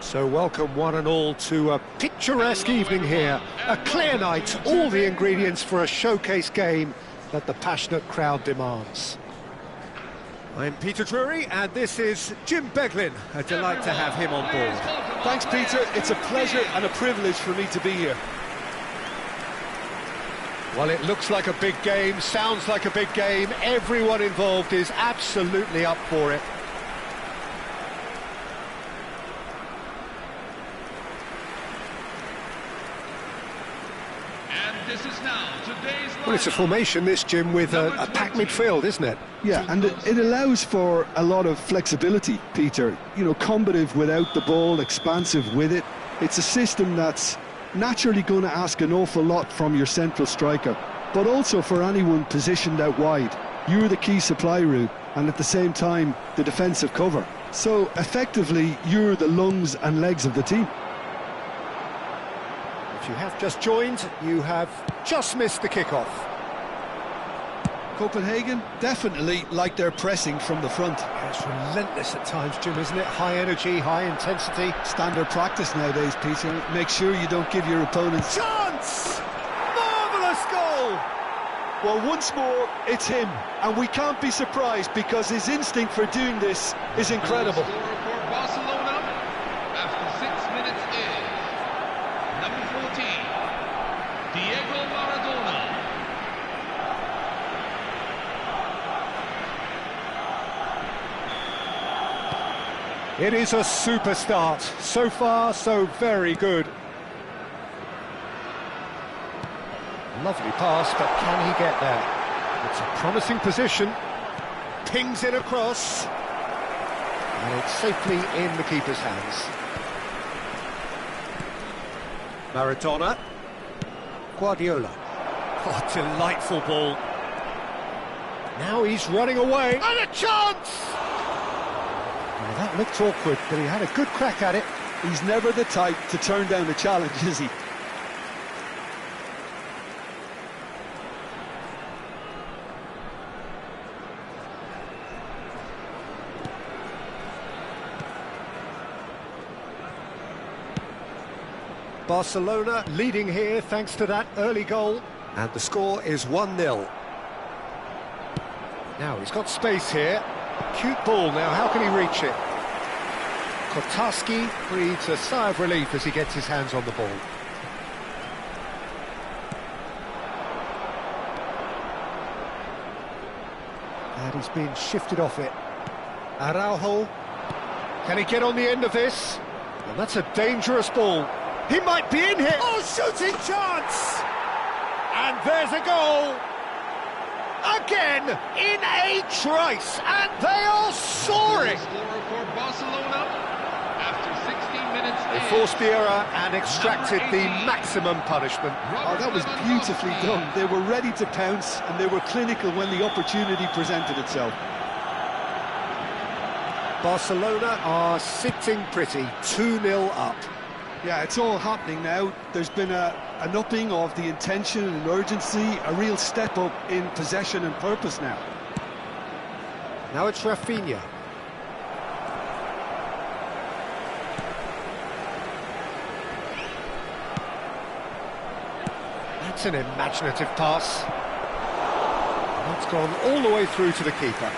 So welcome one and all to a picturesque evening here. A clear night, all the ingredients for a showcase game that the passionate crowd demands. I'm Peter Drury and this is Jim Beglin. A delight to have him on board. Thanks, Peter. It's a pleasure and a privilege for me to be here. Well, it looks like a big game, sounds like a big game. Everyone involved is absolutely up for it. Well, it's a formation, this, Jim, with a packed midfield, isn't it? Yeah, and it allows for a lot of flexibility, Peter. You know, combative without the ball, expansive with it. It's a system that's naturally going to ask an awful lot from your central striker, but also for anyone positioned out wide. You're the key supply route, and at the same time, the defensive cover. So, effectively, you're the lungs and legs of the team. If you have just joined, you have just missed the kickoff. Copenhagen definitely like their pressing from the front. It's relentless at times, Jim, isn't it? High energy, high intensity. Standard practice nowadays, Peter. Make sure you don't give your opponents... Chance! Marvellous goal! Well, once more, it's him. And we can't be surprised because his instinct for doing this is incredible. For Barcelona, after 6 minutes is number 14, Diego Maradona. It is a super start. So far, so very good. Lovely pass, but can he get there? It's a promising position. Pings it across. And it's safely in the keeper's hands. Maradona. Guardiola. Oh, delightful ball. Now he's running away. And a chance! Well, that looked awkward, but he had a good crack at it. He's never the type to turn down a challenge, is he? Barcelona leading here thanks to that early goal. And the score is 1-0. Now he's got space here. Cute ball now, how can he reach it? Kotarski breathes a sigh of relief as he gets his hands on the ball. And he's been shifted off it. Araujo. Can he get on the end of this? Well, that's a dangerous ball. He might be in here. Oh, shooting chance! And there's a goal. Again, in a trice, and they are soaring. For Barcelona, after 16 minutes, They forced the error and extracted the maximum punishment. Oh, that was beautifully done. They were ready to pounce, and they were clinical when the opportunity presented itself. Barcelona are sitting pretty, 2-0 up. Yeah, it's all happening now. There's been an upping of the intention and urgency, a real step up in possession and purpose now. Now it's Rafinha. That's an imaginative pass. That's gone all the way through to the keeper.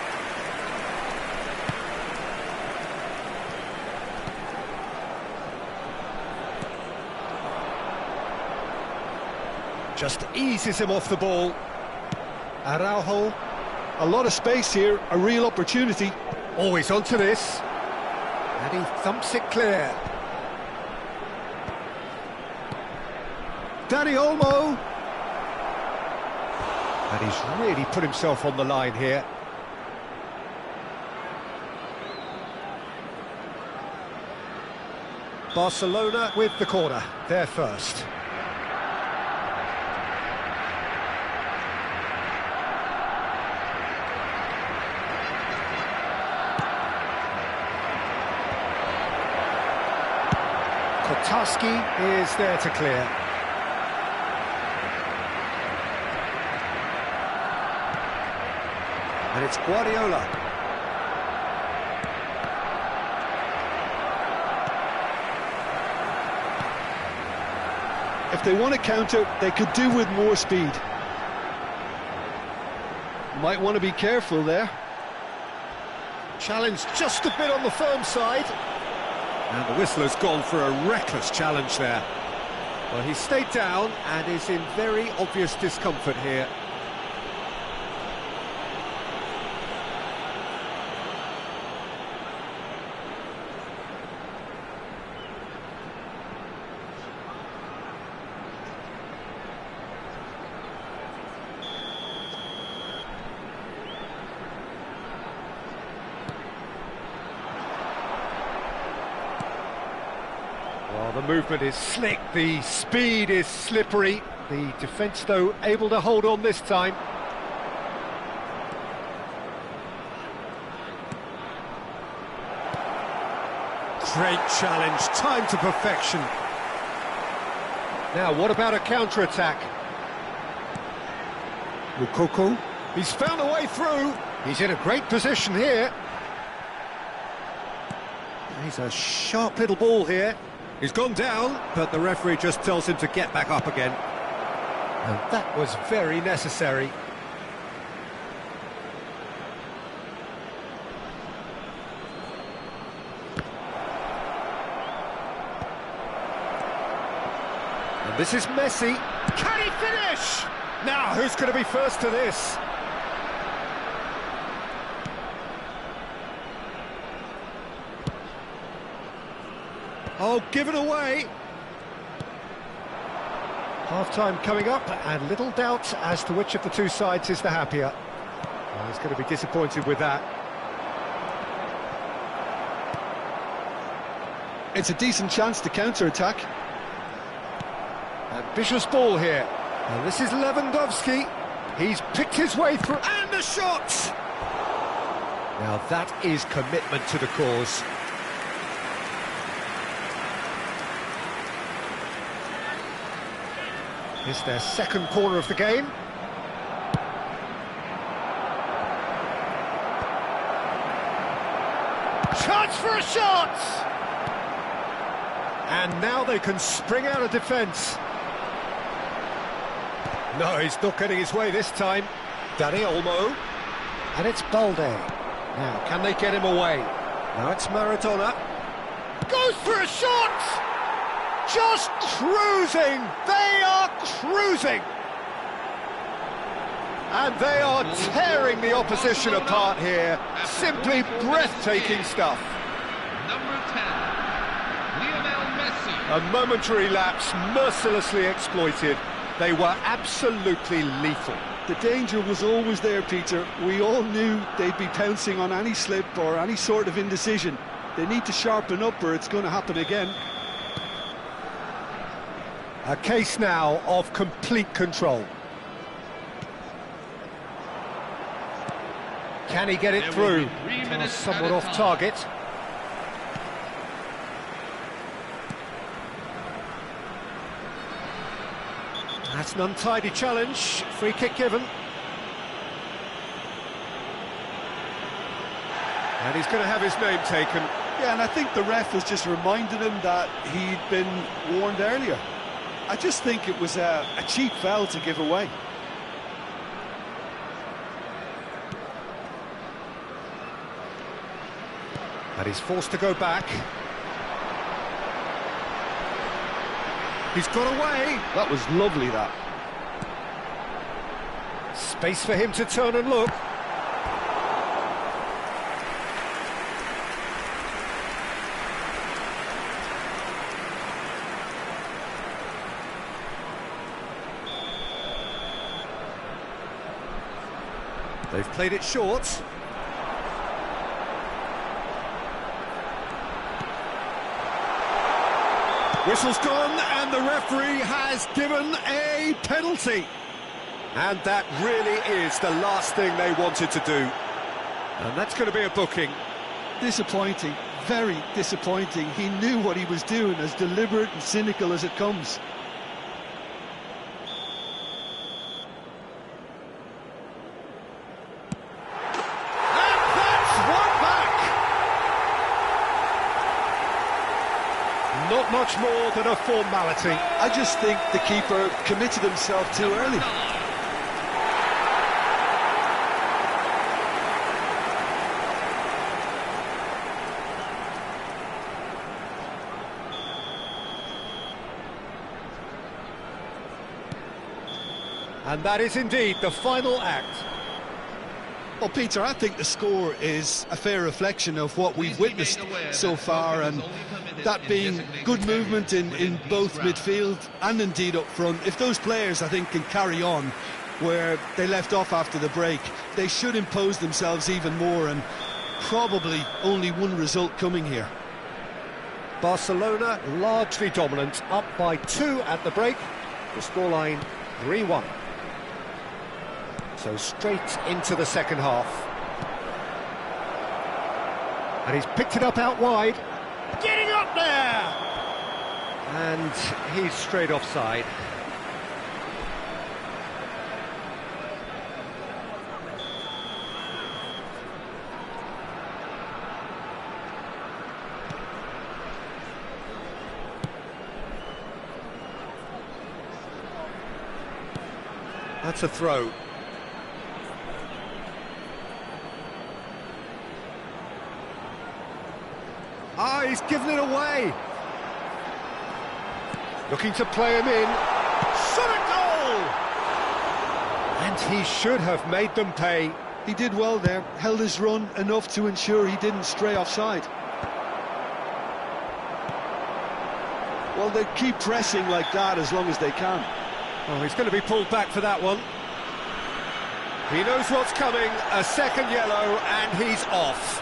Just eases him off the ball. Araujo. A lot of space here, a real opportunity. Always onto this. And he thumps it clear. Dani Olmo. And he's really put himself on the line here. Barcelona with the corner, they're first. Kotarski is there to clear. And it's Guardiola. they want to counter, they could do with more speed. Might want to be careful there. Challenge just a bit on the firm side. And the whistler's gone for a reckless challenge there. Well, he stayed down and is in very obvious discomfort here. Well, the movement is slick, the speed is slippery. The defence, though, able to hold on this time. Great challenge, time to perfection. Now, what about a counter-attack? Mukoko, he's found a way through. He's in a great position here. He's a sharp little ball here. He's gone down, but the referee just tells him to get back up again. And that was very necessary. And this is Messi. Can he finish? Now, who's going to be first to this? Oh, give it away. Half-time coming up, and little doubt as to which of the two sides is the happier. Well, he's going to be disappointed with that. It's a decent chance to counter-attack. Ambitious ball here. And this is Lewandowski. He's picked his way through, and the shot! Now that is commitment to the cause. It's their second corner of the game. Chance for a shot! And now they can spring out of defence. No, he's not getting his way this time. Dani Olmo. And it's Balde. Now, can they get him away? Now it's Maradona. Goes for a shot! Just cruising! They are cruising! And they are tearing the opposition apart here. Simply breathtaking stuff. Number 10, Lionel Messi. A momentary lapse, mercilessly exploited. They were absolutely lethal. The danger was always there, Peter. We all knew they'd be pouncing on any slip or any sort of indecision. They need to sharpen up or it's going to happen again. A case now of complete control. Can he get it through? Somewhat off target. That's an untidy challenge. Free kick given. And he's going to have his name taken. Yeah, and I think the ref was just reminding him that he'd been warned earlier. I just think it was a cheap foul to give away. And he's forced to go back. He's got away. That was lovely, that. Space for him to turn and look. They've played it short. Whistle's gone, and the referee has given a penalty. And that really is the last thing they wanted to do. And that's going to be a booking. Disappointing, very disappointing. He knew what he was doing, as deliberate and cynical as it comes. Not much more than a formality. I just think the keeper committed himself too early. And that is indeed the final act. Well, Peter, I think the score is a fair reflection of what we've witnessed so far, and that being good movement in both midfield and indeed up front. If those players, I think, can carry on where they left off after the break, they should impose themselves even more, and probably only one result coming here. Barcelona largely dominant, up by 2 at the break. The scoreline 3-1. So straight into the second half. And he's picked it up out wide. Getting up there! And he's straight offside. That's a throw. Ah, he's given it away. Looking to play him in. Shot a goal! And he should have made them pay. He did well there, held his run enough to ensure he didn't stray offside. Well, they keep pressing like that as long as they can. Oh, he's going to be pulled back for that one. He knows what's coming, a second yellow, and he's off.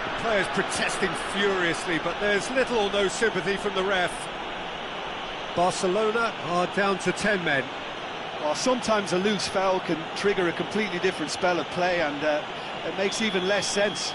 The players protesting furiously, but there's little or no sympathy from the ref. Barcelona are down to 10 men. Well, sometimes a loose foul can trigger a completely different spell of play, and it makes even less sense.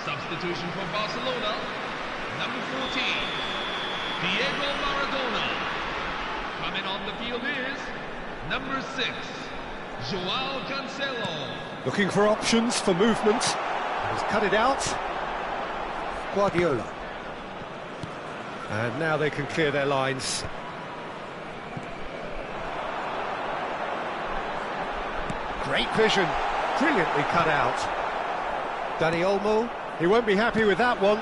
Substitution for Barcelona, number 14, Diego Maradona. Coming on the field is number 6, Joao Cancelo. Looking for options for movement. He's cut it out. Guardiola. And now they can clear their lines. Great vision. Brilliantly cut out. Dani Olmo. He won't be happy with that one.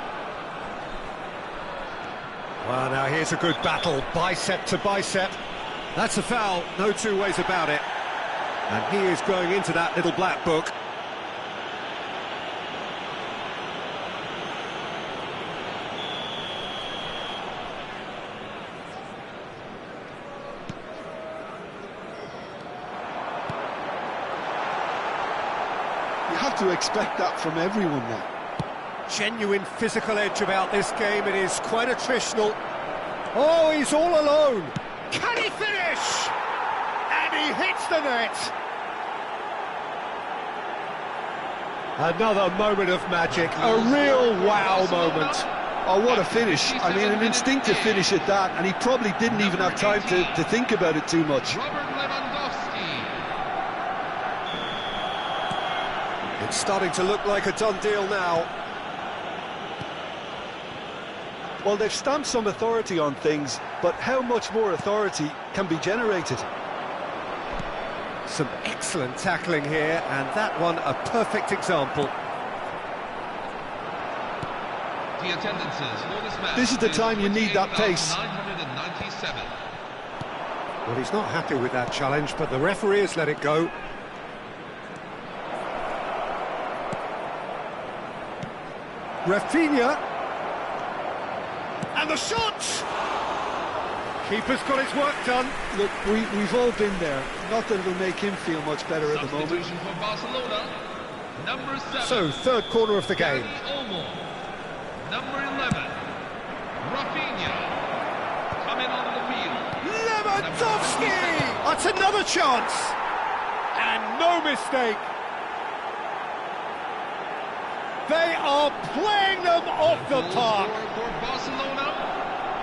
Well, now here's a good battle, bicep to bicep. That's a foul, no two ways about it. And he is going into that little black book. You have to expect that from everyone now. Genuine physical edge about this game. It is quite attritional. Oh, he's all alone. Can he finish? And he hits the net. Another moment of magic, a real wow moment. Oh, what a finish. I mean, an instinctive finish at that, and he probably didn't even have time to think about it too much. It's starting to look like a done deal now. Well, they've stamped some authority on things, but how much more authority can be generated? Some excellent tackling here, and that one a perfect example. The attendances for this match. This is the time you need that pace. 997. Well, he's not happy with that challenge, but the referee has let it go. Rafinha. And the shot! Keeper's got his work done. Look, we've all been there. Not that it'll make him feel much better at the moment. Substitution for Barcelona, number 7. So, third corner of the game. Olmo, number 11. Rafinha, coming on the field. Lewandowski! That's another chance! And no mistake. They are playing them off the park. For Barcelona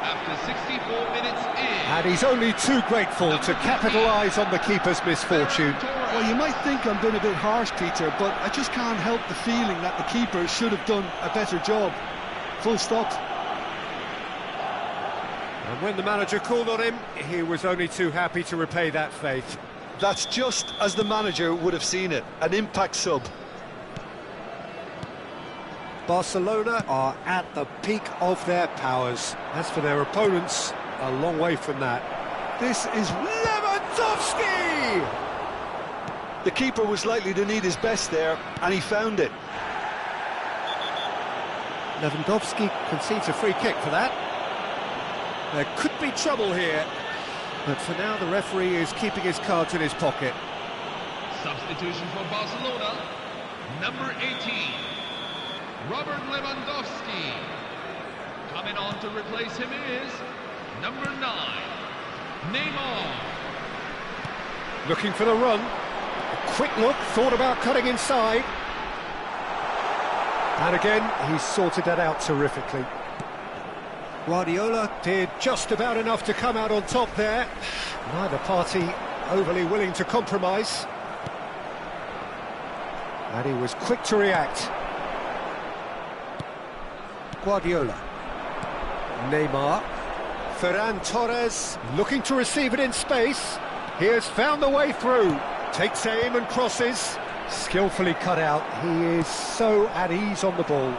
after 64 minutes in. And he's only too grateful to capitalise on the keeper's misfortune. Well, you might think I'm being a bit harsh, Peter, but I just can't help the feeling that the keeper should have done a better job. Full stop. And when the manager called on him, he was only too happy to repay that faith. That's just as the manager would have seen it, an impact sub. Barcelona are at the peak of their powers. As for their opponents, a long way from that. This is Lewandowski! The keeper was likely to need his best there, and he found it. Lewandowski concedes a free kick for that. There could be trouble here, but for now the referee is keeping his cards in his pocket. Substitution for Barcelona, number 18. Robert Lewandowski. Coming on to replace him is number 9, Neymar. Looking for the run. A quick look, thought about cutting inside. And again, he's sorted that out terrifically. Guardiola did just about enough to come out on top there. Neither party overly willing to compromise. And he was quick to react. Guardiola, Neymar, Ferran Torres looking to receive it in space. He has found the way through, takes aim and crosses, skillfully cut out. He is so at ease on the ball.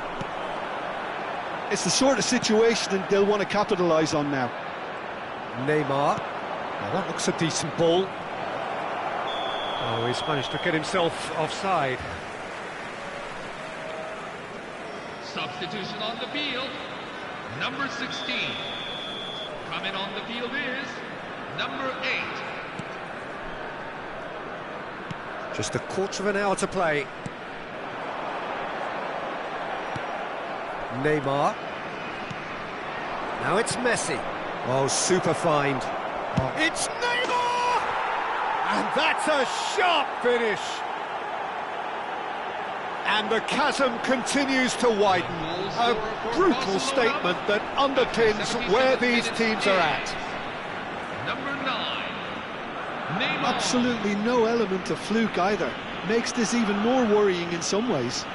It's the sort of situation they'll want to capitalise on now. Neymar, now that looks a decent ball. Oh, he's managed to get himself offside. Substitution on the field, number 16. Coming on the field is number 8. Just a quarter of an hour to play. Neymar. Now it's Messi. Oh, super find. Oh. It's Neymar! And that's a sharp finish. And the chasm continues to widen. A brutal statement that underpins where these teams are at. Number 9, Neymar. Absolutely no element of fluke either. Makes this even more worrying in some ways.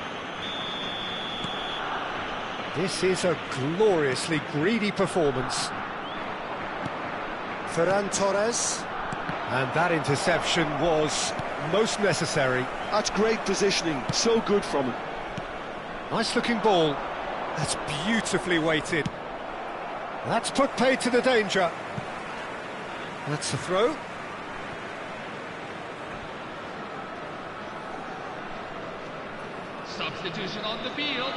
This is a gloriously greedy performance. Ferran Torres. And that interception was most necessary. That's great positioning, so good from him. Nice looking ball. That's beautifully weighted. That's put paid to the danger. That's a throw. Substitution on the field,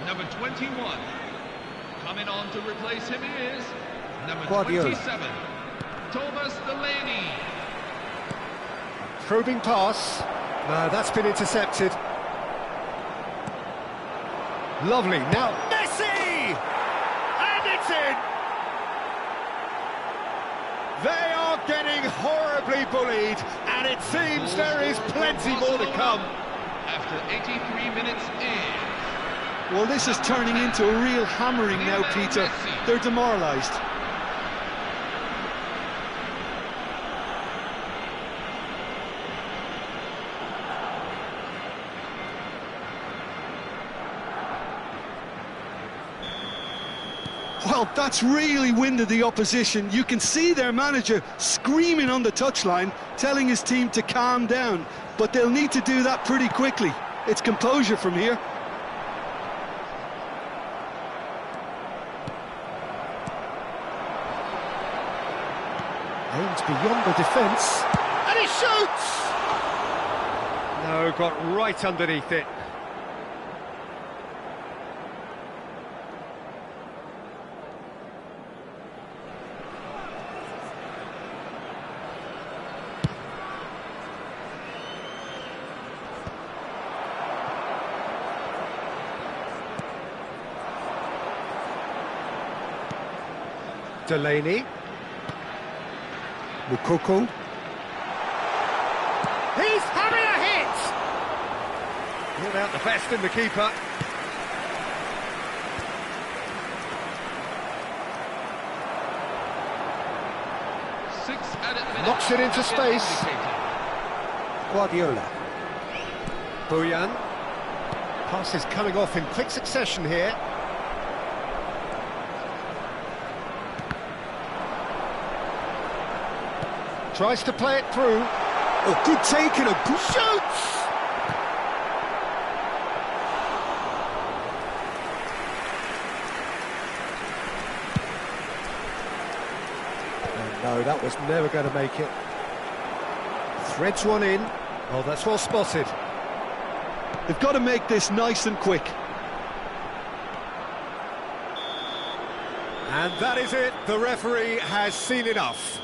number 21. Coming on to replace him is number Guardiola. 27, Thomas Delaney. Probing pass. No, that's been intercepted. Lovely. Now, Messi! And it's in! They are getting horribly bullied, and it seems there is plenty more to come. After 83 minutes in. Well, this is turning into a real hammering now, Peter. They're demoralised. Well, that's really winded the opposition. You can see their manager screaming on the touchline, telling his team to calm down. But they'll need to do that pretty quickly. It's composure from here. Aims beyond the defence. And he shoots! No, got right underneath it. Delaney. Mukoko. He's having a hit! Not out the best in the keeper. Knocks it into space. Guardiola. Buyan. Pass is coming off in quick succession here. Tries to play it through. Oh, good take and a good shoots! Oh, no, that was never going to make it. Threads one in. Oh, that's well spotted. They've got to make this nice and quick. And that is it. The referee has seen enough.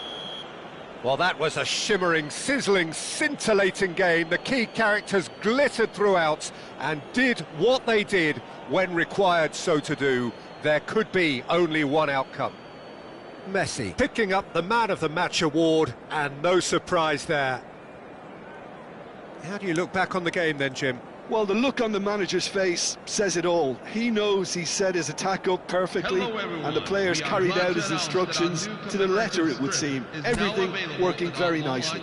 Well, that was a shimmering, sizzling, scintillating game. The key characters glittered throughout and did what they did when required so to do. There could be only one outcome. Messi picking up the Man of the Match award, and no surprise there. How do you look back on the game then, Jim? Well, the look on the manager's face says it all. He knows he set his attack up perfectly, and the players carried out his instructions to the letter, it would seem. Everything working very nicely.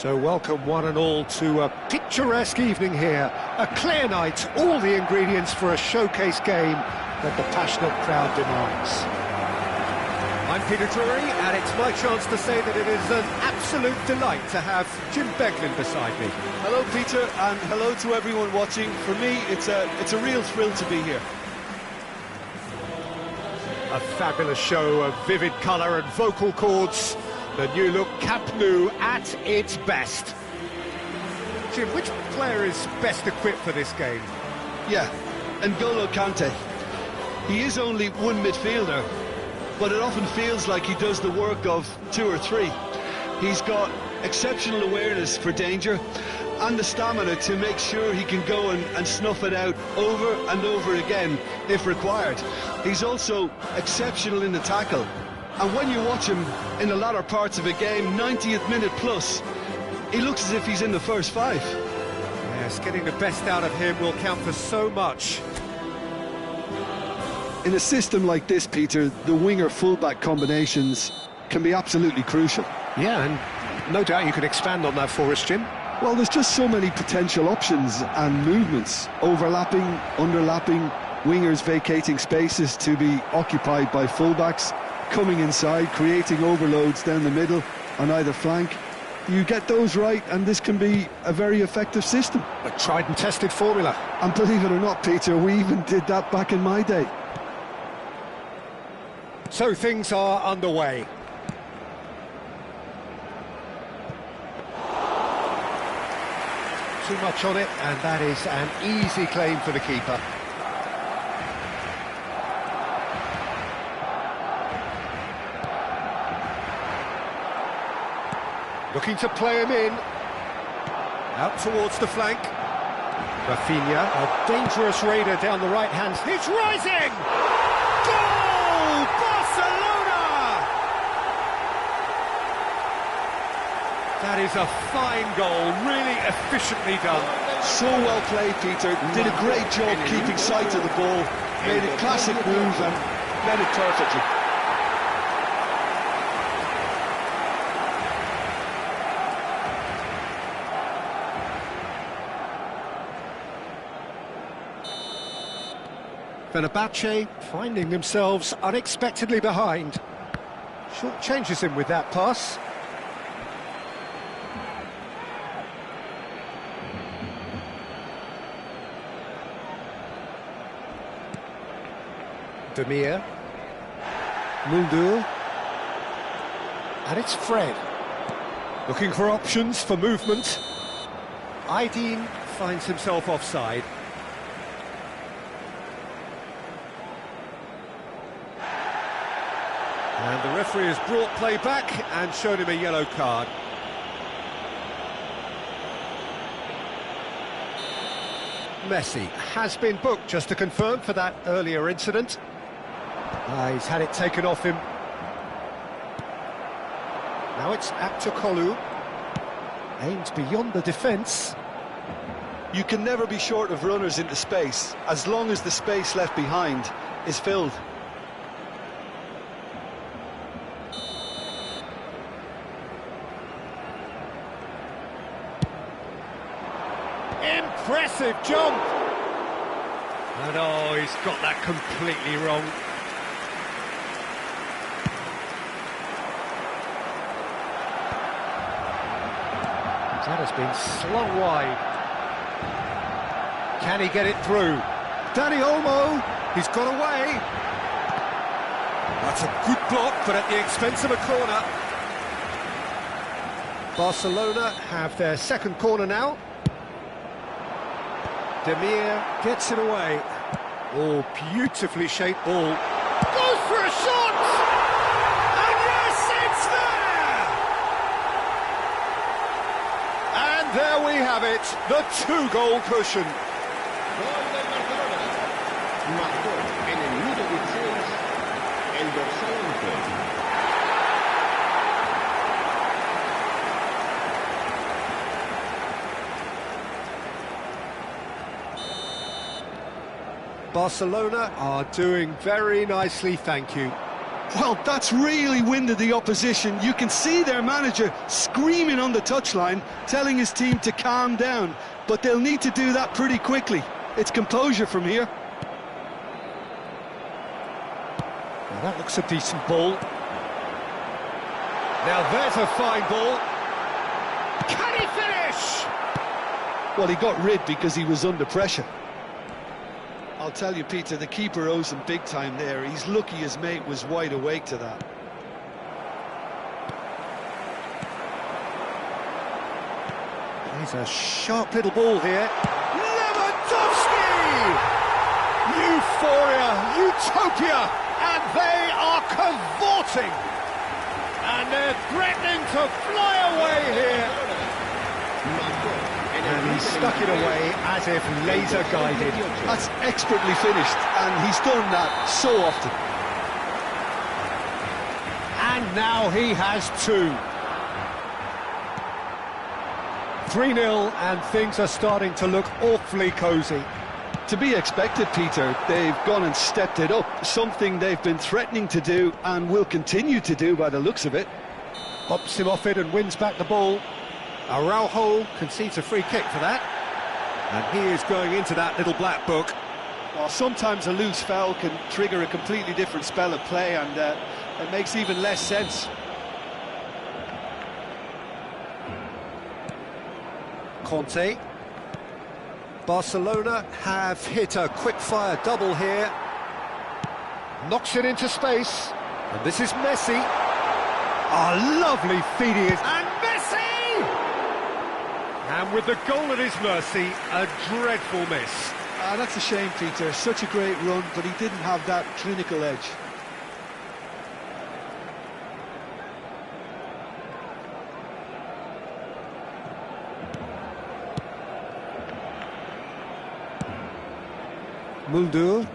So welcome one and all to a picturesque evening here. A clear night, all the ingredients for a showcase game that the passionate crowd demands. I'm Peter Drury, and it's my chance to say that it is an absolute delight to have Jim Beglin beside me. Hello, Peter, and hello to everyone watching. For me, it's a real thrill to be here. A fabulous show of vivid colour and vocal cords. The new look Camp Nou at its best. Jim, which player is best equipped for this game? Yeah, N'Golo Kante. He is only one midfielder, but it often feels like he does the work of two or three. He's got exceptional awareness for danger and the stamina to make sure he can go and snuff it out over and over again if required. He's also exceptional in the tackle. And when you watch him in the latter parts of a game, 90th minute plus, he looks as if he's in the first five. Yes, getting the best out of him will count for so much. In a system like this, Peter, the winger-fullback combinations can be absolutely crucial. Yeah, and no doubt you can expand on that for us, Jim. Well, there's just so many potential options and movements, overlapping, underlapping, wingers vacating spaces to be occupied by fullbacks, coming inside, creating overloads down the middle on either flank. You get those right and this can be a very effective system. A tried and tested formula. And believe it or not, Peter, we even did that back in my day. So things are underway. Too much on it, and that is an easy claim for the keeper. Looking to play him in. Out towards the flank. Rafinha, a dangerous raider down the right hand. It's rising! Goal! Barcelona! That is a fine goal, really efficiently done. So well played, Peter. Did a great job keeping sight of the ball. Made a classic move and read it perfectly. Fenerbahce finding themselves unexpectedly behind. Short changes him with that pass. Demir. Mulder. And it's Fred. Looking for options for movement. Aydin finds himself offside. And the referee has brought play back and shown him a yellow card. Messi has been booked, just to confirm, for that earlier incident. He's had it taken off him. Now it's Aktokolu. Aims beyond the defence. You can never be short of runners into space, as long as the space left behind is filled. Impressive jump! And oh, he's got that completely wrong. That has been slung wide. Can he get it through? Dani Olmo, he's got away. That's a good block, but at the expense of a corner. Barcelona have their second corner now. Demir gets it away. Oh, beautifully shaped ball. Goes for a shot! And yes, it's there! And there we have it, the two-goal cushion. Barcelona are doing very nicely, thank you. Well, that's really winded the opposition. You can see their manager screaming on the touchline, telling his team to calm down, but they'll need to do that pretty quickly. It's composure from here. Well, that looks a decent ball. Now there's a fine ball. Can he finish? Well, he got rid because he was under pressure. I'll tell you, Peter, the keeper owes him big time there. He's lucky his mate was wide awake to that. He's a sharp little ball here. Lewandowski! Euphoria, utopia, and they are cavorting. And they're threatening to fly away here. And he stuck it away as if laser guided. That's expertly finished, and he's done that so often. And now he has two. 3-0, and things are starting to look awfully cosy. To be expected, Peter. They've gone and stepped it up, something they've been threatening to do and will continue to do by the looks of it. Hops him off it and wins back the ball. Araujo concedes a free kick for that. And he is going into that little black book. Well, sometimes a loose foul can trigger a completely different spell of play, and it makes even less sense. Conte. Barcelona have hit a quick-fire double here. Knocks it into space. And this is Messi. A lovely feeding it. And Messi! And with the goal at his mercy, a dreadful miss. That's a shame, Peter. Such a great run, but he didn't have that clinical edge. Mulder.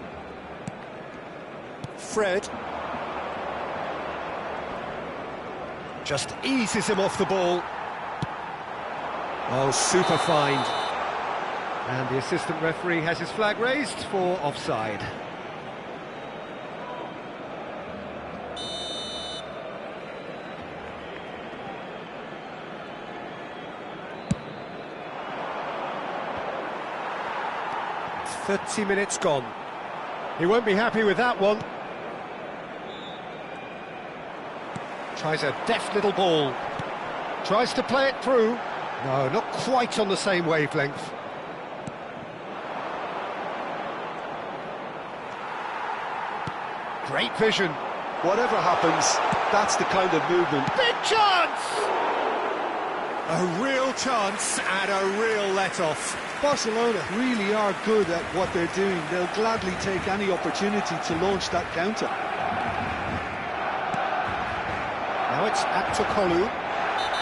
Fred. Just eases him off the ball. Oh, super find. And the assistant referee has his flag raised for offside. "30 minutes gone." He won't be happy with that one. Tries a deft little ball. Tries to play it through. No, not quite on the same wavelength. Great vision. Whatever happens, that's the kind of movement. Big chance! A real chance and a real let-off. Barcelona really are good at what they're doing. They'll gladly take any opportunity to launch that counter. Now it's Aktokolu.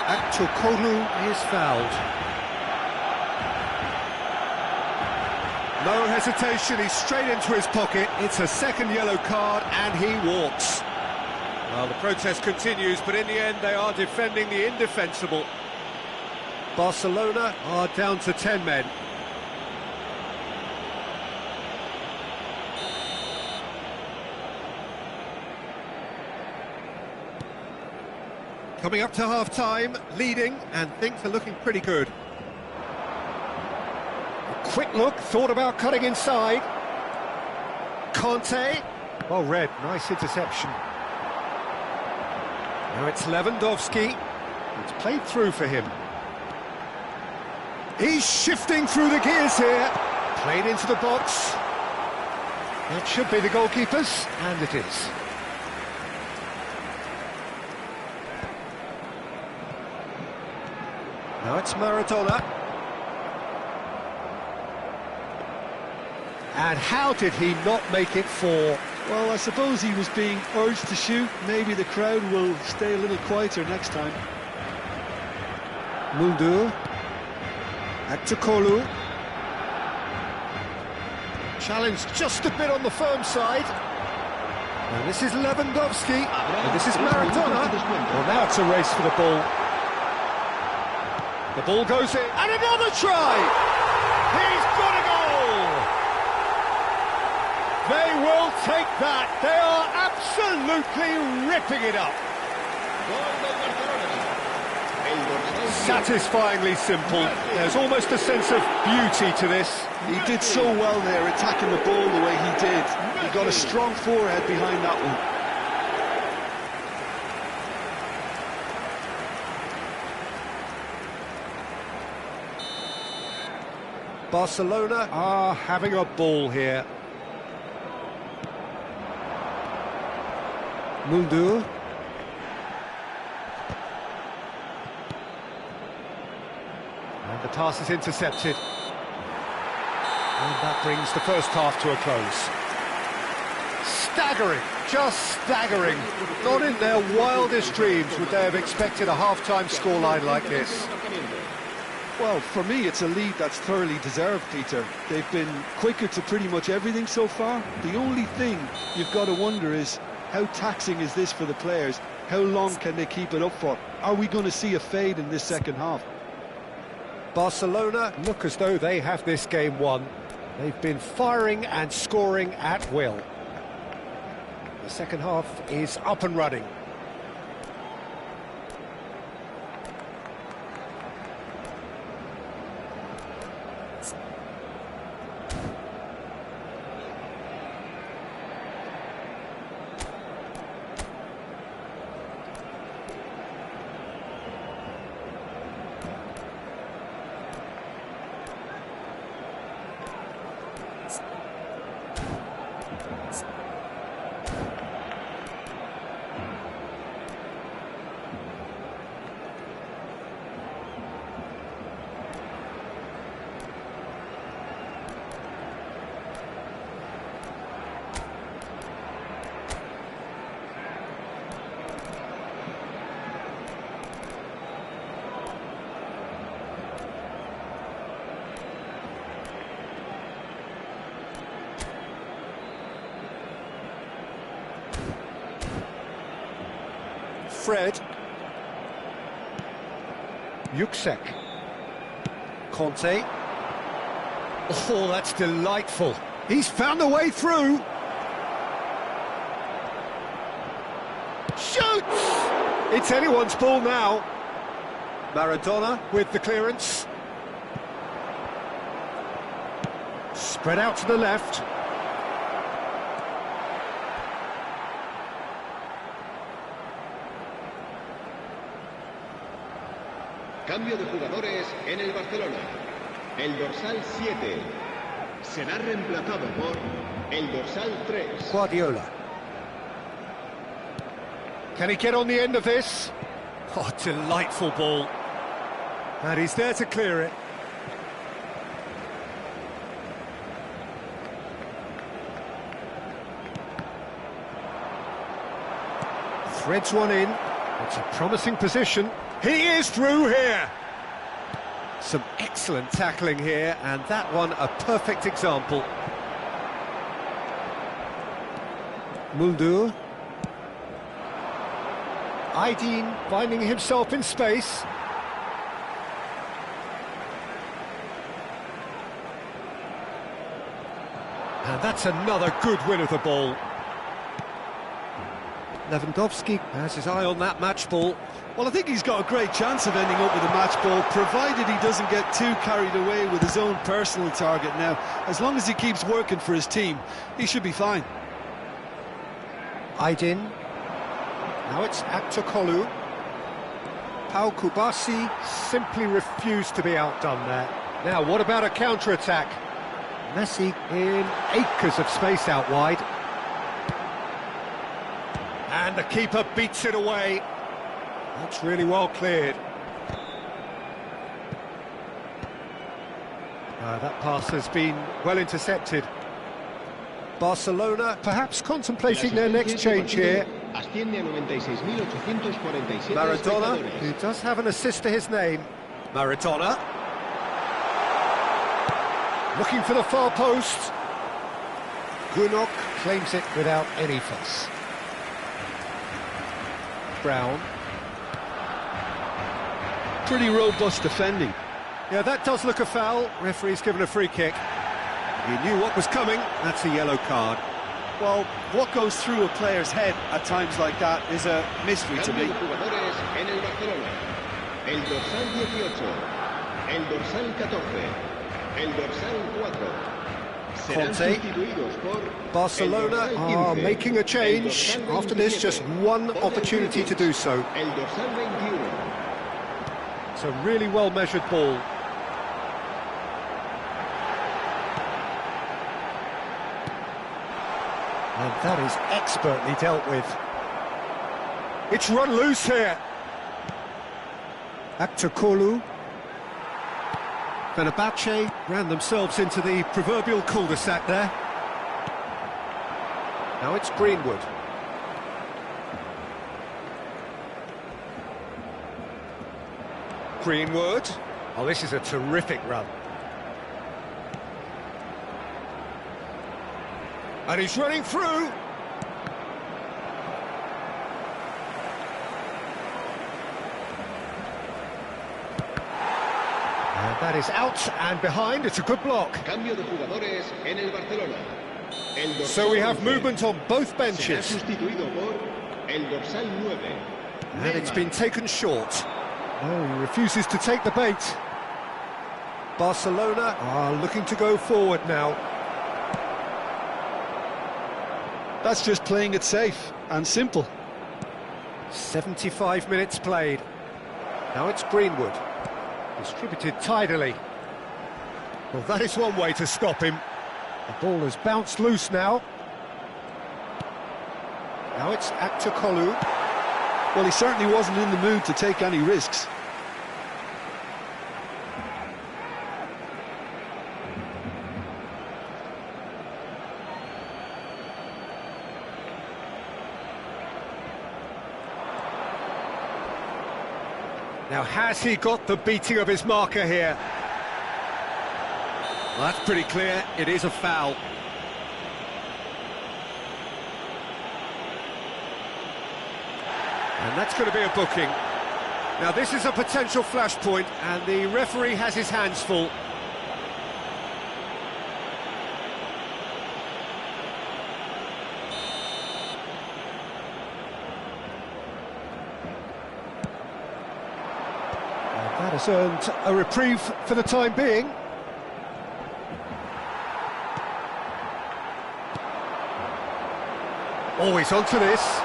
Aktokolu is fouled. No hesitation, he's straight into his pocket. It's a second yellow card and he walks. Well, the protest continues, but in the end they are defending the indefensible. Barcelona are down to 10 men. Coming up to half-time, leading, and things are looking pretty good. A quick look, thought about cutting inside. Conte. Well read, nice interception. Now it's Lewandowski. It's played through for him. He's shifting through the gears here. Played into the box. That should be the goalkeeper's, and it is. Now it's Maradona. And how did he not make it 4? Well, I suppose he was being urged to shoot. Maybe the crowd will stay a little quieter next time. Mulder. Aktokolu. Challenge just a bit on the firm side. And this is Lewandowski. And this is Maradona. Well, now it's a race for the ball. The ball goes in. And another try! He's got a goal! They will take that. They are absolutely ripping it up. Satisfyingly simple. There's almost a sense of beauty to this. He did so well there, attacking the ball the way he did. He got a strong forehead behind that one. Barcelona are having a ball here. Mulder. And the pass is intercepted. And that brings the first half to a close. Staggering, just staggering. Not in their wildest dreams would they have expected a half-time scoreline like this. Well, for me, it's a lead that's thoroughly deserved, Peter. They've been quicker to pretty much everything so far. The only thing you've got to wonder is, how taxing is this for the players? How long can they keep it up for? Are we going to see a fade in this second half? Barcelona look as though they have this game won. They've been firing and scoring at will. The second half is up and running. Fred. Yuksek. Conte. Oh, that's delightful. He's found a way through. Shoots! It's anyone's ball now. Maradona with the clearance. Spread out to the left. Cambio de jugadores en el Barcelona. El dorsal 7 será reemplazado por el dorsal 3. Guardiola. Can he get on the end of this? Oh, delightful ball. And he's there to clear it. Threads one in. It's a promising position. He is through here. Some excellent tackling here, and that one a perfect example. Mulder. Aydin finding himself in space. And that's another good win of the ball. Lewandowski has his eye on that match ball. Well, I think he's got a great chance of ending up with a match ball, provided he doesn't get too carried away with his own personal target now. As long as he keeps working for his team, he should be fine. Aydin. Now it's Aktokolu. Pau Kubasi simply refused to be outdone there. Now, what about a counter-attack? Messi in acres of space out wide. And the keeper beats it away. That's really well cleared. That pass has been well intercepted. Barcelona perhaps contemplating their next change here. Maradona, who does have an assist to his name. Maradona. Looking for the far post. Gunok claims it without any fuss. Brown. Pretty robust defending. Yeah, that does look a foul. Referee's given a free kick. He knew what was coming. That's a yellow card. Well, what goes through a player's head at times like that is a mystery to me. Cambio de jugadores en el Barcelona. El dorsal 18, el dorsal 14, el dorsal 4. Serán Conte. sustituidos por Barcelona el dorsal are 15, making a change. el dorsal After this, 27, just one por el opportunity to 16, do so. El dorsal 21. It's a really well-measured ball. And that is expertly dealt with. It's run loose here. Aktakolu. Fenerbahce ran themselves into the proverbial cul-de-sac there. Now it's Greenwood. Greenwood. Oh, this is a terrific run. And he's running through. And that is out and behind. It's a good block. Cambio de jugadores en el Barcelona. El dorsal So we have 11 movement on both será benches. sustituido por el dorsal 9. And it's been taken short. No, he refuses to take the bait. Barcelona are looking to go forward now. That's just playing it safe and simple. 75 minutes played. Now it's Greenwood. Distributed tidily. Well, that is one way to stop him. The ball has bounced loose now. Now it's Aktakolu. Well, he certainly wasn't in the mood to take any risks. Now, has he got the beating of his marker here? Well, that's pretty clear. It is a foul. And that's going to be a booking. Now, this is a potential flashpoint, and the referee has his hands full. That has earned a reprieve for the time being. Always onto this.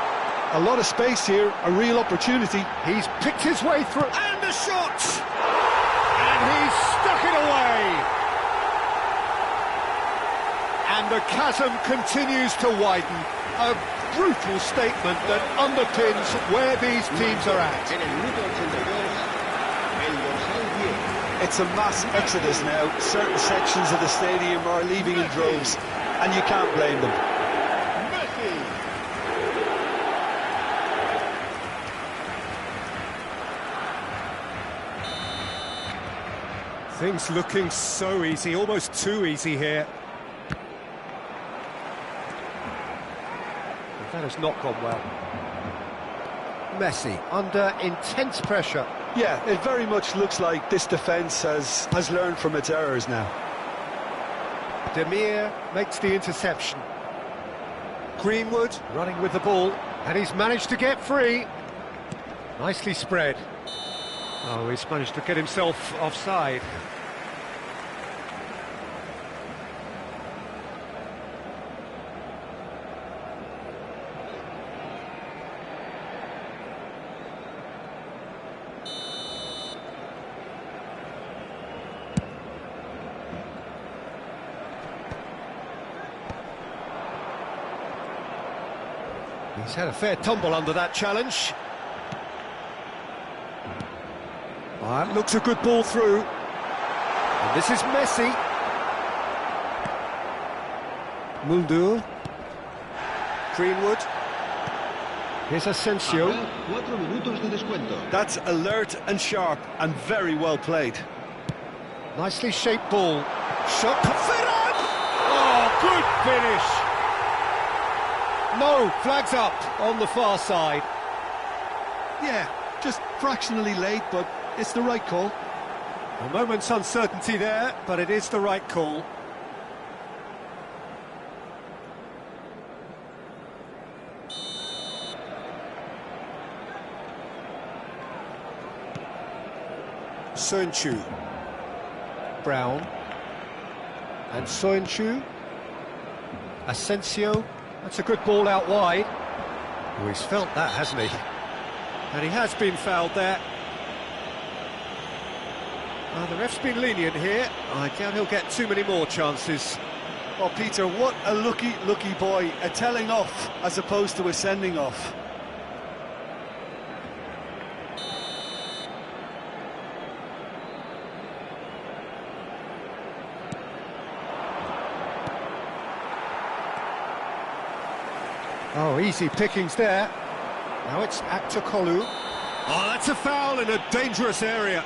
A lot of space here, a real opportunity. He's picked his way through, and a shot! And he's stuck it away! And the chasm continues to widen. A brutal statement that underpins where these teams are at. En el minuto 82, el dorsal 10. It's a mass exodus now. Certain sections of the stadium are leaving in droves, and you can't blame them. Things looking so easy, almost too easy here. But that has not gone well. Messi under intense pressure. Yeah, it very much looks like this defence has learned from its errors now. Demir makes the interception. Greenwood running with the ball, and he's managed to get free. Nicely spread. Oh, he's managed to get himself offside. He's had a fair tumble under that challenge. That looks a good ball through. And this is Messi. Mulder. Greenwood. Here's Asensio. Habrá 4 minutos de descuento. That's alert and sharp and very well played. Nicely shaped ball. Shot. Ferran! Oh, good finish. No, flags up on the far side. Yeah, just fractionally late, but it's the right call. A moment's uncertainty there, but it is the right call. Soyuncu. Brown. And Soyuncu. Asensio. That's a good ball out wide. Oh, he's felt that, hasn't he? And he has been fouled there. The ref's been lenient here. I doubt he'll get too many more chances. Oh, Peter, what a lucky boy. A telling off as opposed to a sending off. Oh, easy pickings there. Now it's Aktokolu. Oh, that's a foul in a dangerous area.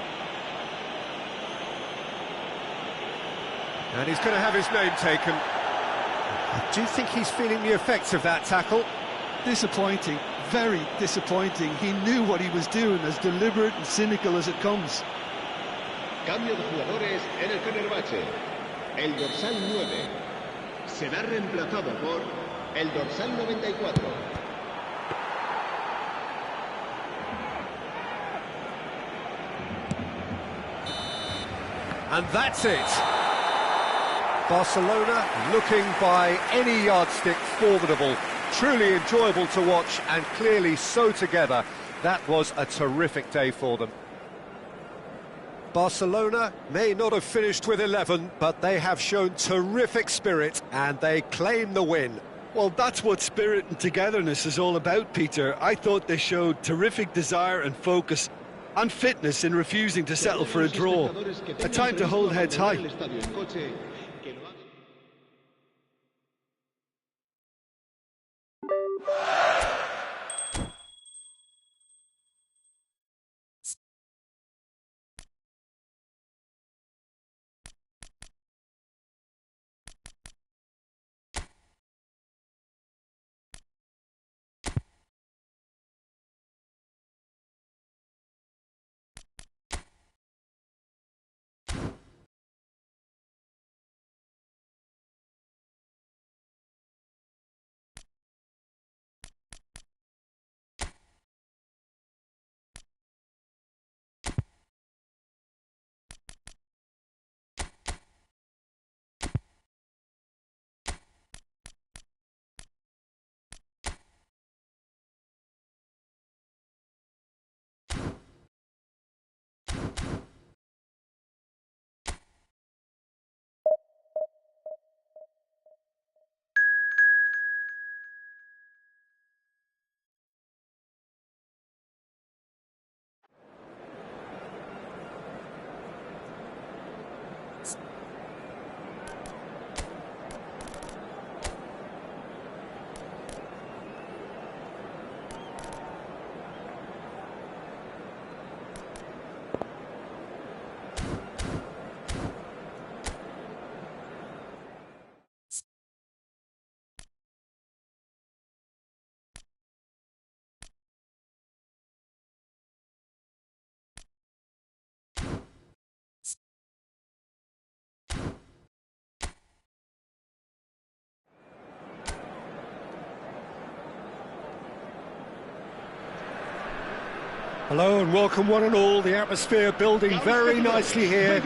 And he's going to have his name taken. I do think he's feeling the effects of that tackle. Disappointing, very disappointing. He knew what he was doing, as deliberate and cynical as it comes. Cambio de jugadores en el Fenerbahce. El dorsal 9 será reemplazado por el dorsal 94. And that's it. Barcelona looking by any yardstick formidable. Truly enjoyable to watch and clearly so together. That was a terrific day for them. Barcelona may not have finished with 11, but they have shown terrific spirit and they claim the win. Well, that's what spirit and togetherness is all about, Peter. I thought they showed terrific desire and focus and fitness in refusing to settle for a draw. A time to hold heads high. Hello and welcome one and all. The atmosphere building very nicely here.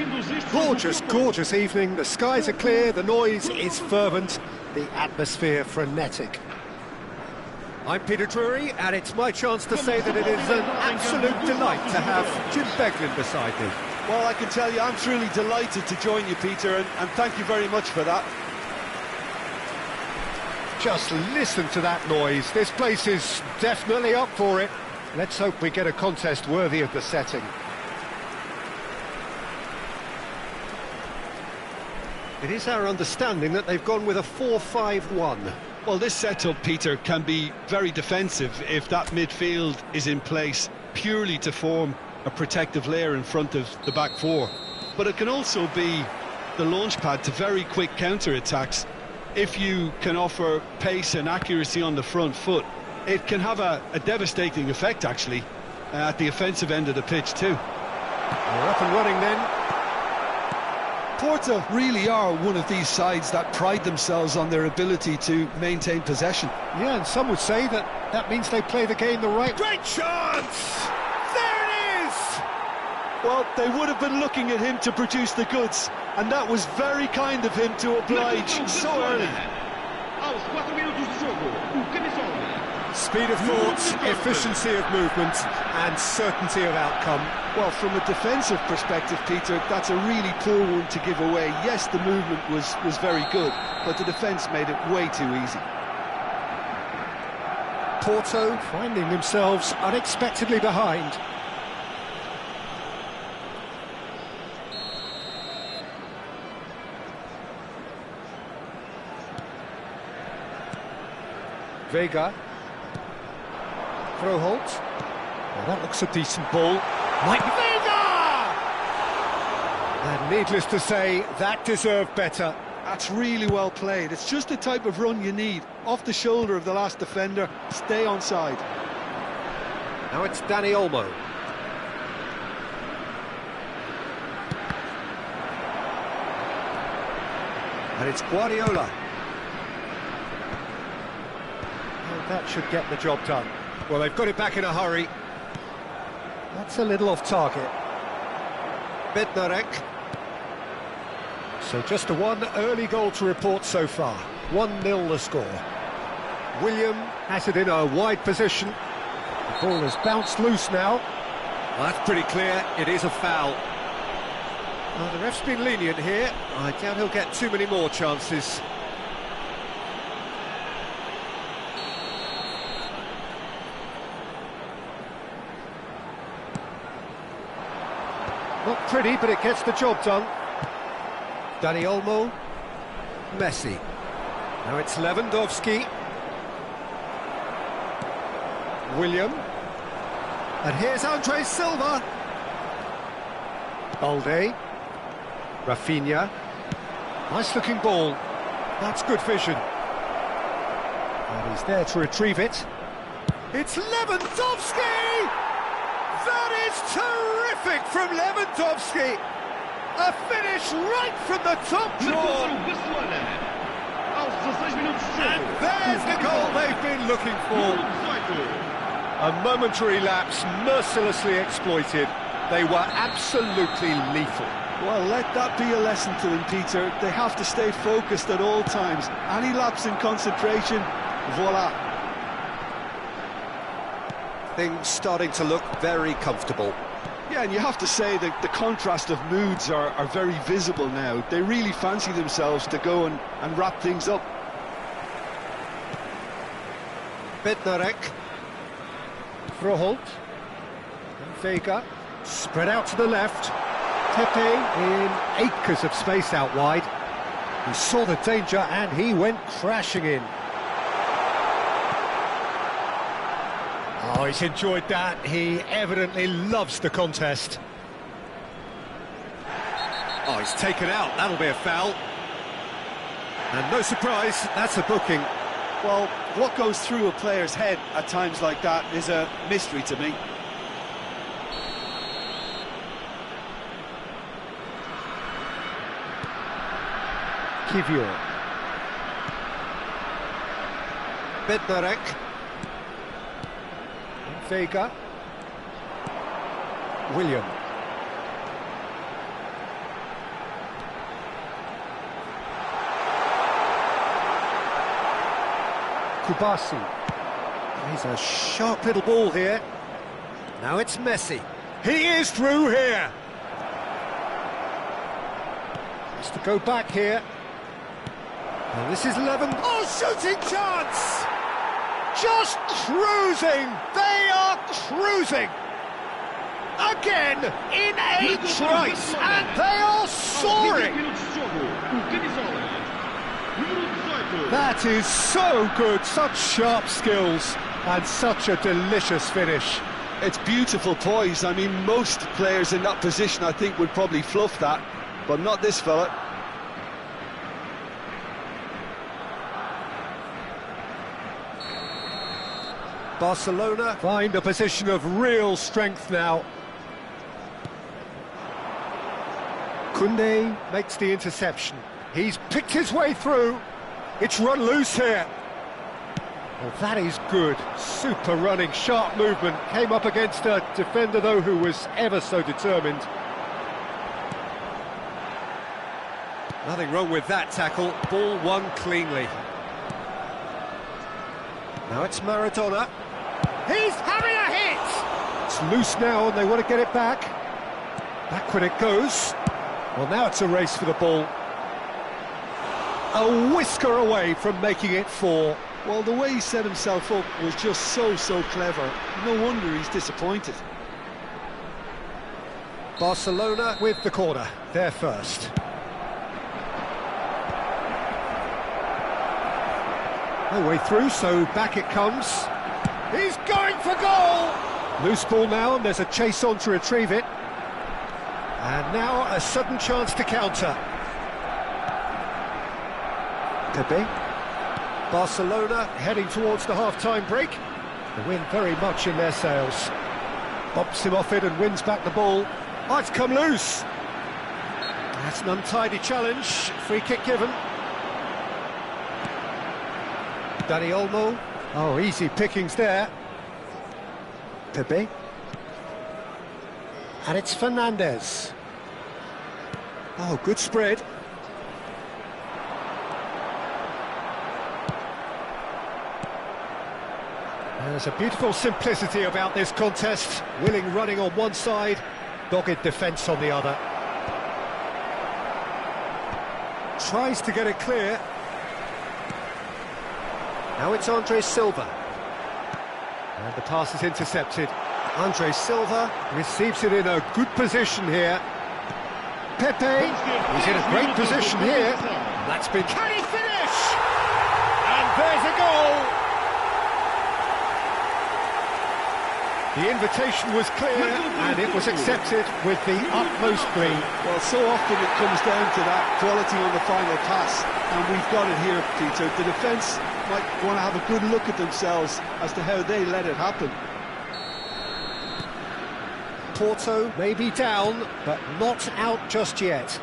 Gorgeous, gorgeous evening. The skies are clear, the noise is fervent, the atmosphere frenetic. I'm Peter Drury, and it's my chance to say that it is an absolute delight to have Jim Beglin beside me. Well, I can tell you I'm truly delighted to join you, Peter, and thank you very much for that. Just listen to that noise. This place is definitely up for it. Let's hope we get a contest worthy of the setting. It is our understanding that they've gone with a 4-5-1. Well, this setup, Peter, can be very defensive if that midfield is in place purely to form a protective layer in front of the back four. But it can also be the launch pad to very quick counter-attacks. If you can offer pace and accuracy on the front foot, it can have a devastating effect, actually, at the offensive end of the pitch, too. We're up and running then. Porto really are one of these sides that pride themselves on their ability to maintain possession. Yeah, and some would say that means they play the game the right way. Great chance! There it is! Well, they would have been looking at him to produce the goods, and that was very kind of him to oblige so early. Speed of thought, efficiency of movement, and certainty of outcome. Well, from a defensive perspective, Peter, that's a really poor one to give away. Yes, the movement was very good, but the defence made it way too easy. Porto finding themselves unexpectedly behind. Vega. Throw hold. Well, that looks a decent ball. Might be Vega! And needless to say, that deserved better. That's really well played. It's just the type of run you need. Off the shoulder of the last defender, stay onside. Now it's Dani Olmo. And it's Guardiola. Well, that should get the job done. Well, they've got it back in a hurry. That's a little off target. Bednarek. So just a one early goal to report so far. 1-0 the score. William has it in a wide position. The ball has bounced loose now. Well, that's pretty clear. It is a foul. Well, the ref's been lenient here. I doubt he'll get too many more chances. Not pretty, but it gets the job done. Dani Olmo. Messi. Now it's Lewandowski. William. And here's Andre Silva. Balde. Rafinha. Nice looking ball. That's good vision. And he's there to retrieve it. It's Lewandowski! That is terrific from Lewandowski! A finish right from the top draw! And there's the goal they've been looking for. A momentary lapse mercilessly exploited. They were absolutely lethal. Well, let that be a lesson to them, Peter. They have to stay focused at all times. Any lapse in concentration, voila. Things starting to look very comfortable. Yeah, and you have to say that the contrast of moods are very visible now. They really fancy themselves to go and wrap things up. Bednarek. Froholt. And Vega. Spread out to the left. Pepe in acres of space out wide. He saw the danger and he went crashing in. Oh, he's enjoyed that. He evidently loves the contest. Oh, he's taken out. That'll be a foul. And no surprise, that's a booking. Well, what goes through a player's head at times like that is a mystery to me. Kivior. Bednarek. Vega. William. Kubasi. He's a sharp little ball here. Now it's Messi. He is through here. Has to go back here. And this is Levin. Oh, shooting chance! Just cruising! They are cruising! Again, in a trice, and they are soaring! That is so good, such sharp skills, and such a delicious finish. It's beautiful poise. I mean, most players in that position, I think, would probably fluff that, but not this fella. Barcelona find a position of real strength now. Koundé makes the interception. He's picked his way through. It's run loose here. Well, that is good. Super running, sharp movement. Came up against a defender, though, who was ever so determined. Nothing wrong with that tackle. Ball won cleanly. Now it's Maradona. He's having a hit! It's loose now and they want to get it back. Back when it goes. Well, now it's a race for the ball. A whisker away from making it 4. Well, the way he set himself up was just so clever. No wonder he's disappointed. Barcelona with the corner. They're first. No way through, so back it comes. He's going for goal! Loose ball now, and there's a chase on to retrieve it. And now a sudden chance to counter. Pepe. Barcelona heading towards the half-time break. The wind very much in their sails. Bumps him off it and wins back the ball. Oh, it's come loose. That's an untidy challenge. Free kick given. Dani Olmo. Oh, easy pickings there. Pepe. And it's Fernandez. Oh, good spread. There's a beautiful simplicity about this contest. Willing running on one side, dogged defence on the other. Tries to get it clear. Now it's Andre Silva. And the pass is intercepted. Andre Silva receives it in a good position here. Pepe, he's in a great position here. That's been... Can he finish? And there's a goal! The invitation was clear, and it was accepted with the utmost glee. Well, so often it comes down to that quality on the final pass, and we've got it here, Peter. The defence might want to have a good look at themselves as to how they let it happen. Porto may be down, but not out just yet.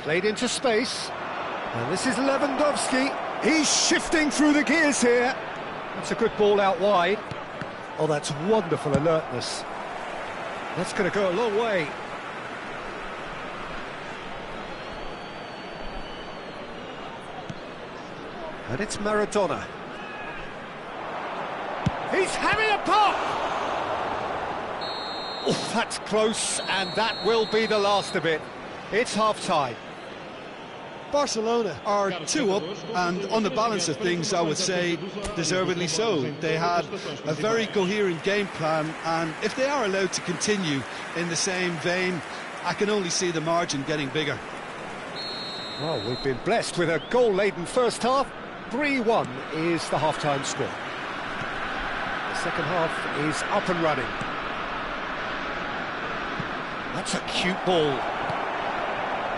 Played into space, and this is Lewandowski. He's shifting through the gears here. That's a good ball out wide. Oh, that's wonderful alertness. That's going to go a long way. And it's Maradona. He's having a pop! Oh, that's close, and that will be the last of it. It's half-time. Barcelona are 2 up, and on the balance of things, I would say deservedly so. They had a very coherent game plan, and if they are allowed to continue in the same vein, I can only see the margin getting bigger. Well, we've been blessed with a goal-laden first half. 3-1 is the half-time score. The second half is up and running. That's a cute ball.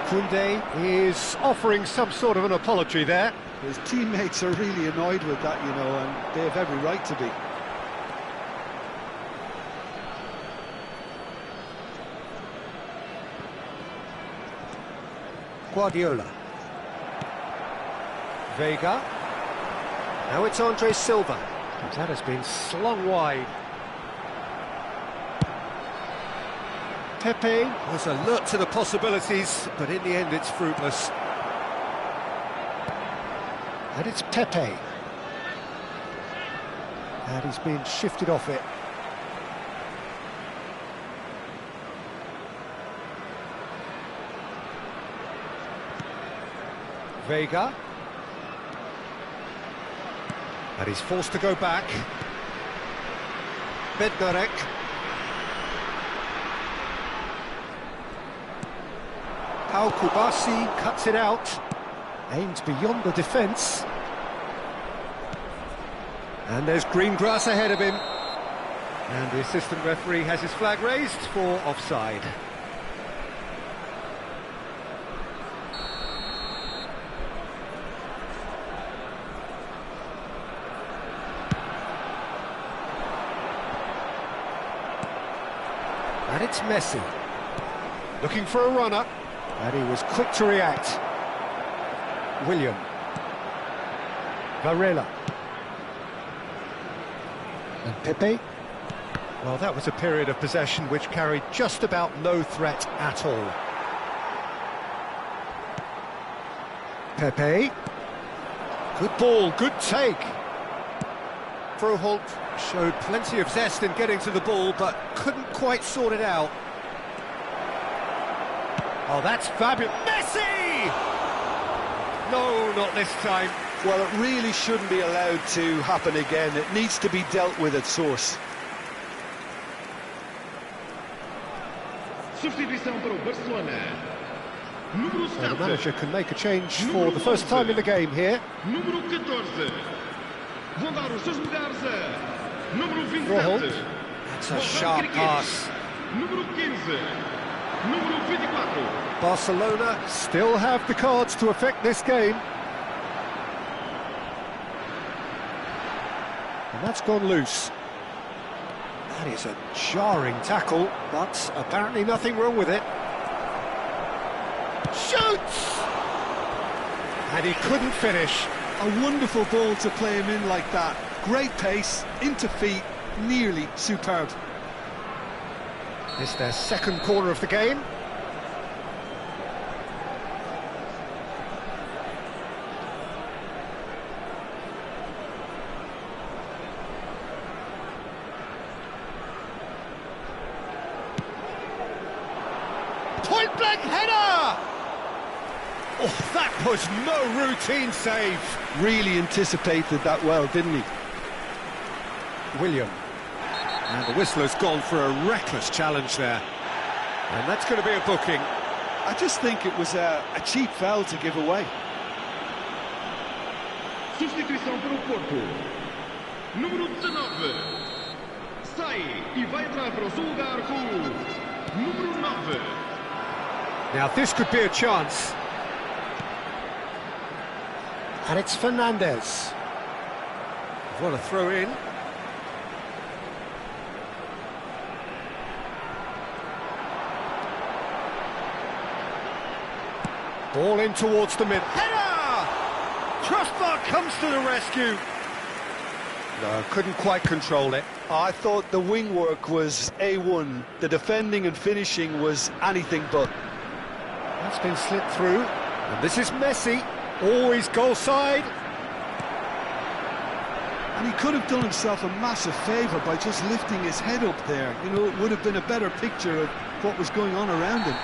Koundé is offering some sort of an apology there. His teammates are really annoyed with that, you know, and they have every right to be. Guardiola. Vega. Now it's Andre Silva. That has been slung wide. Pepe was alert to the possibilities, but in the end it's fruitless. And it's Pepe. And he's been shifted off it. Vega. And he's forced to go back. Bednarek. Pau Kubasi cuts it out, aims beyond the defence. And there's green grass ahead of him. And the assistant referee has his flag raised for offside. And it's Messi, looking for a runner. And he was quick to react. William. Varela. And Pepe? Well, that was a period of possession which carried just about no threat at all. Pepe. Good ball, good take. Froholt showed plenty of zest in getting to the ball, but couldn't quite sort it out. Oh, that's fabulous. Messi! No, not this time. Well, it really shouldn't be allowed to happen again. It needs to be dealt with at source. Substituição para o Barcelona. Número Well, the 7. manager can make a change for the first time in the game here. Número 14. Vão dar os seus lugares a número 27. Froholt. That's a sharp pass. Número 15. Número 24. Barcelona still have the cards to affect this game. And that's gone loose. That is a jarring tackle, but apparently nothing wrong with it. Shoots! And he couldn't finish. A wonderful ball to play him in like that. Great pace, into feet, nearly superb. It's their second corner of the game. Point-blank header! Oh, that was no routine save. Really anticipated that well, didn't he? William. And the whistler's gone for a reckless challenge there. And that's going to be a booking. I just think it was a cheap foul to give away. Substituição para o Porto. Número 19. Sai e vai entrar para o seu lugar com o número 9. Now this could be a chance. And it's Fernandez. What a throw in. Ball in towards the mid. Header! Crossbar comes to the rescue. No, couldn't quite control it. I thought the wing work was A1. The defending and finishing was anything but. That's been slipped through. And this is Messi. Always goal side. And he could have done himself a massive favour by just lifting his head up there. You know, it would have been a better picture of what was going on around him.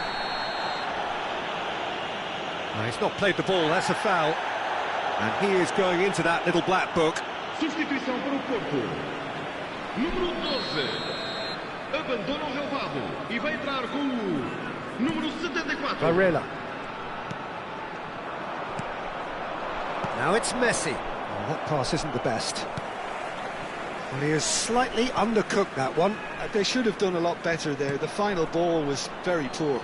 No, he's not played the ball, that's a foul. And he is going into that little black book. Substituição para o Porto. Número 12. Abandona o relvado e vai entrar com o número 74. Varela. Now it's Messi. Oh, that pass isn't the best. Well, he has slightly undercooked that one. They should have done a lot better there. The final ball was very poor.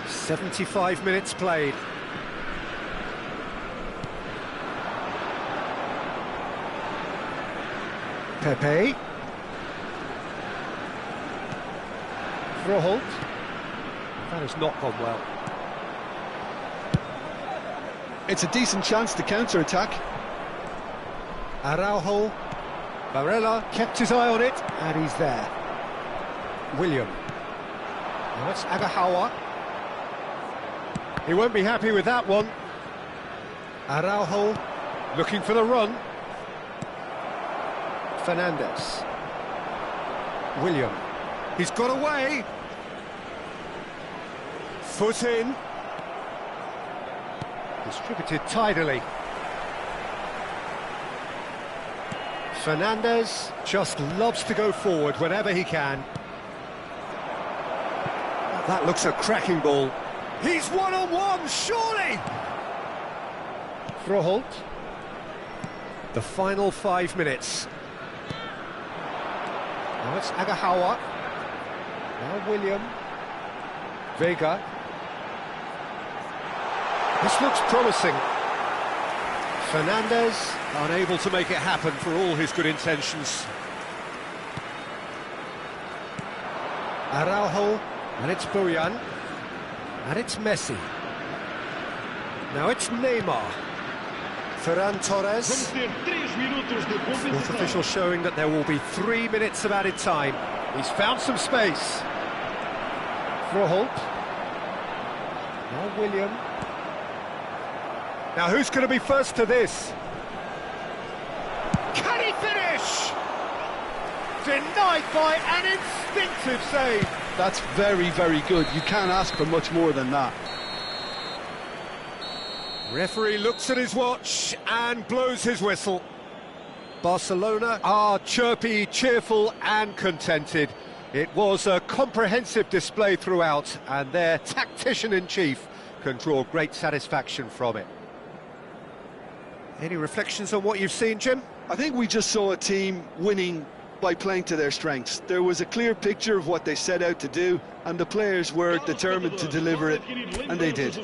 "75 minutes played. Pepe. Froholt. That has not gone well. It's a decent chance to counter-attack. Araujo. Varela kept his eye on it, and he's there. William. Now it's Agahawa. He won't be happy with that one. Araujo looking for the run. Fernandez. William. He's got away. Foot in. Distributed tidily. Fernandez just loves to go forward whenever he can. That looks a cracking ball. He's one-on-one, surely! Froholt. The final 5 minutes. Now it's Agahawa. Now William. Vega. This looks promising. Fernandez unable to make it happen for all his good intentions. Araujo, and it's Bojan, and it's Messi. Now it's Neymar. Ferran Torres. Fourth official showing that there will be 3 minutes of added time. He's found some space. Froholt. Now William. Now who's going to be first to this? Can he finish? Denied by an instinctive save. That's very, very good. You can't ask for much more than that. Referee looks at his watch and blows his whistle. Barcelona are chirpy, cheerful and contented. It was a comprehensive display throughout, and their tactician-in-chief can draw great satisfaction from it. Any reflections on what you've seen, Jim? I think we just saw a team winning by playing to their strengths. There was a clear picture of what they set out to do, and the players were determined to deliver it, and they did.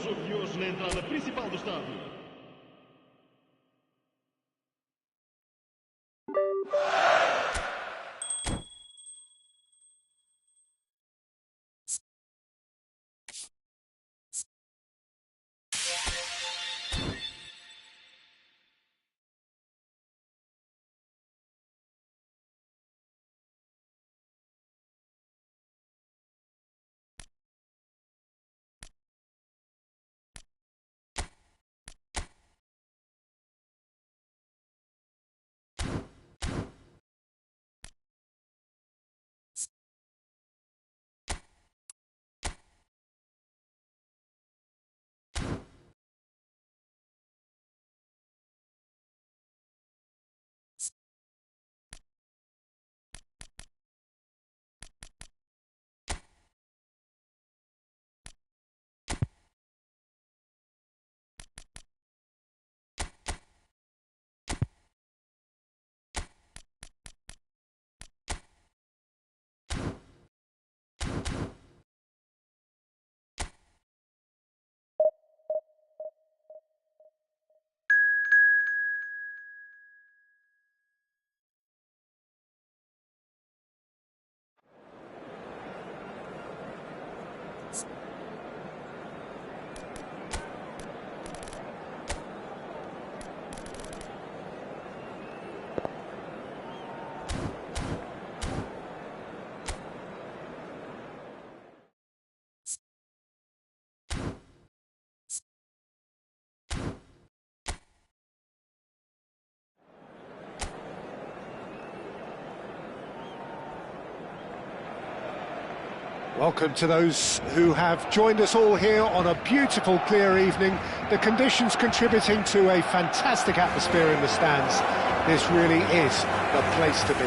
Welcome to those who have joined us all here on a beautiful, clear evening. The conditions contributing to a fantastic atmosphere in the stands. This really is the place to be.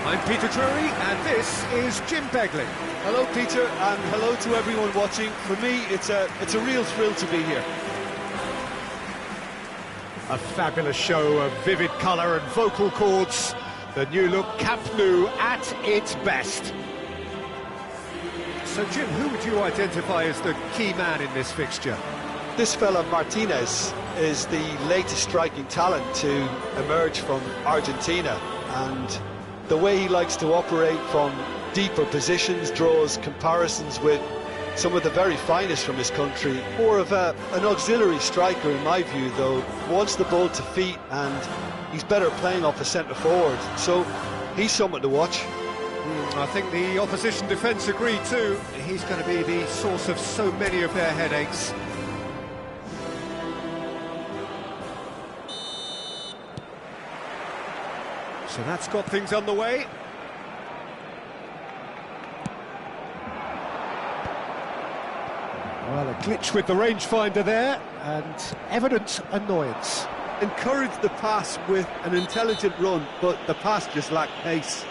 I'm Peter Drury, and this is Jim Begley. Hello, Peter, and hello to everyone watching. For me, it's a real thrill to be here. A fabulous show of vivid colour and vocal cords. The new look Camp Nou at its best. So, Jim, who would you identify as the key man in this fixture? This fella, Martinez, is the latest striking talent to emerge from Argentina, and the way he likes to operate from deeper positions draws comparisons with some of the very finest from his country. More of an auxiliary striker in my view, though. Wants the ball to feet, and he's better playing off a centre forward, so he's someone to watch. I think the opposition defence agree too. He's going to be the source of so many of their headaches. So that's got things underway. Well, a glitch with the rangefinder there, and evident annoyance. Encouraged the pass with an intelligent run, but the pass just lacked pace.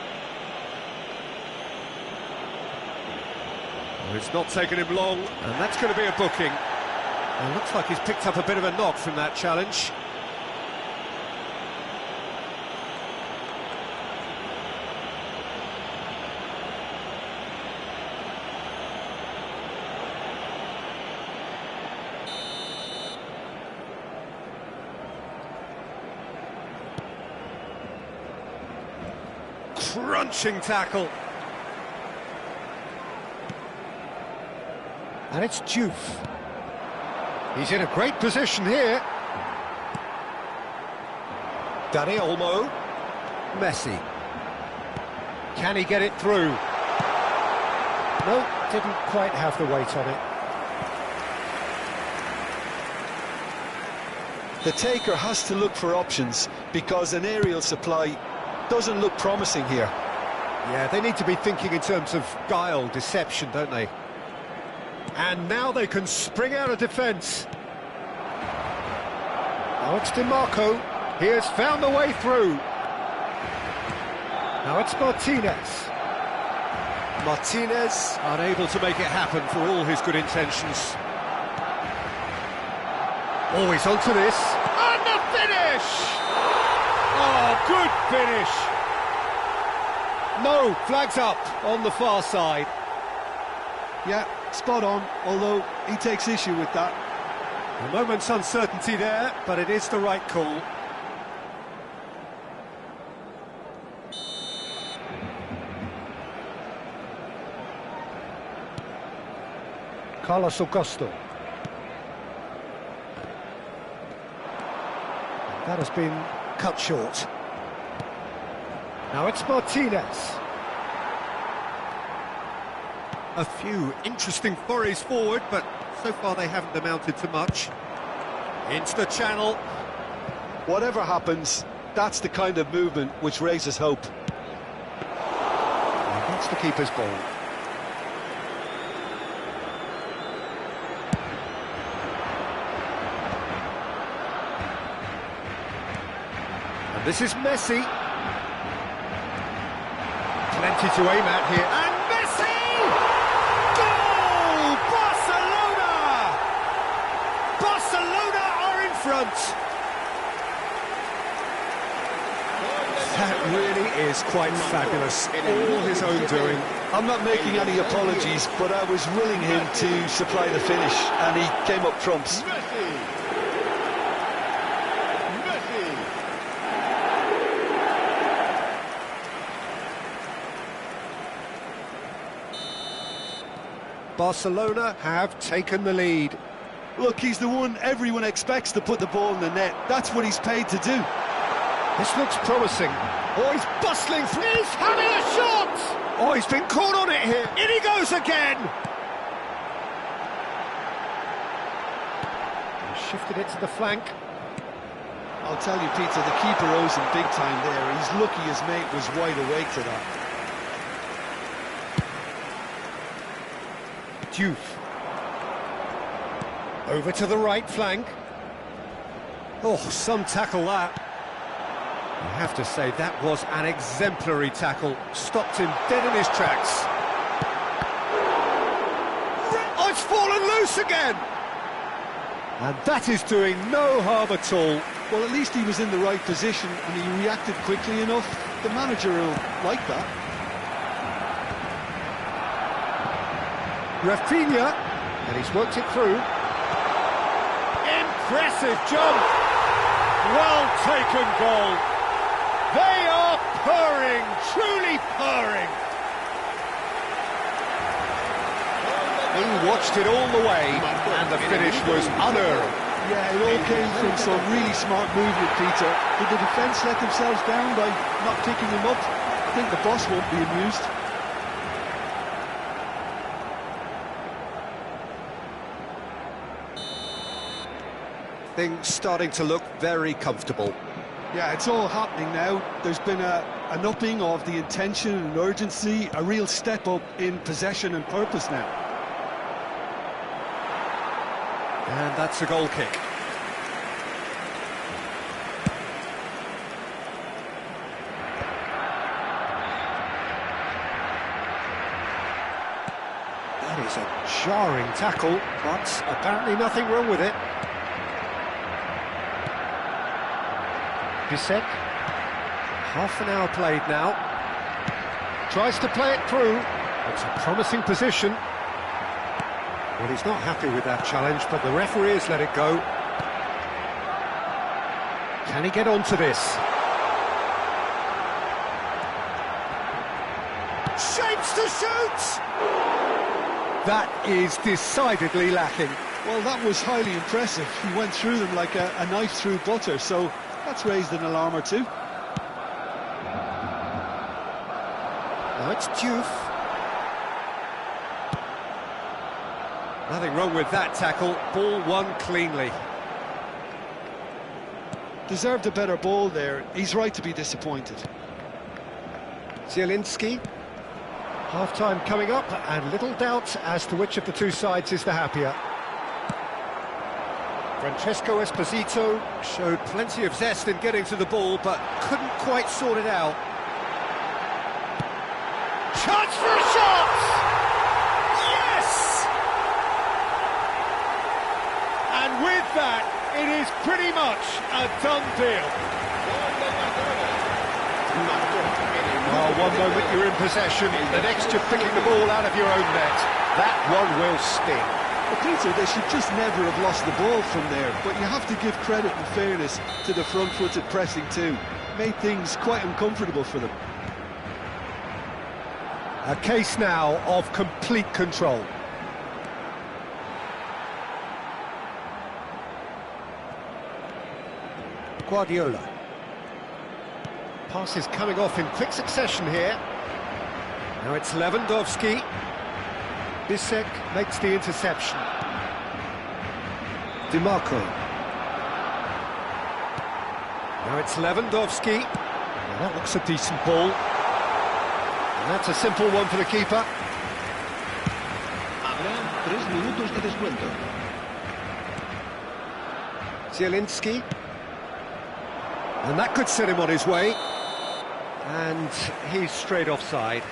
It's not taken him long, and that's going to be a booking. It looks like he's picked up a bit of a knock from that challenge. Crunching tackle. And it's Diouf. He's in a great position here. Dani Olmo. Messi. Can he get it through? No, didn't quite have the weight on it. The taker has to look for options because an aerial supply doesn't look promising here. Yeah, they need to be thinking in terms of guile, deception, don't they? And now they can spring out of defence. Now it's DiMarco. He has found the way through. Now it's Martinez. Martinez unable to make it happen for all his good intentions. Always onto this. And the finish! Oh, good finish! No, flags up on the far side. Yeah, spot on, although he takes issue with that. A moment's uncertainty there, but it is the right call. Carlos Augusto. That has been cut short. Now it's Martinez. A few interesting forays forward, but so far they haven't amounted to much. Into the channel. Whatever happens, that's the kind of movement which raises hope. And that's the keeper's ball. And this is Messi. Plenty to aim at here. And Messi! Goal! Barcelona! Barcelona are in front. That really is quite fabulous. All his own doing. I'm not making any apologies, but I was willing him to supply the finish, and he came up trumps. Barcelona have taken the lead. Look, he's the one everyone expects to put the ball in the net. That's what he's paid to do. This looks promising. Oh, he's bustling through. He's having a shot! Oh, he's been caught on it here. In he goes again! He's shifted it to the flank. I'll tell you, Peter, the keeper owes him big time there. He's lucky his mate was wide awake to that. Diouf. Over to the right flank. Oh, some tackle that. I have to say, that was an exemplary tackle. Stopped him dead in his tracks. Oh, it's fallen loose again! And that is doing no harm at all. Well, at least he was in the right position and he reacted quickly enough. The manager will like that. Rafinha, and he's worked it through. Impressive jump! Well taken goal. They are purring, truly purring. He watched it all the way, and the finish was unearned. Yeah, it all came from some really smart movement, Peter. Did the defence let themselves down by not picking him up? I think the boss won't be amused. Things starting to look very comfortable. Yeah, it's all happening now. There's been an upping of the intention and urgency, a real step up in possession and purpose now. And that's a goal kick. That is a jarring tackle, but apparently nothing wrong with it. Bissek. Half an hour played now. Tries to play it through. It's a promising position. Well, he's not happy with that challenge, but the referee has let it go. Can he get onto this? Shapes to shoot! That is decidedly lacking. Well, that was highly impressive. He went through them like a knife through butter, so That's raised an alarm or two. Now it's Diouf. Nothing wrong with that tackle. Ball won cleanly. Deserved a better ball there. He's right to be disappointed. Zielinski. Half-time coming up, and little doubt as to which of the two sides is the happier. Francesco Esposito showed plenty of zest in getting to the ball, but couldn't quite sort it out. Chance for a shot! Yes! And with that, it is pretty much a done deal. Oh, one moment you're in possession, the next you're picking the ball out of your own net. That one will sting. Well, Peter, they should just never have lost the ball from there, but you have to give credit and fairness to the front-footed pressing too. Made things quite uncomfortable for them. A case now of complete control. Guardiola. Passes coming off in quick succession here. Now it's Lewandowski. Bissek makes the interception. DiMarco. Now it's Lewandowski. Now that looks a decent ball. And that's a simple one for the keeper. Habrá 3 minutos de descuento. Zielinski. And that could set him on his way. And he's straight offside.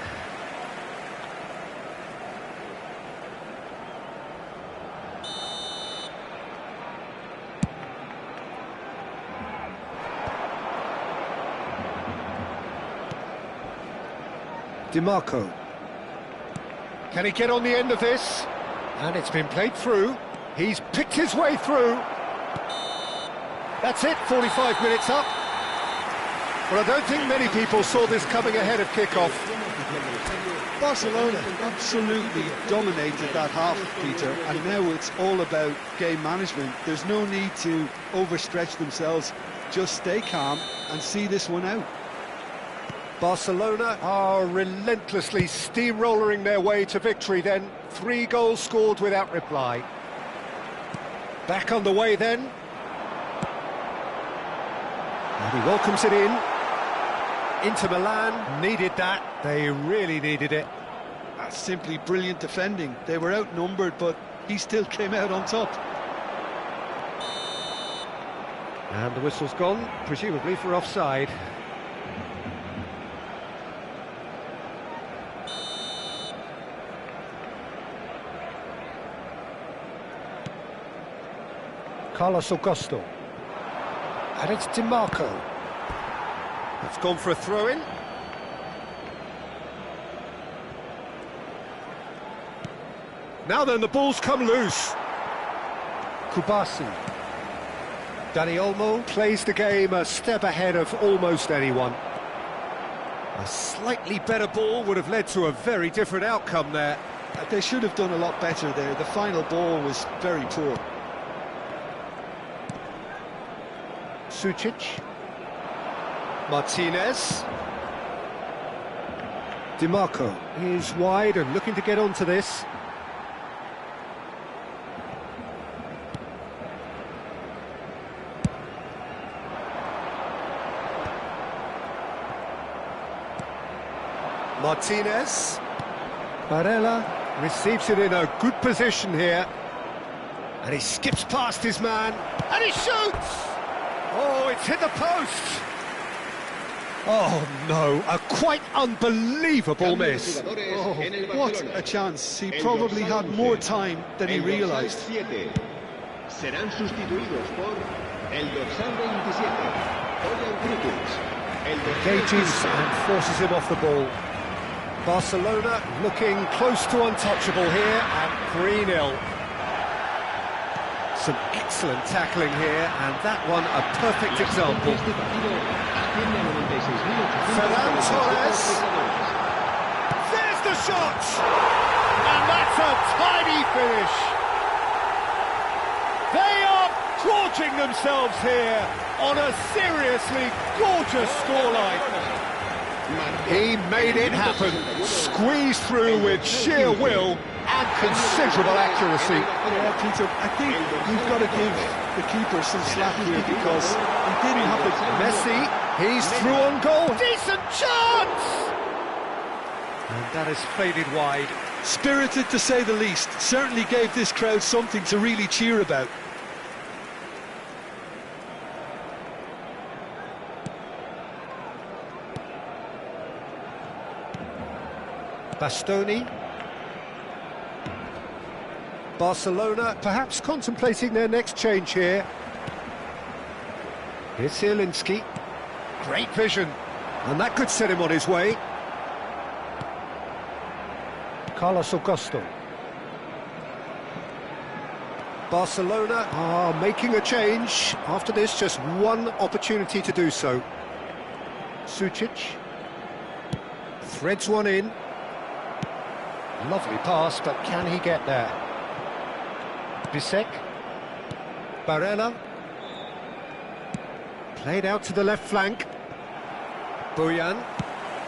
DiMarco. Can he get on the end of this? And it's been played through. He's picked his way through. That's it, 45 minutes up. Well, I don't think many people saw this coming ahead of kickoff. Barcelona absolutely dominated that half, Peter, and now it's all about game management. There's no need to overstretch themselves. Just stay calm and see this one out. Barcelona are relentlessly steamrolling their way to victory then. 3 goals scored without reply. Back on the way then. And he welcomes it in. Inter Milan needed that. They really needed it. That's simply brilliant defending. They were outnumbered, but he still came out on top. And the whistle's gone, presumably for offside. Carlos Augusto. And it's DiMarco. It's gone for a throw-in. Now then, the ball's come loose. Kubasi. Dani Olmo plays the game a step ahead of almost anyone. A slightly better ball would have led to a very different outcome there. They should have done a lot better there. The final ball was very poor. Sucic. Martinez. DiMarco is wide and looking to get onto this. Martinez. Barella receives it in a good position here. And he skips past his man. And he shoots! Oh, it's hit the post! Oh, no, a quite unbelievable miss. Oh, what a chance. He probably had more time than he realised. Serán sustituidos por el dorsal 27, Olian Krukic. Engages and forces him off the ball. Barcelona looking close to untouchable here at 3-0. Some excellent tackling here, and that one a perfect example. Ferran Torres. There's the shot! And that's a tidy finish. They are gorging themselves here on a seriously gorgeous scoreline. He made it happen, squeezed through with sheer will and considerable accuracy. Yeah, Peter, I think you've got to give the keeper some slack here because he didn't have the... Messi, he's through on goal. Decent chance! And that has faded wide. Spirited, to say the least. Certainly gave this crowd something to really cheer about. Bastoni. Barcelona perhaps contemplating their next change here. Here's Zielinski. Great vision. And that could set him on his way. Carlos Augusto. Barcelona are making a change. After this, just one opportunity to do so. Sucic. Threads one in. Lovely pass, but can he get there? Bisek. Barella. Played out to the left flank. Bojan.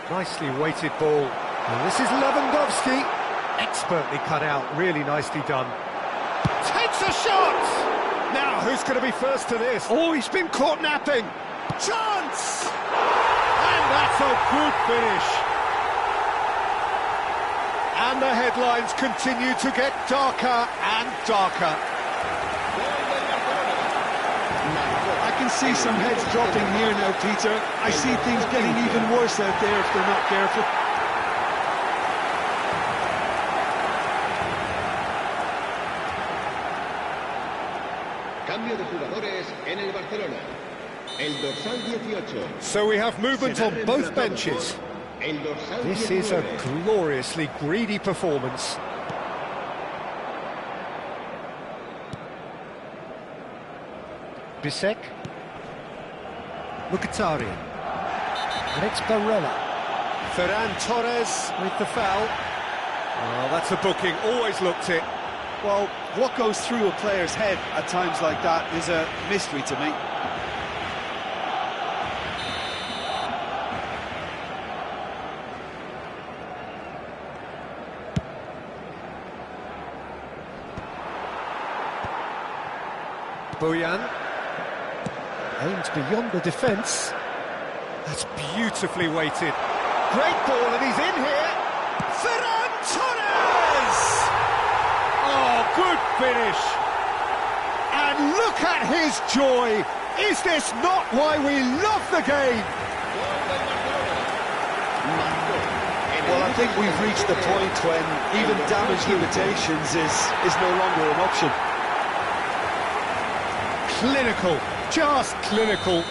Nicely weighted ball. And this is Lewandowski. Expertly cut out, really nicely done. Takes a shot! Now, who's going to be first to this? Oh, he's been caught napping. Chance! And that's a good finish. And the headlines continue to get darker and darker. I can see some heads dropping here now, Peter. I see things getting even worse out there if they're not careful. Cambio de jugadores en el Barcelona. El dorsal 18. So we have movement on both benches. El dorsal This 19. is a gloriously greedy performance. Bisek. Mkhitaryan. Alex Barella. Ferran Torres with the foul. Oh, that's a booking, always looked it. Well, what goes through a player's head at times like that is a mystery to me. Bojan. Aims beyond the defence. That's beautifully weighted. Great ball, and he's in here. Ferran Torres! Oh, good finish. And look at his joy. Is this not why we love the game? Well, I think we've reached the point when even damage limitations is no longer an option. Clinical, just clinical.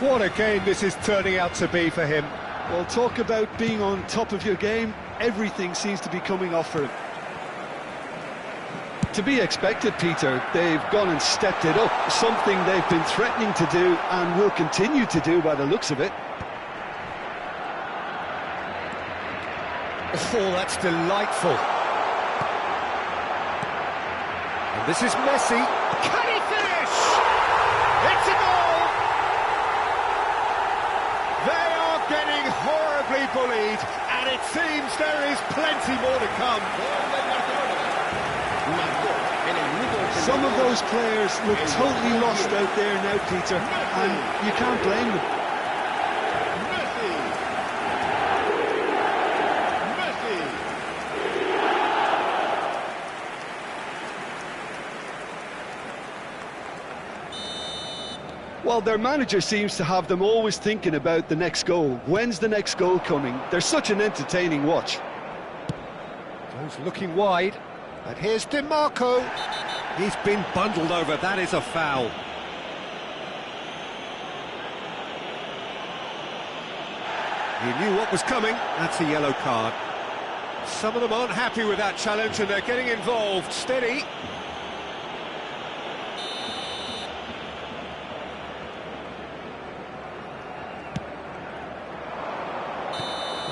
What a game this is turning out to be for him. Well, talk about being on top of your game. Everything seems to be coming off for him. To be expected, Peter. They've gone and stepped it up. Something they've been threatening to do and will continue to do by the looks of it. Oh, that's delightful. And this is Messi. Can he finish? It's a goal! They are getting horribly bullied, and it seems there is plenty more to come. Some of those players look totally lost out there now, Peter, and you can't blame them. Well, their manager seems to have them always thinking about the next goal. When's the next goal coming? They're such an entertaining watch. Goes looking wide, and here's DiMarco. He's been bundled over, that is a foul. He knew what was coming, that's a yellow card. Some of them aren't happy with that challenge and they're getting involved. Steady.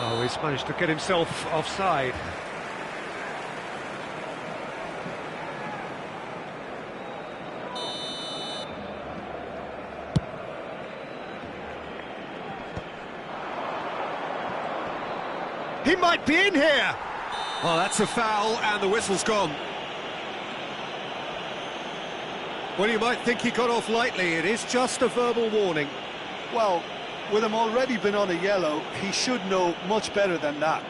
Oh, he's managed to get himself offside. He might be in here! Well, that's a foul, and the whistle's gone. Well, you might think he got off lightly. It is just a verbal warning. Well, with him already been on a yellow, he should know much better than that.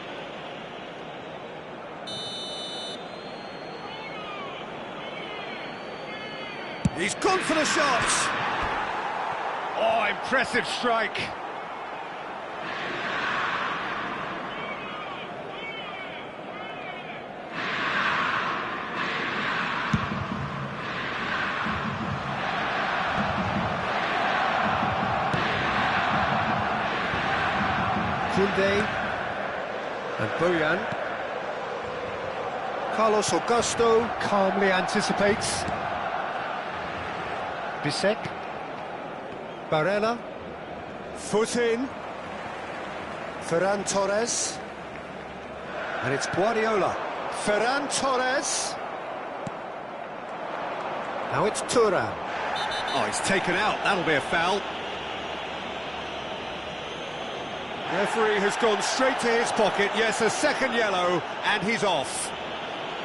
He's gone for the shot! Oh, impressive strike. Koundé and Bojan. Carlos Augusto calmly anticipates. Bisek. Barella. Foot in. Ferran Torres. And it's Guardiola. Ferran Torres. Now it's Thuram. Oh, he's taken out. That'll be a foul. Referee has gone straight to his pocket. Yes, a second yellow, and he's off.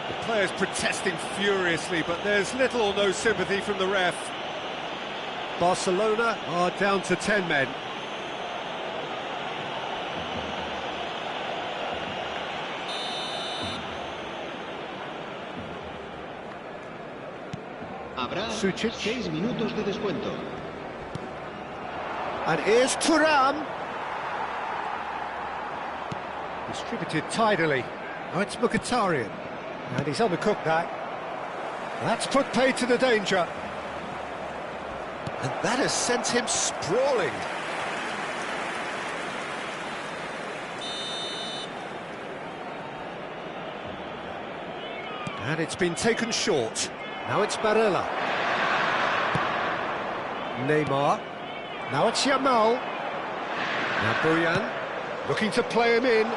The players protesting furiously, but there's little or no sympathy from the ref. Barcelona are down to 10 men. Habrá Sucic. 6 minutos de descuento. And here's Thuram. Distributed tidily. Now it's Mkhitaryan. And he's undercooked that. That's put paid to the danger. And that has sent him sprawling. And it's been taken short. Now it's Barella. Neymar. Now it's Yamal. Now Bojan. Looking to play him in.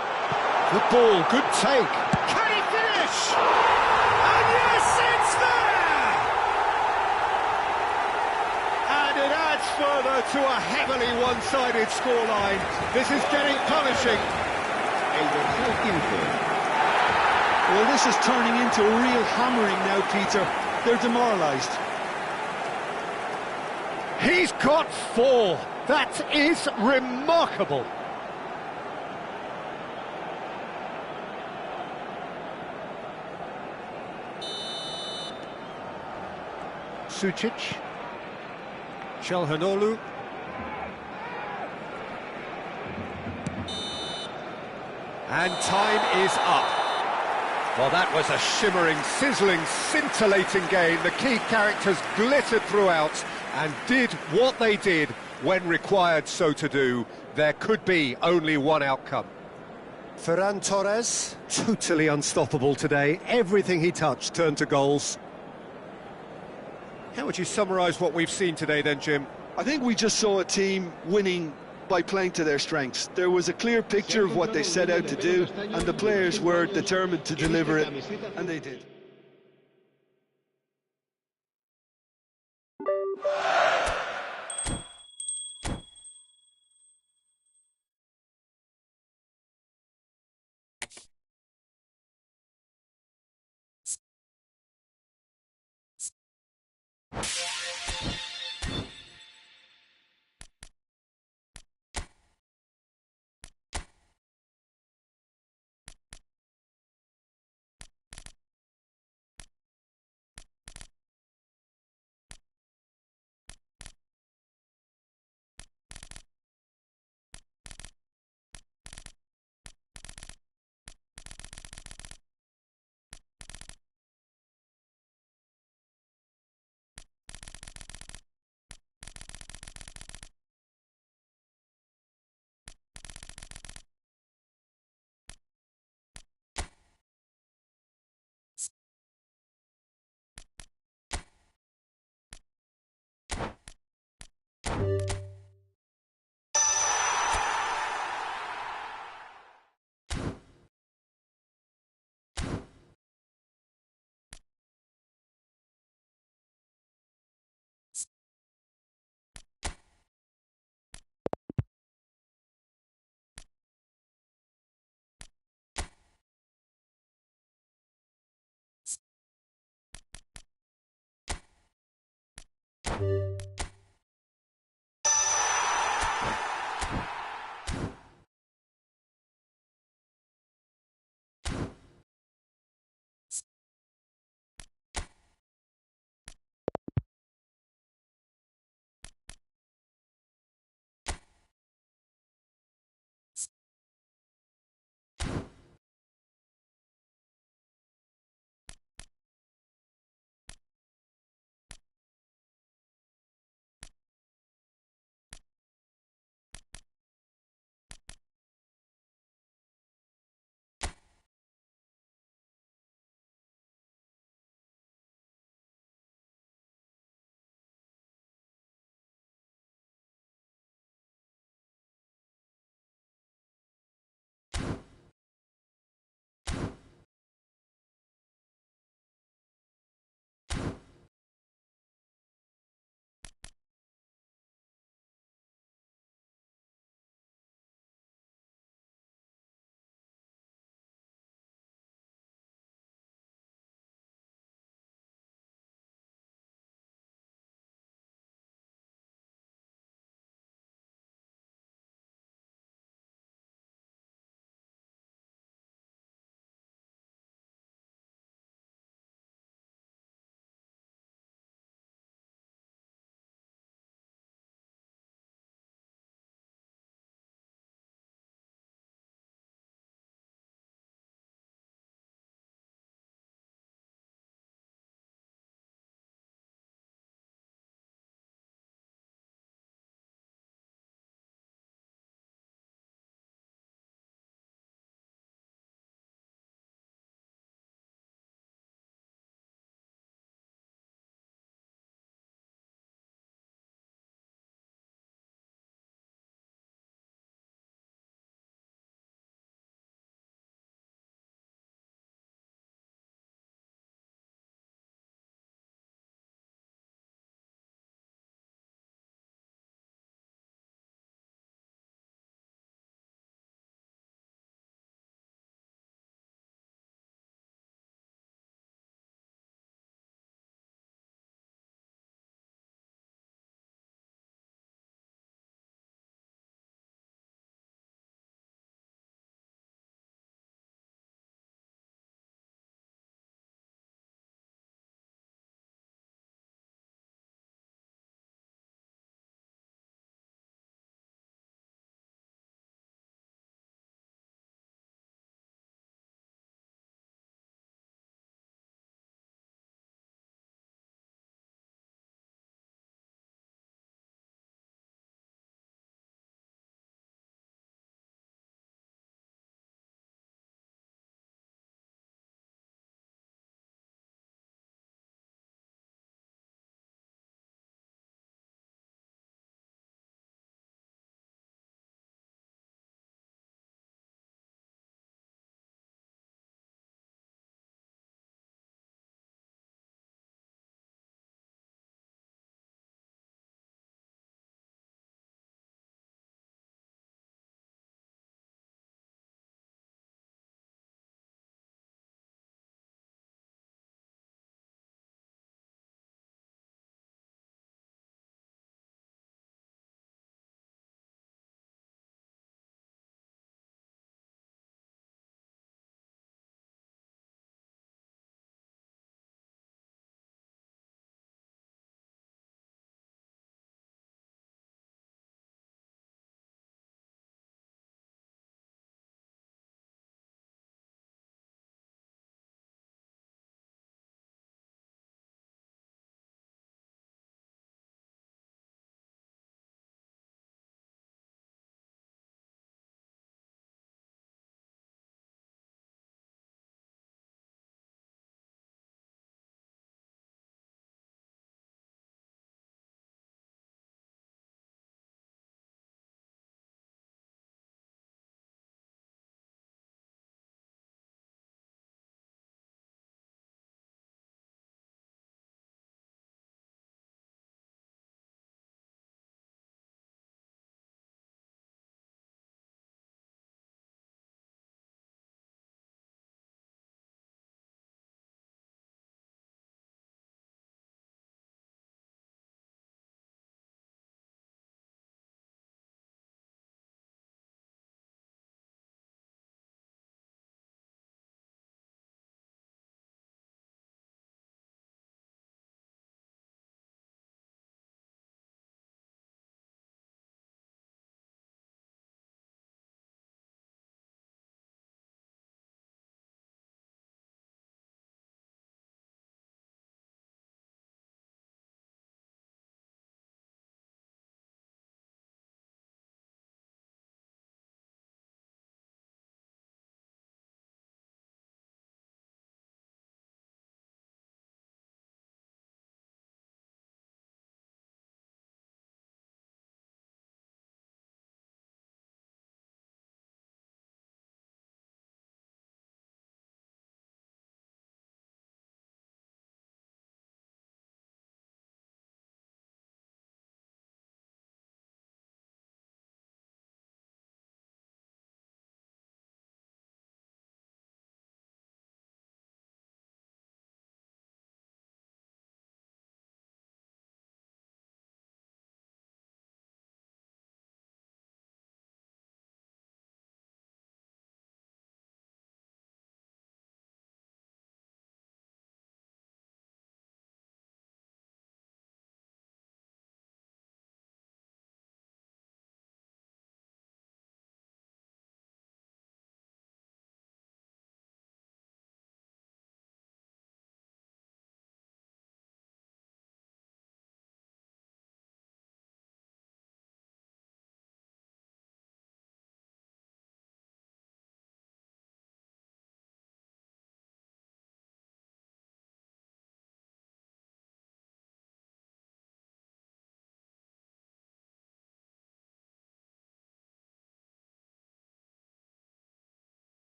Good ball, good take. Can he finish? And yes, it's there! And it adds further to a heavily one-sided scoreline. This is getting punishing. El dorsal 15. Well, this is turning into a real hammering now, Peter. They're demoralised. He's got 4. That is remarkable. Sucic. Çalhanoğlu. And time is up. Well, that was a shimmering, sizzling, scintillating game. The key characters glittered throughout and did what they did when required so to do. There could be only one outcome. Ferran Torres, totally unstoppable today. Everything he touched turned to goals. How would you summarise what we've seen today then, Jim? I think we just saw a team winning by playing to their strengths. There was a clear picture of what they set out to do, and the players were determined to deliver it, and they did.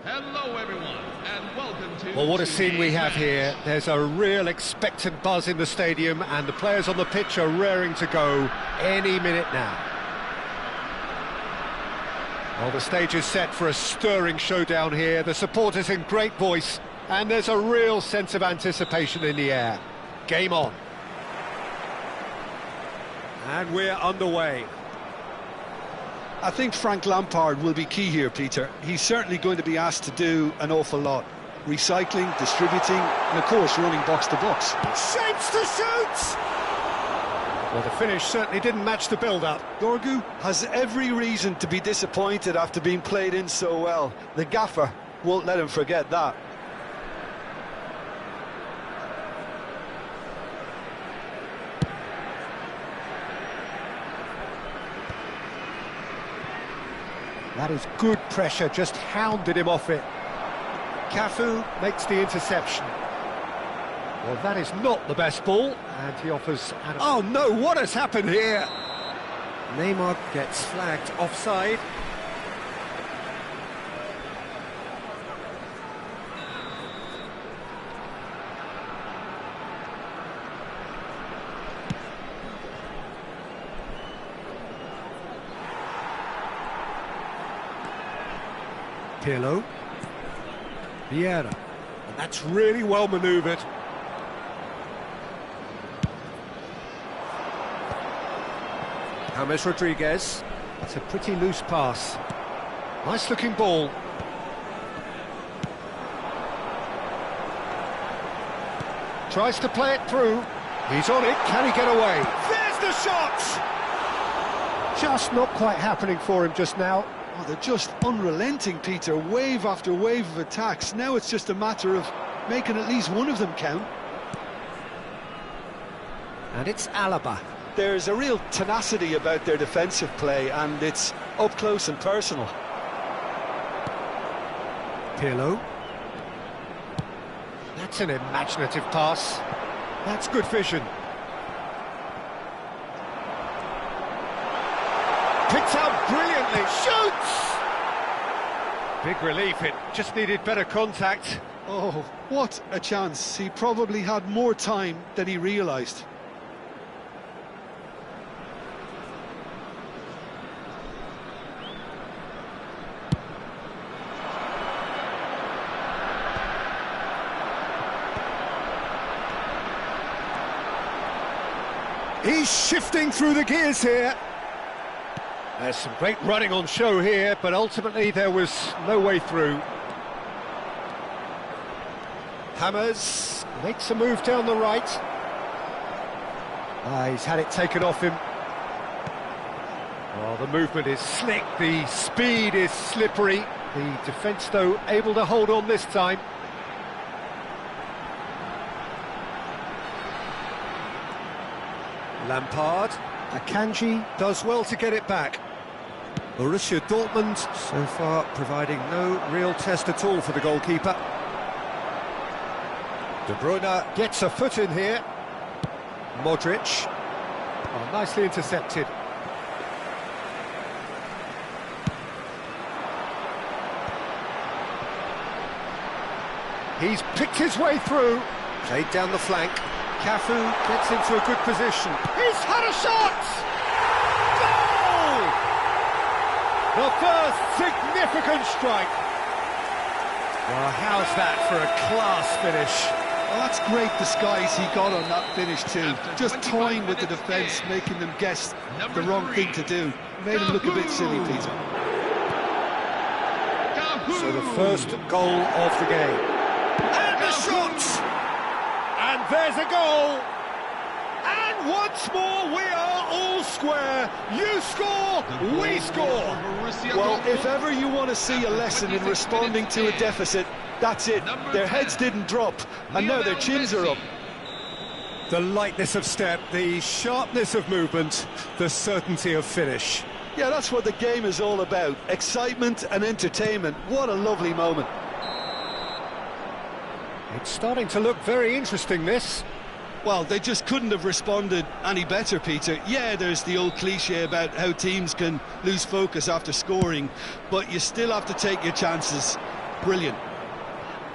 Hello, everyone, and welcome to... Well, what a scene we have today's here. There's a real expectant buzz in the stadium, and the players on the pitch are raring to go any minute now. Well, the stage is set for a stirring showdown here. The supporters in great voice, and there's a real sense of anticipation in the air. Game on. And we're underway. I think Frank Lampard will be key here, Peter. He's certainly going to be asked to do an awful lot. Recycling, distributing, and of course running box to box. Shapes to shoot! Well, the finish certainly didn't match the build-up. Dorgu has every reason to be disappointed after being played in so well. The gaffer won't let him forget that. That is good pressure, just hounded him off it. Cafu makes the interception. Well, that is not the best ball, and he offers... Oh no, what has happened here? Neymar gets flagged offside. Pirlo. Vieira. And that's really well manoeuvred. James Rodriguez. That's a pretty loose pass. Nice looking ball. Tries to play it through. He's on it. Can he get away? There's the shot! Just not quite happening for him just now. Oh, they're just unrelenting, Peter. Wave after wave of attacks. Now it's just a matter of making at least one of them count. And it's Alaba. There's a real tenacity about their defensive play, and it's up close and personal. Pirlo. That's an imaginative pass. That's good vision. Picked out brilliantly. Shoots! Big relief. It just needed better contact. Oh, what a chance. He probably had more time than he realised. He's shifting through the gears here. There's some great running on show here, but ultimately there was no way through. Hammers makes a move down the right. He's had it taken off him. Well, the movement is slick, the speed is slippery. The defence, though, able to hold on this time. Lampard. Akanji does well to get it back. Borussia Dortmund so far providing no real test at all for the goalkeeper. De Bruyne gets a foot in here. Modric. Oh, nicely intercepted. He's picked his way through. Played down the flank. Cafu gets into a good position. He's had a shot! Goal! The first significant strike. Well, how's that for a class finish? Well, that's great disguise he got on that finish too. Just toying with the defence, making them guess the wrong thing to do. Made him look a bit silly, Peter. So the first goal of the game. And the shot! And there's a goal! And once more we are all square. You score, we score. Well, if ever you want to see a lesson in responding to a deficit, that's it. Their heads didn't drop, and now their chins are up. The lightness of step, the sharpness of movement, the certainty of finish. Yeah, that's what the game is all about. Excitement and entertainment. What a lovely moment. It's starting to look very interesting, this. Well, they just couldn't have responded any better, Peter. Yeah, there's the old cliche about how teams can lose focus after scoring, but you still have to take your chances. brilliant.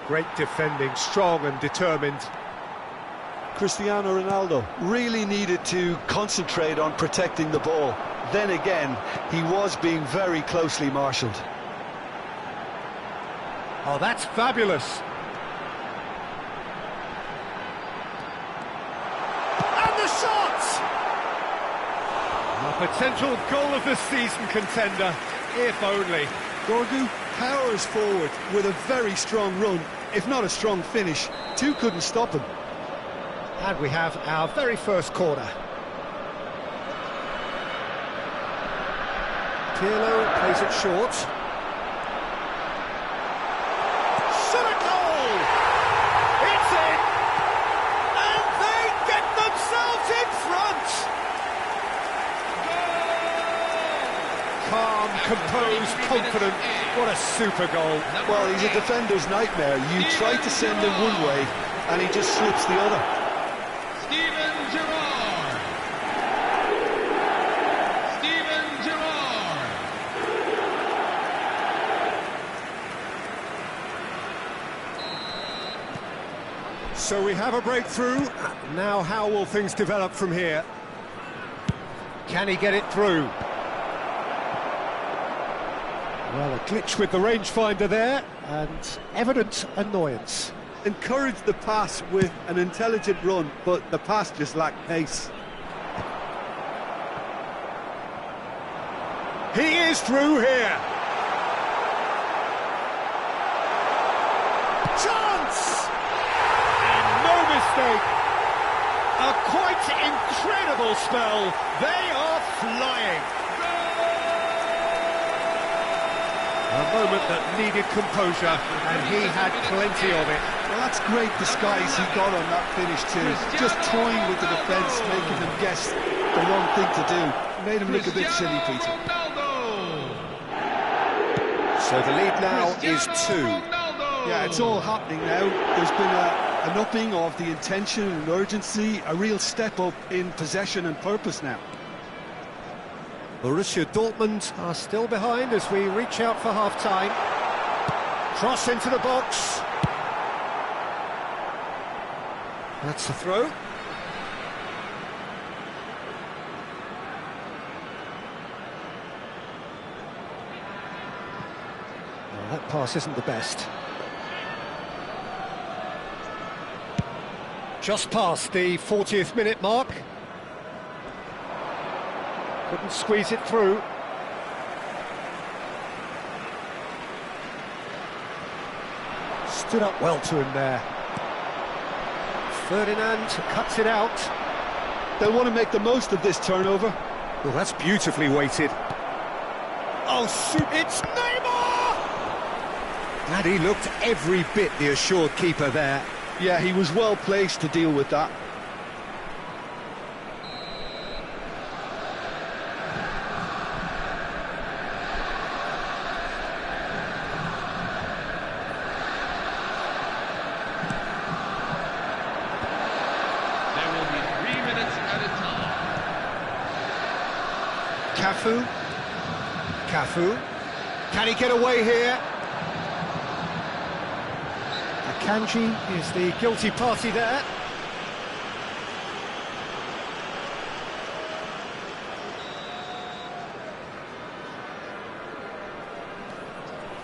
Great defending, strong and determined. Cristiano Ronaldo really needed to concentrate on protecting the ball. Then again, he was being very closely marshalled. Oh, that's fabulous. And the shot! A potential goal of the season contender, if only. Gorgu powers forward with a very strong run, if not a strong finish. Two couldn't stop him. And we have our very first corner. Pirlo plays it short. Shot a goal! It's in! And they get themselves in front! Calm, composed, confident. What a super goal. Well, he's a defender's nightmare. You try to send him one way, and he just slips the other. So we have a breakthrough. Now how will things develop from here? Can he get it through? Well, a glitch with the rangefinder there, and evident annoyance. Encouraged the pass with an intelligent run, but the pass just lacked pace. He is through here. Chance! And no mistake. A quite incredible spell. They are flying. A moment that needed composure, and he had plenty of it. Well, that's great disguise he got on that finish too. Just toying with the defence, making them guess the wrong thing to do. Made him look a bit silly, Peter. So the lead now is 2. Yeah, it's all happening now. There's been an upping of the intention and urgency, a real step up in possession and purpose now. Borussia Dortmund are still behind as we reach out for half-time. Cross into the box. That's the throw. Well, that pass isn't the best. Just past the 40th minute mark. Couldn't squeeze it through. Stood up well to him there. Ferdinand cuts it out. They'll want to make the most of this turnover. Well, that's beautifully weighted. Oh, shoot, it's Neymar! And he looked every bit the assured keeper there. Yeah, he was well placed to deal with that. Cafu, can he get away here? Akanji is the guilty party there.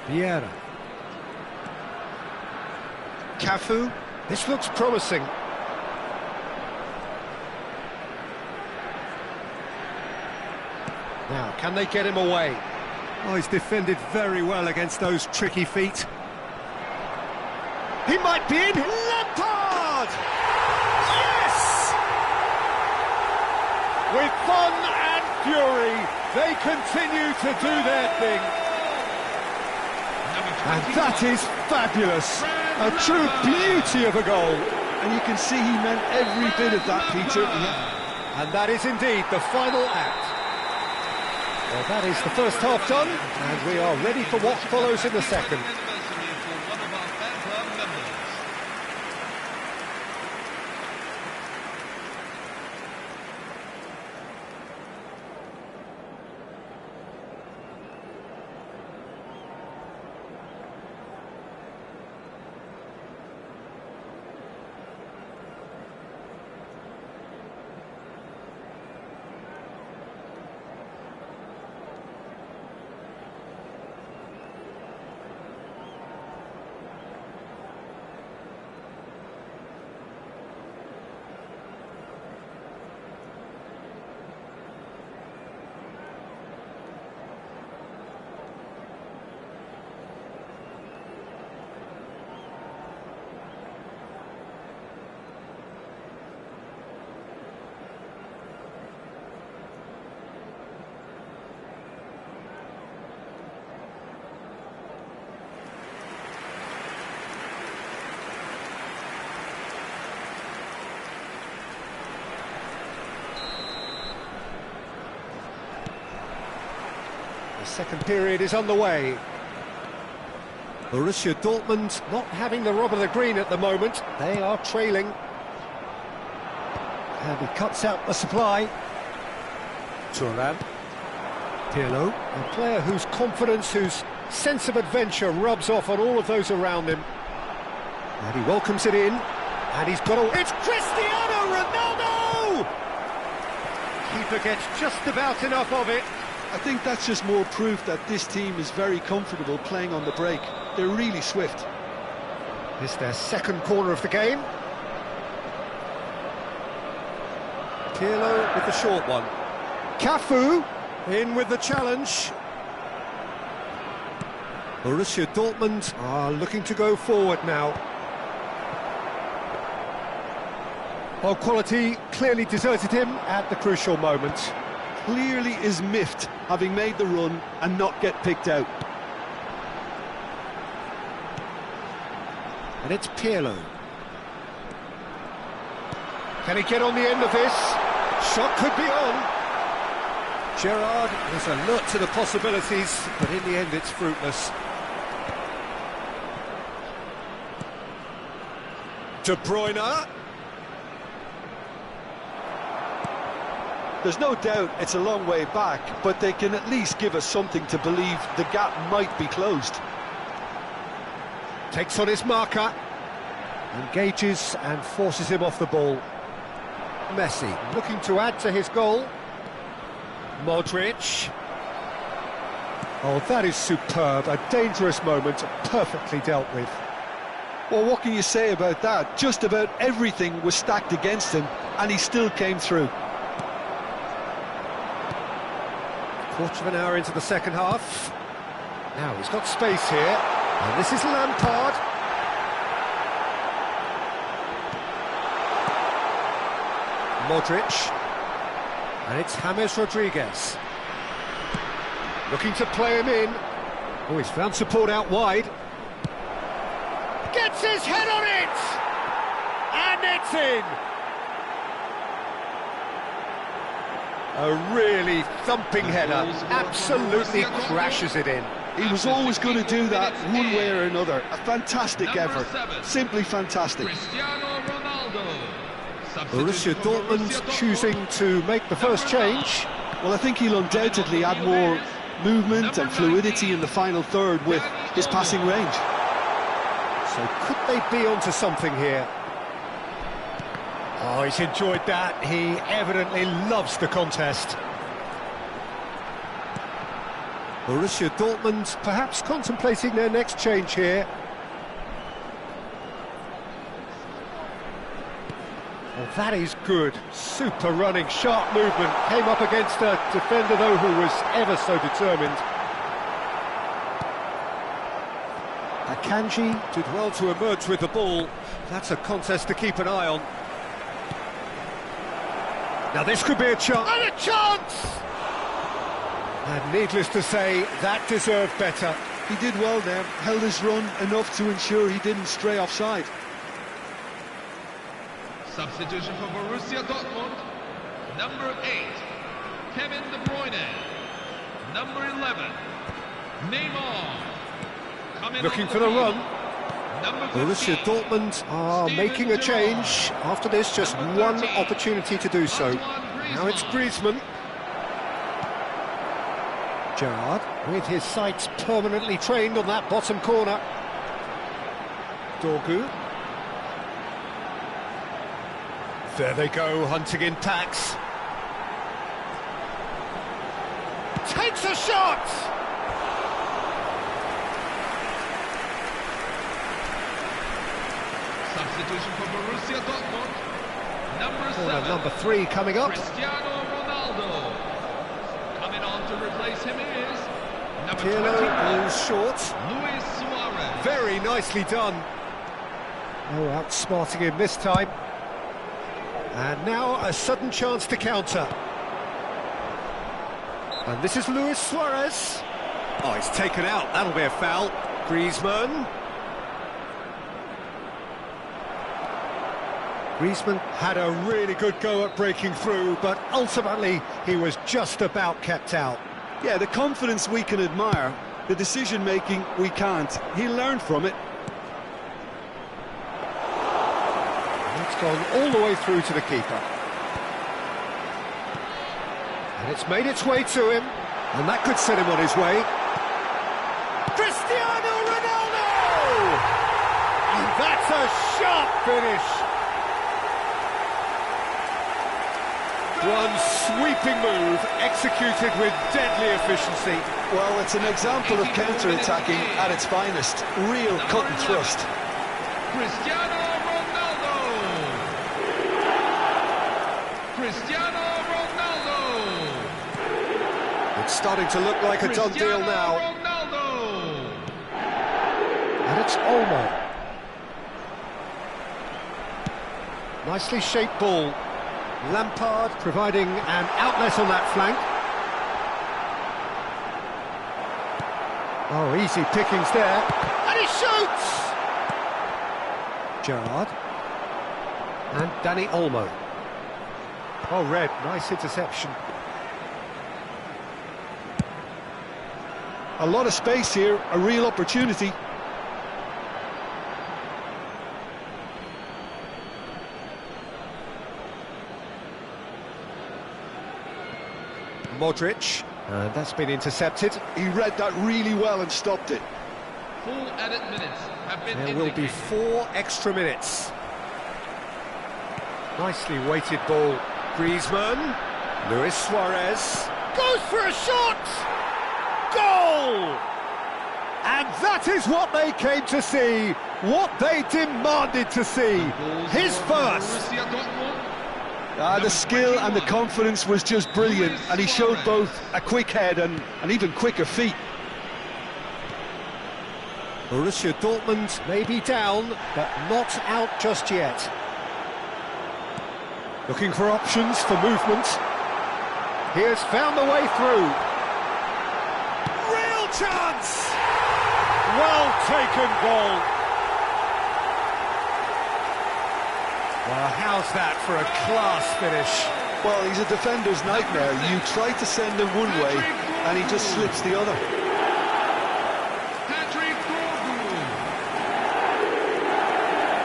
Vieira. Cafu, this looks promising. Now, can they get him away? Oh, he's defended very well against those tricky feet. He might be in. Lampard! Yes! With fun and fury, they continue to do their thing. And that is fabulous. A true beauty of a goal. And you can see he meant every bit of that, Peter. And that is indeed the final act. Well, that is the first half done, and we are ready for what follows in the second. second period is underway. Borussia Dortmund not having the rub of the green at the moment. They are trailing. And he cuts out the supply. Thuram. Pirlo, a player whose confidence, whose sense of adventure rubs off on all of those around him. And he welcomes it in. And he's got a... It's Cristiano Ronaldo! Keeper gets just about enough of it. I think that's just more proof that this team is very comfortable playing on the break. They're really swift. It's their second corner of the game. Pirlo with the short one. Cafu in with the challenge. Borussia Dortmund are looking to go forward now. Well, quality clearly deserted him at the crucial moment. Clearly is miffed, having made the run and not get picked out. And it's Pirlo. Can he get on the end of this? Shot could be on. Gerrard is alert to the possibilities, but in the end it's fruitless. De Bruyne. There's no doubt it's a long way back, but they can at least give us something to believe the gap might be closed. Takes on his marker, engages and forces him off the ball. Messi looking to add to his goal. Modric. Oh, that is superb, a dangerous moment, perfectly dealt with. Well, what can you say about that? Just about everything was stacked against him, and he still came through. Quarter of an hour into the second half. Now he's got space here, and this is Lampard. Modric, and it's James Rodriguez. Looking to play him in. Oh, he's found support out wide. Gets his head on it! And it's in! A really thumping header, absolutely crashes it in. He was always going to do that one way or another. A fantastic effort, simply fantastic. Borussia Dortmund choosing to make the first change. Well, I think he'll undoubtedly add more movement and fluidity in the final third with his passing range. So could they be onto something here? Oh, he's enjoyed that. He evidently loves the contest. Borussia Dortmund perhaps contemplating their next change here. Well, that is good. Super running, sharp movement. Came up against a defender, though, who was ever so determined. Akanji did well to emerge with the ball. That's a contest to keep an eye on. Now this could be a chance. And a chance! And needless to say, that deserved better. He did well there, held his run enough to ensure he didn't stray offside. Substitution for Borussia Dortmund. Number 8, Kevin De Bruyne. Number 11, Neymar. Looking for the run. Borussia Dortmund are making a change. After this, just one opportunity to do so. Now it's Griezmann. Gerrard, with his sights permanently trained on that bottom corner. Dorgu. There they go, hunting in packs. Takes a shot! Substitution for Borussia Dortmund. Number 7. Number 3 coming up. Cristiano Ronaldo. Coming on to replace him is number Pirlo 21. goes short. Luis Suarez. Very nicely done. Oh, outsmarting him this time. And now a sudden chance to counter. And this is Luis Suarez. Oh, he's taken out. That'll be a foul. Griezmann. Griezmann had a really good go at breaking through, but ultimately he was just about kept out. Yeah, the confidence we can admire, the decision-making we can't. He'll learn from it. It's gone all the way through to the keeper. And it's made its way to him, and that could set him on his way. Cristiano Ronaldo! And that's a sharp finish. One sweeping move, executed with deadly efficiency. Well, it's an example of counter-attacking at its finest. Real cut and thrust. Cristiano Ronaldo! Cristiano Ronaldo! It's starting to look like a done deal now. Ronaldo! And it's Olmo. Nicely shaped ball. Lampard providing an outlet on that flank. Oh, easy pickings there. And he shoots! Gerrard. And Danny Olmo. Oh, Red, nice interception. A lot of space here, a real opportunity. Modric, and that's been intercepted. He read that really well and stopped it. Full added minutes have been There will be 4 extra minutes. Nicely weighted ball. Griezmann, Luis Suarez, goes for a shot! Goal! And that is what they came to see, what they demanded to see. His first. The skill and the confidence was just brilliant, and he showed both a quick head and even quicker feet. Borussia Dortmund may be down, but not out just yet. Looking for options for movement. He has found the way through. Real chance! Well taken goal. Well, how's that for a class finish? Well, he's a defender's nightmare. You try to send him one way, and he just slips the other. Patrick Dorgu!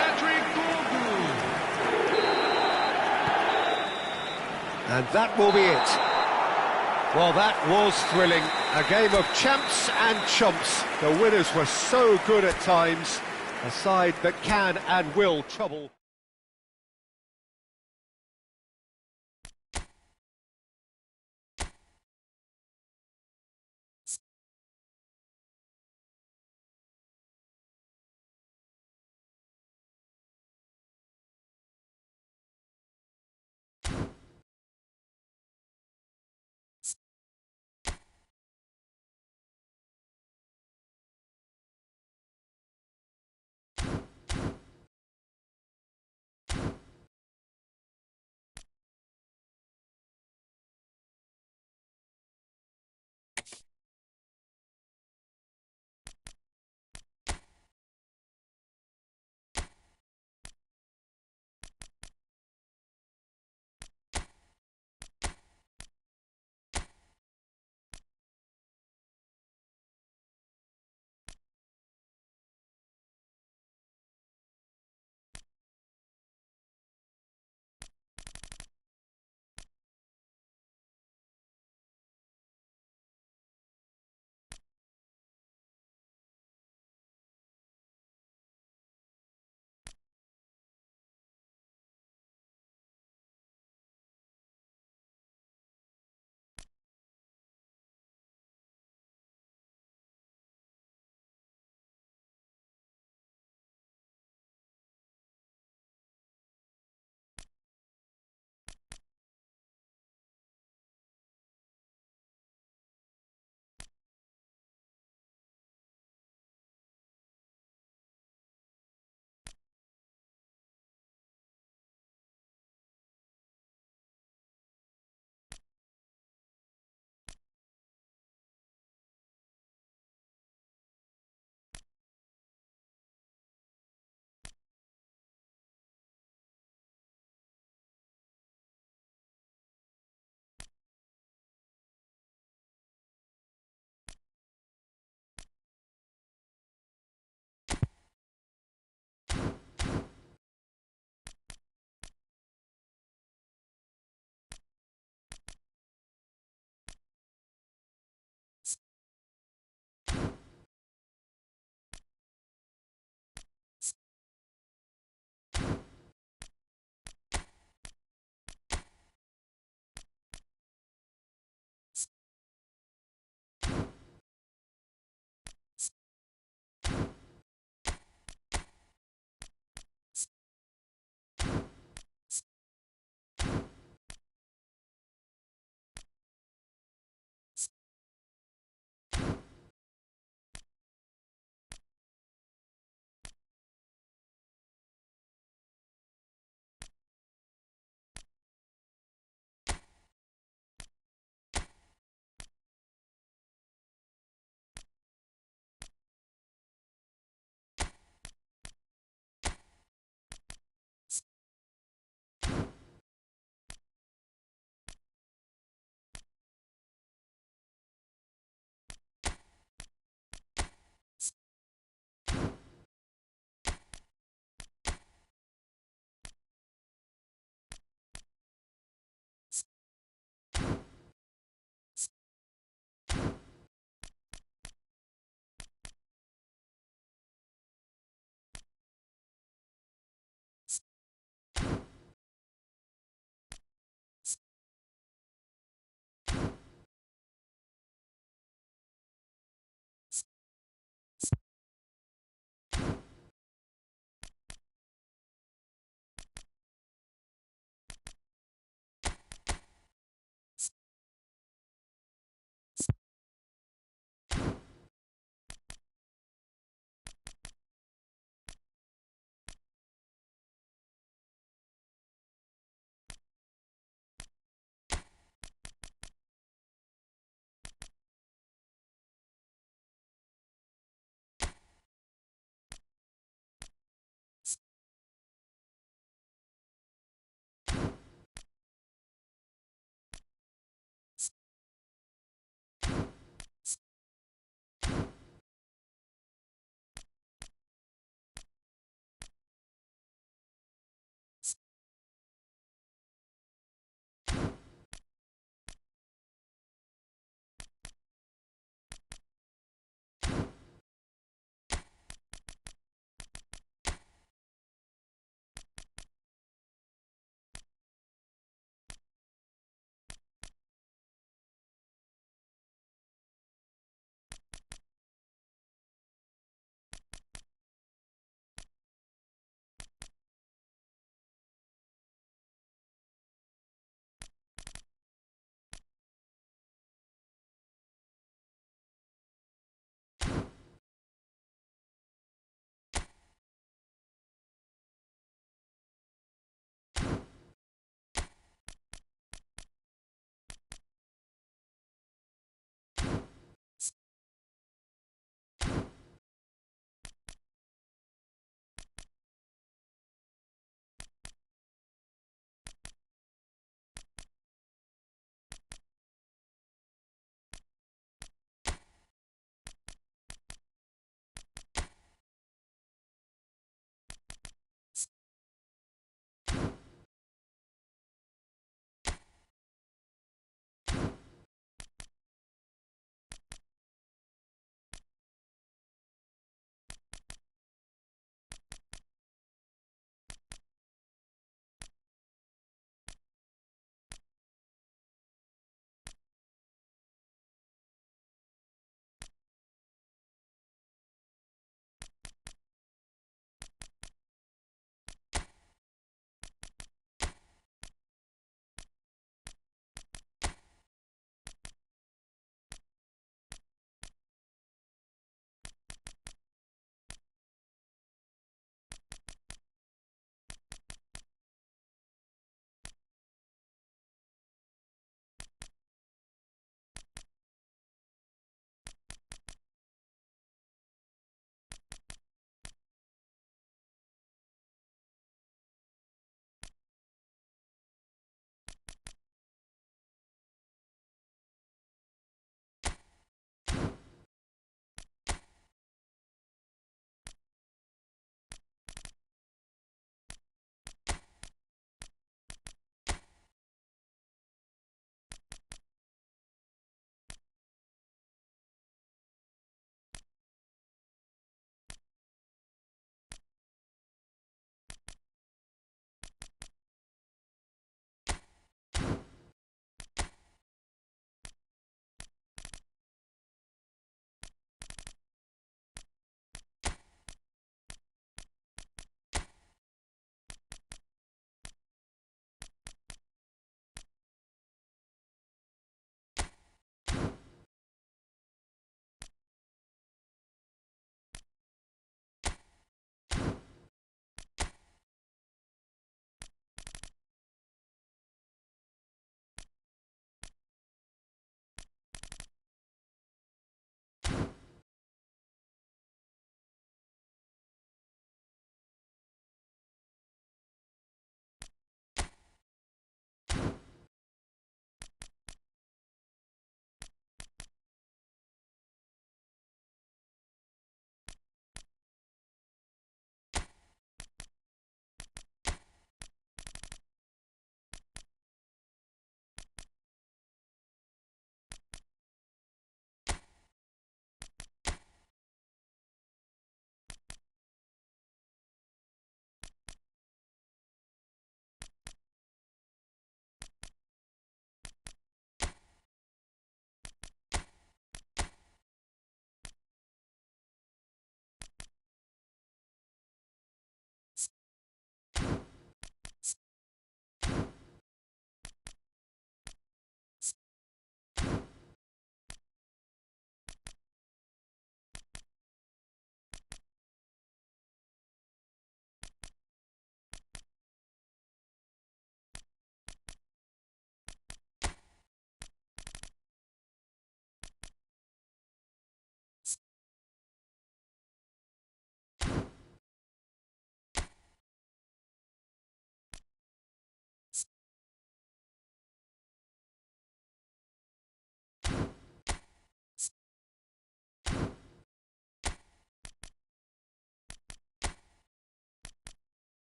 Patrick Dorgu! And that will be it. Well, that was thrilling. A game of champs and chumps. The winners were so good at times. A side that can and will trouble.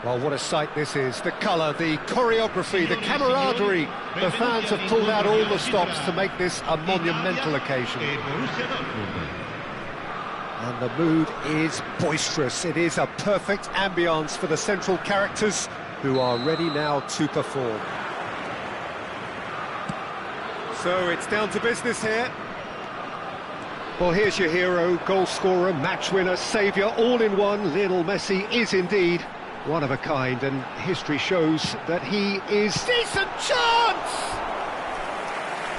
Well, what a sight this is. The colour, the choreography, the camaraderie. The fans have pulled out all the stops to make this a monumental occasion. And the mood is boisterous. It is a perfect ambience for the central characters who are ready now to perform. So it's down to business here. Well, here's your hero, goal scorer, match winner, saviour, all in one. Lionel Messi is indeed one of a kind, and history shows that he is... Decent chance!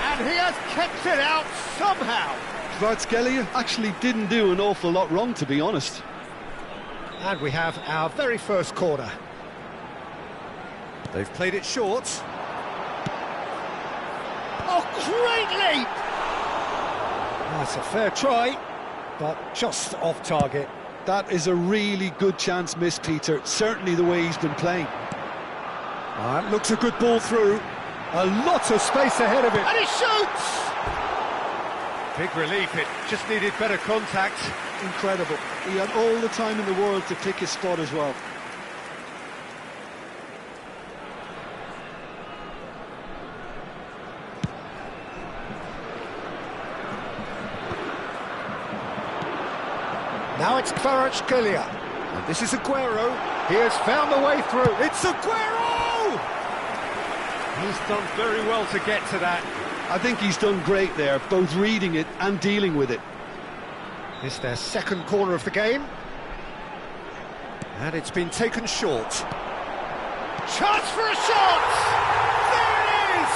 And he has kept it out somehow. Kvaratskhelia actually didn't do an awful lot wrong, to be honest. And we have our very first corner. They've played it short. Oh, great leap! That's a fair try, but just off target. That is a really good chance missed, Peter. Certainly the way he's been playing. It looks a good ball through. A lot of space ahead of him. And he shoots! Big relief, it just needed better contact. Incredible. He had all the time in the world to pick his spot as well. Now it's Kvaratskhelia. And this is Aguero. He has found the way through. It's Aguero! He's done very well to get to that. I think he's done great there, both reading it and dealing with it. It's their second corner of the game. And it's been taken short. Chance for a shot! There it is!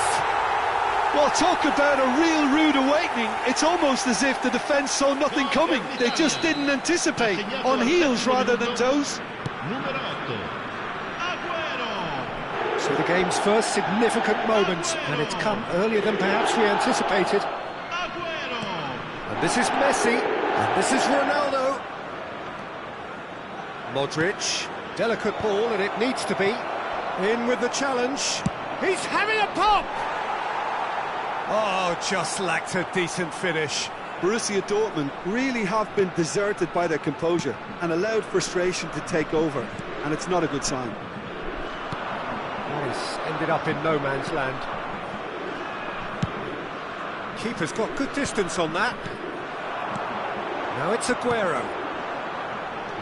Well, talk about a real rude awakening. It's almost as if the defence saw nothing coming. They just didn't anticipate, on heels rather than toes. So the game's first significant moment, and it's come earlier than perhaps we anticipated. And this is Messi, and this is Ronaldo. Modric, delicate ball, and it needs to be. In with the challenge. He's having a pop! Oh, just lacked a decent finish. Borussia Dortmund really have been deserted by their composure and allowed frustration to take over, and it's not a good sign. He's ended up in no man's land. Keeper's got good distance on that. Now it's Aguero.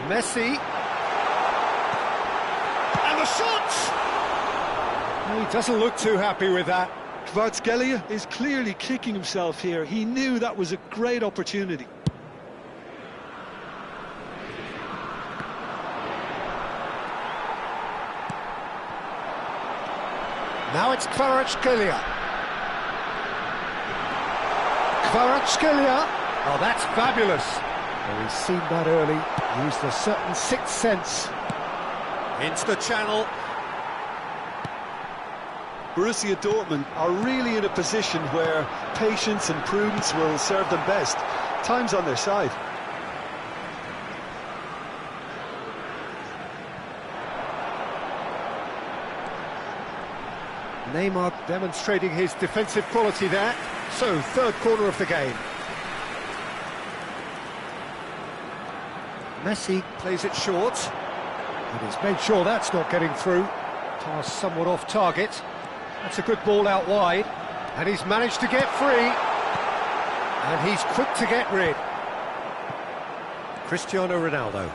Messi. And the shot! He doesn't look too happy with that. Kvaratskhelia is clearly kicking himself here. He knew that was a great opportunity. Now it's Kvaratskhelia. Kvaratskhelia. Oh, that's fabulous. Well, he's seen that early. Used a certain sixth sense. Into the channel. Borussia Dortmund are really in a position where patience and prudence will serve them best. Time's on their side. Neymar demonstrating his defensive quality there. So, third corner of the game. Messi plays it short. And he's made sure that's not getting through. Pass somewhat off target. That's a good ball out wide. And he's managed to get free. And he's quick to get rid. Cristiano Ronaldo.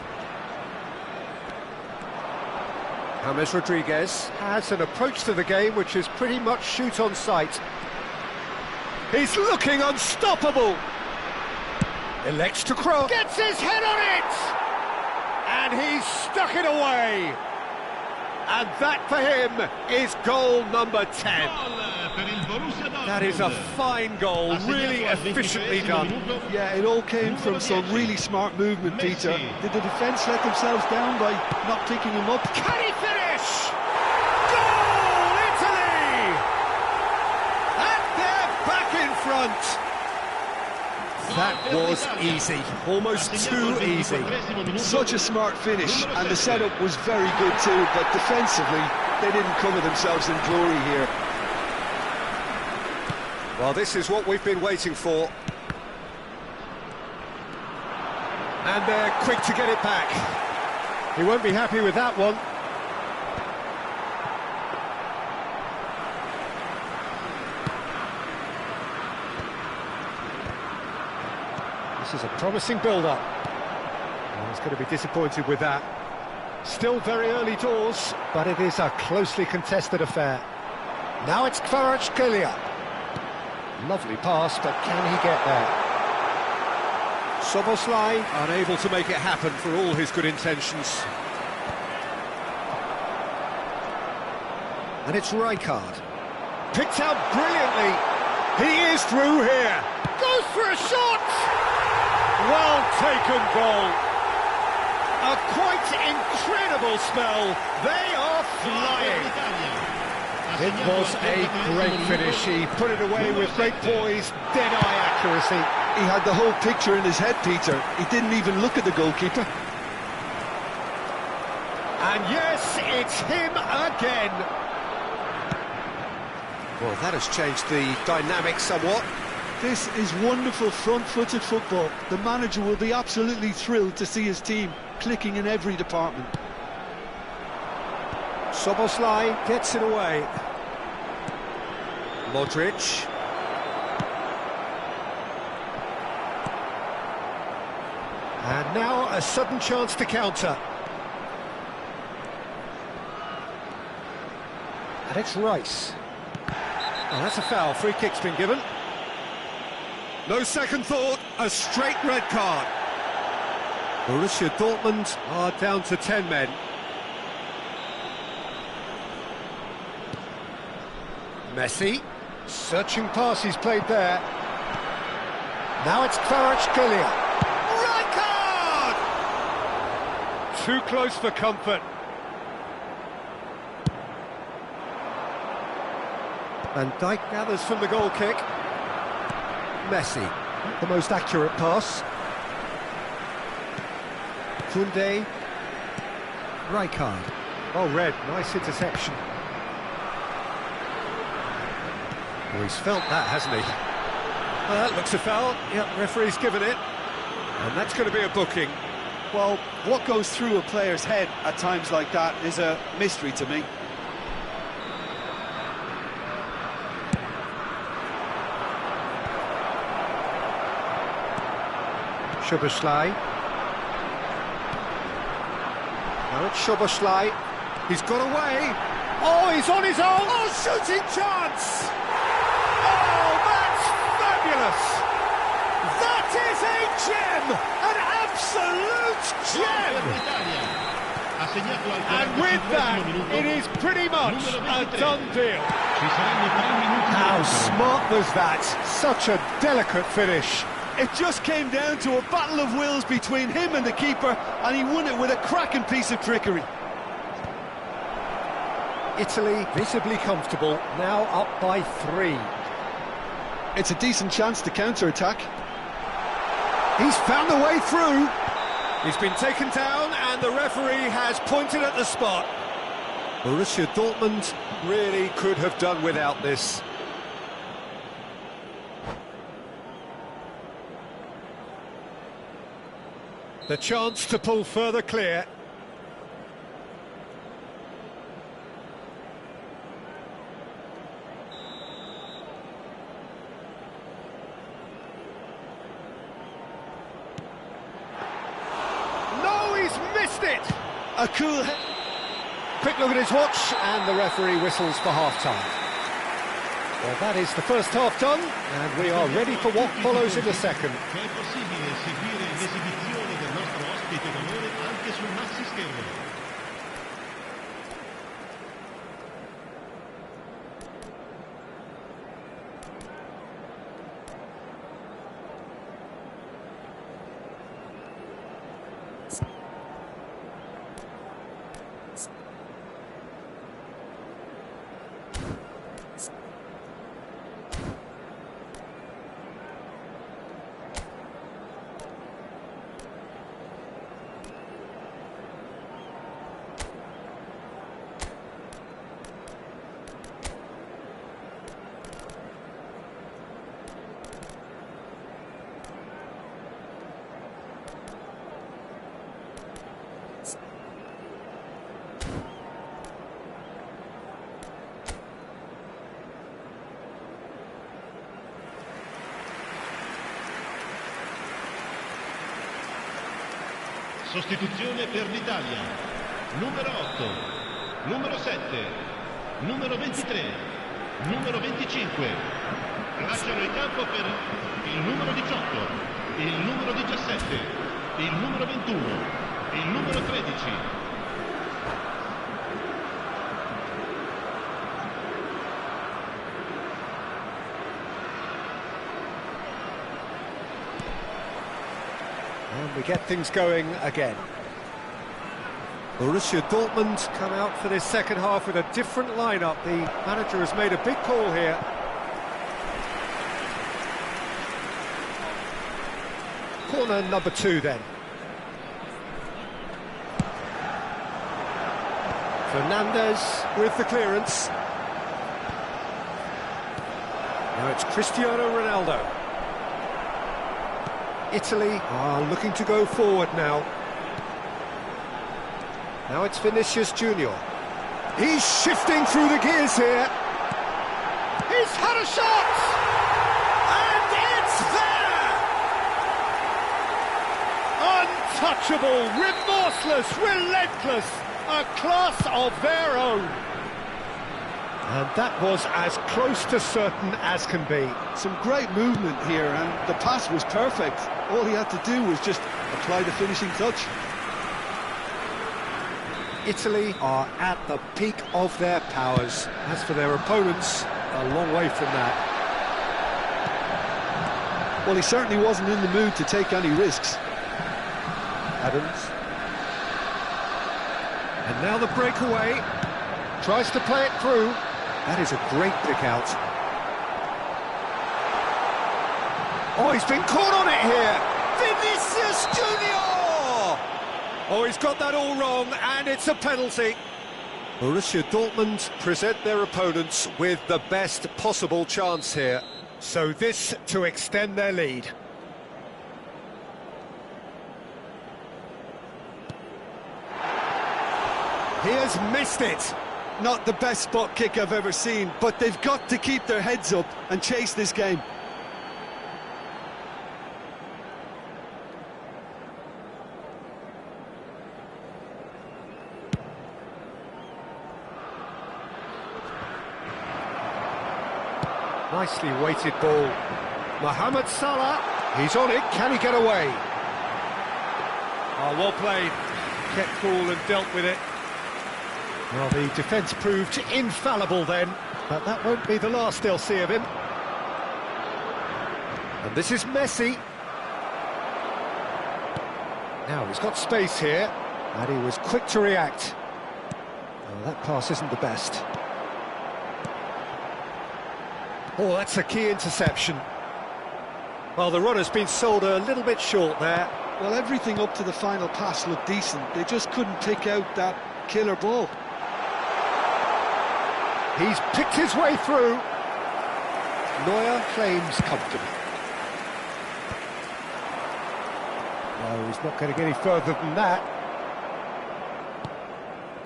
James Rodriguez has an approach to the game which is pretty much shoot on sight. He's looking unstoppable. Elects to cross. Gets his head on it! And he's stuck it away. And that for him is goal number 10. That is a fine goal, really efficiently done. Yeah, it all came from some really smart movement, Peter. Did the defence let themselves down by not picking him up? Can he finish? Goal, Italy! And they're back in front. That was easy, almost too easy. Such a smart finish, and the setup was very good too, but defensively, they didn't cover themselves in glory here. Well, this is what we've been waiting for. And they're quick to get it back. He won't be happy with that one. This is a promising build-up. He's going to be disappointed with that. Still very early doors, but it is a closely contested affair. Now it's Kvaratskhelia. Lovely pass, but can he get there? Soboslai unable to make it happen for all his good intentions. And it's Rijkaard. Picked out brilliantly. He is through here. Goes for a shot! Well taken goal. A quite incredible spell. They are flying. It was a great finish. He put it away with great poise, dead-eye accuracy. He had the whole picture in his head, Peter. He didn't even look at the goalkeeper. And yes, it's him again. Well, that has changed the dynamic somewhat. This is wonderful front-footed football. The manager will be absolutely thrilled to see his team clicking in every department. Soboslai gets it away. Modric. And now a sudden chance to counter. And it's Rice. Oh, that's a foul. Free kick's been given. No second thought, a straight red card. Borussia Dortmund are down to 10 men. Messi, searching pass he's played there. Now it's Kvaratskhelia. Rijkaard! Too close for comfort. Van Dijk gathers from the goal kick. Messi, the most accurate pass. Koundé. Rijkaard. Oh, red, nice interception. Well, he's felt that, hasn't he? Well, that looks a foul. Yep, referee's given it. And that's going to be a booking. Well, what goes through a player's head at times like that is a mystery to me. Szoboszlai. Now it's Szoboszlai. He's got away. Oh, he's on his own. Oh, shooting chance. Oh, that's fabulous. That is a gem. An absolute gem. And with that, it is pretty much a done deal. How smart was that? Such a delicate finish. It just came down to a battle of wills between him and the keeper, and he won it with a cracking piece of trickery. Italy visibly comfortable, now up by 3. It's a decent chance to counter-attack. He's found a way through. He's been taken down, and the referee has pointed at the spot. Borussia Dortmund really could have done without this. The chance to pull further clear. No, he's missed it! A cool... Quick look at his watch, and the referee whistles for half-time. Well, that is the first half done, and we are ready for what follows in the second. Sostituzione per l'Italia. Numero 8, numero 7, numero 23, numero 25. Lasciano il campo per il numero 18, il numero 17, il numero 21, il numero 13. And we get things going again. Borussia Dortmund come out for this second half with a different lineup. The manager has made a big call here. Corner number 2 then. Fernandez with the clearance. Now it's Cristiano Ronaldo. Italy are looking to go forward now. Now it's Vinicius Junior. He's shifting through the gears here. He's had a shot! And it's there! Untouchable, remorseless, relentless, a class of their own. And that was as close to certain as can be. Some great movement here, and the pass was perfect. All he had to do was just apply the finishing touch. Italy are at the peak of their powers. As for their opponents, a long way from that. Well, he certainly wasn't in the mood to take any risks. Adams. And now the breakaway. Tries to play it through. That is a great pick out. Oh, he's been caught on it here. Vinicius Junior! Oh, he's got that all wrong, and it's a penalty. Borussia Dortmund present their opponents with the best possible chance here. So this to extend their lead. He has missed it. Not the best spot kick I've ever seen, but they've got to keep their heads up and chase this game. Nicely weighted ball. Mohamed Salah, he's on it, can he get away? Oh, well played. Kept cool and dealt with it. Well, the defence proved infallible then, but that won't be the last they'll see of him. And this is Messi. Now he's got space here, and he was quick to react. Oh, that pass isn't the best. Oh, that's a key interception. Well, the run has been sold a little bit short there. Well, everything up to the final pass looked decent. They just couldn't pick out that killer ball. He's picked his way through. Neuer claims comfortably. No, he's not going to get any further than that.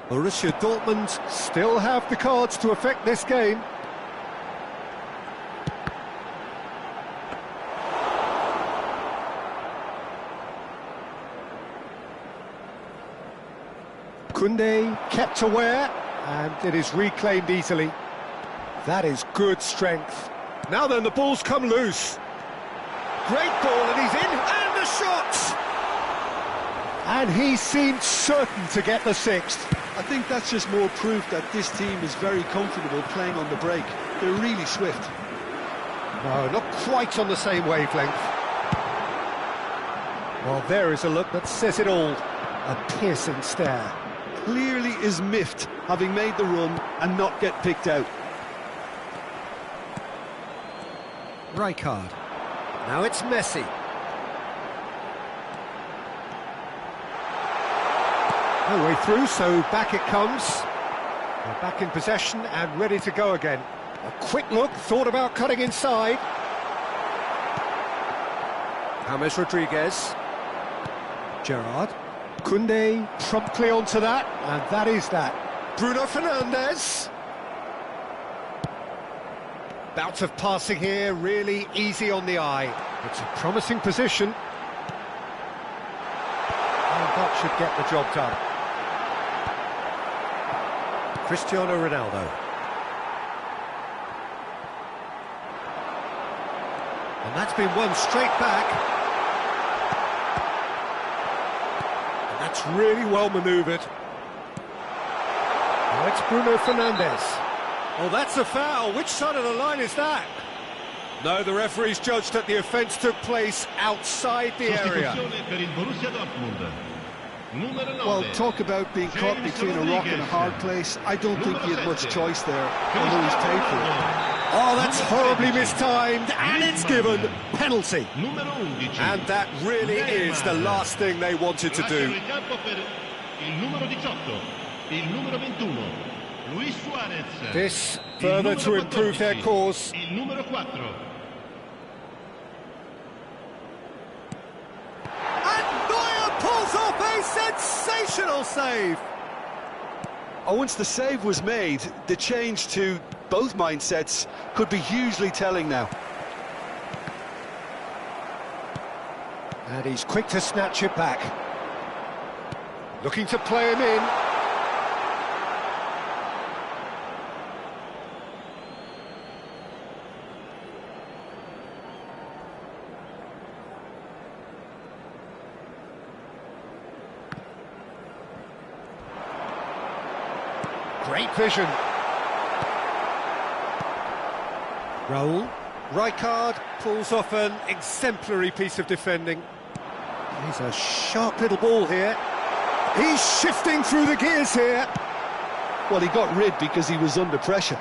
Borussia Dortmund still have the cards to affect this game. Koundé kept aware, and it is reclaimed easily. That is good strength. Now then, the ball's come loose. Great ball, and he's in, and the shot! And he seemed certain to get the sixth. I think that's just more proof that this team is very comfortable playing on the break. They're really swift. No, not quite on the same wavelength. Well, there is a look that says it all. A piercing stare. Clearly is miffed, having made the run and not get picked out. Rijkaard. Now it's Messi. No way through, so back it comes. They're back in possession and ready to go again. A quick look, thought about cutting inside. James Rodriguez. Gerrard. Koundé promptly onto that, and that is that. Bruno Fernandes. Bout of passing here, really easy on the eye. It's a promising position. And that should get the job done. Cristiano Ronaldo. And that's been won straight back. And that's really well manoeuvred. Now it's Bruno Fernandes. Oh, that's a foul. Which side of the line is that? No, the referee's judged that the offence took place outside the area. Sostituzione per il Borussia Dortmund. Numero 9. Well, talk about being caught between a rock and a hard place. I don't think he had much choice there, although he's paid for it. Oh, that's horribly mistimed, and it's given penalty. Numero 11. And that really is the last thing they wanted to do. Lasciano il campo per il numero 18, il numero 21, Luis Suarez. This Il further numero to improve their 14, cause. Il numero 4. And Neuer pulls off a sensational save. Oh, once the save was made, the change to both mindsets could be hugely telling now. And he's quick to snatch it back. Looking to play him in. Great vision. Raul. Rijkaard pulls off an exemplary piece of defending. He's a sharp little ball here. He's shifting through the gears here. Well, he got rid because he was under pressure.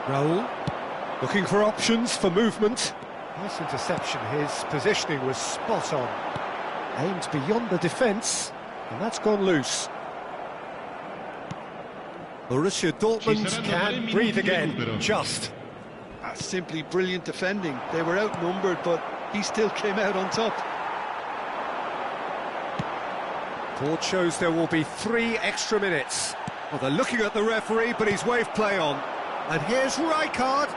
Raul. Looking for options for movement. Nice interception. His positioning was spot on. Aimed beyond the defence, and that's gone loose. Borussia Dortmund can breathe again, just. Simply brilliant defending. They were outnumbered, but he still came out on top. Report shows there will be 3 extra minutes. Well, they're looking at the referee, but he's waved play on. And here's Rijkaard.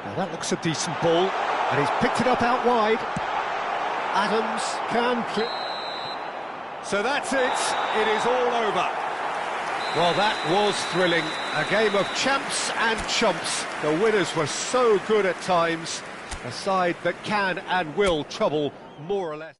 Now that looks a decent ball, and he's picked it up out wide. Adams can... So that's it. It is all over. Well, that was thrilling. A game of champs and chumps. The winners were so good at times. A side that can and will trouble more or less.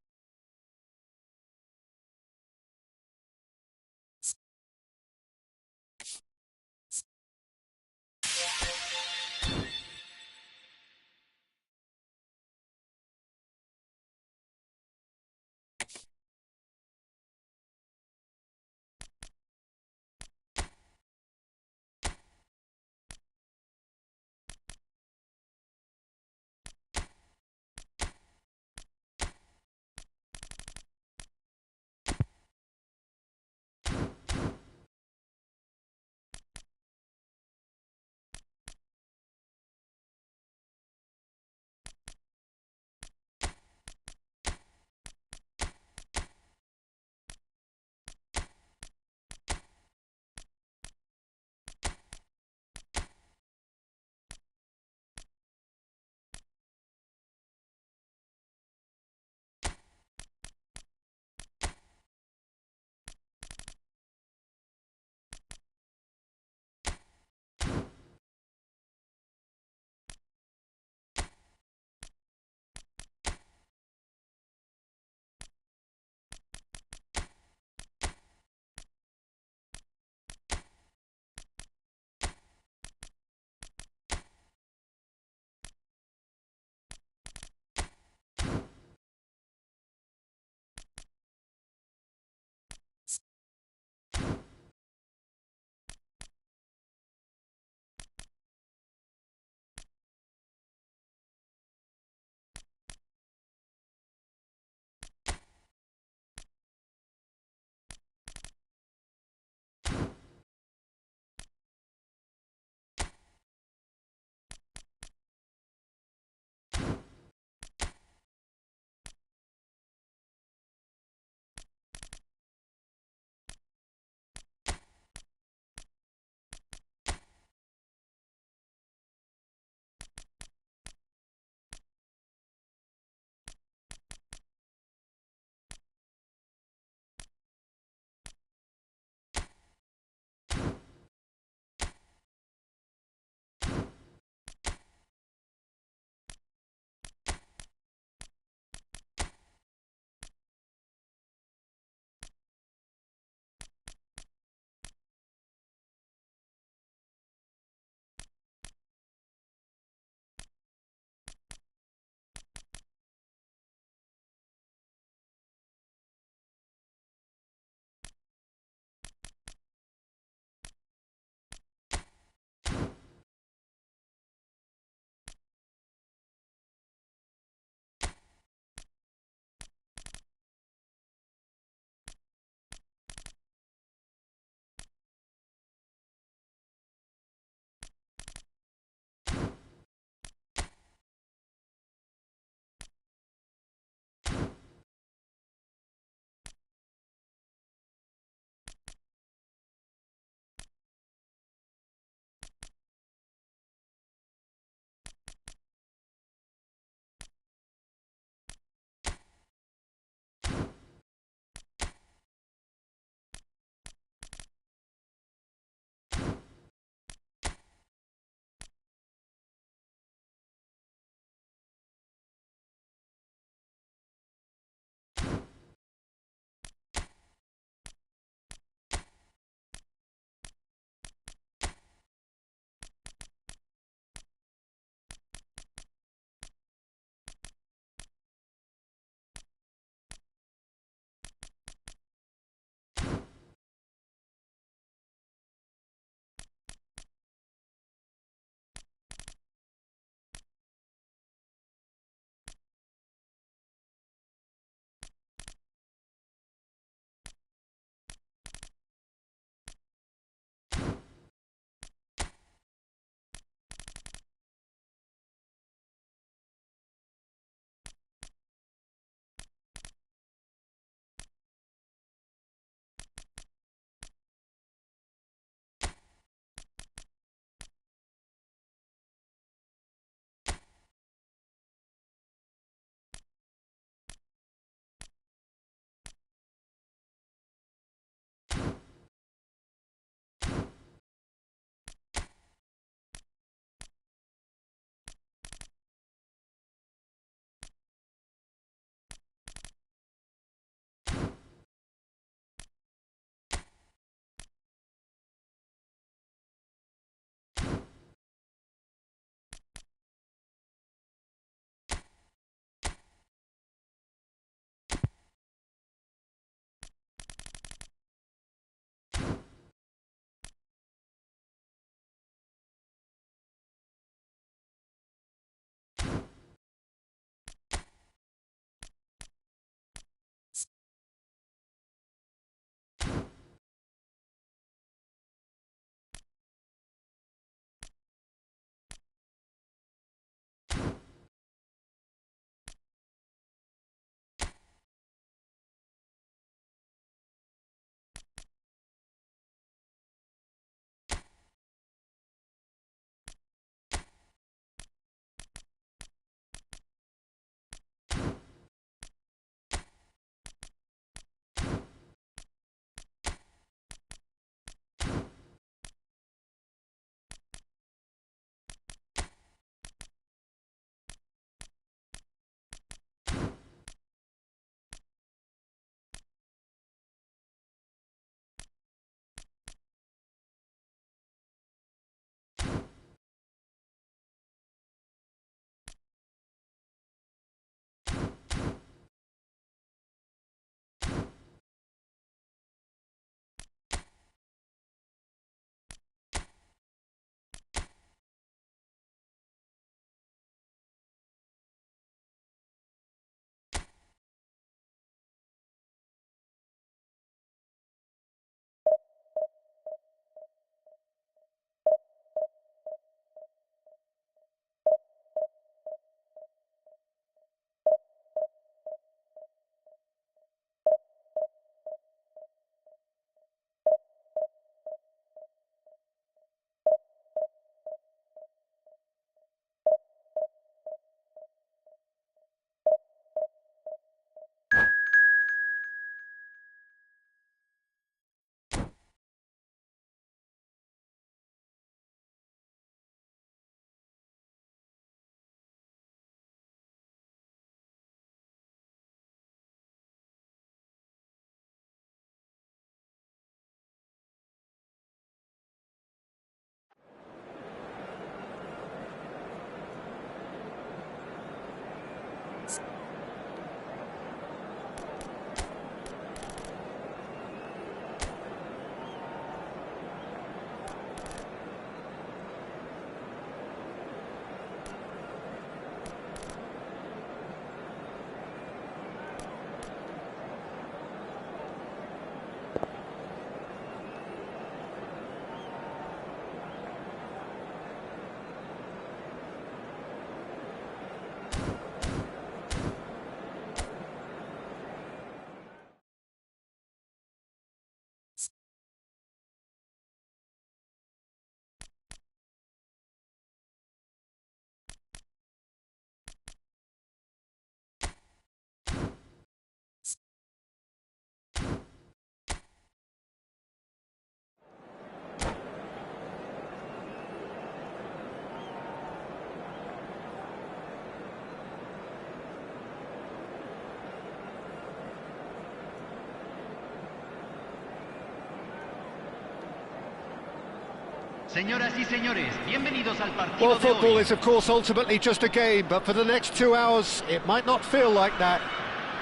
Señoras y señores, bienvenidos al partido Well, de football hoy. is, of course, ultimately just a game, but for the next 2 hours, it might not feel like that.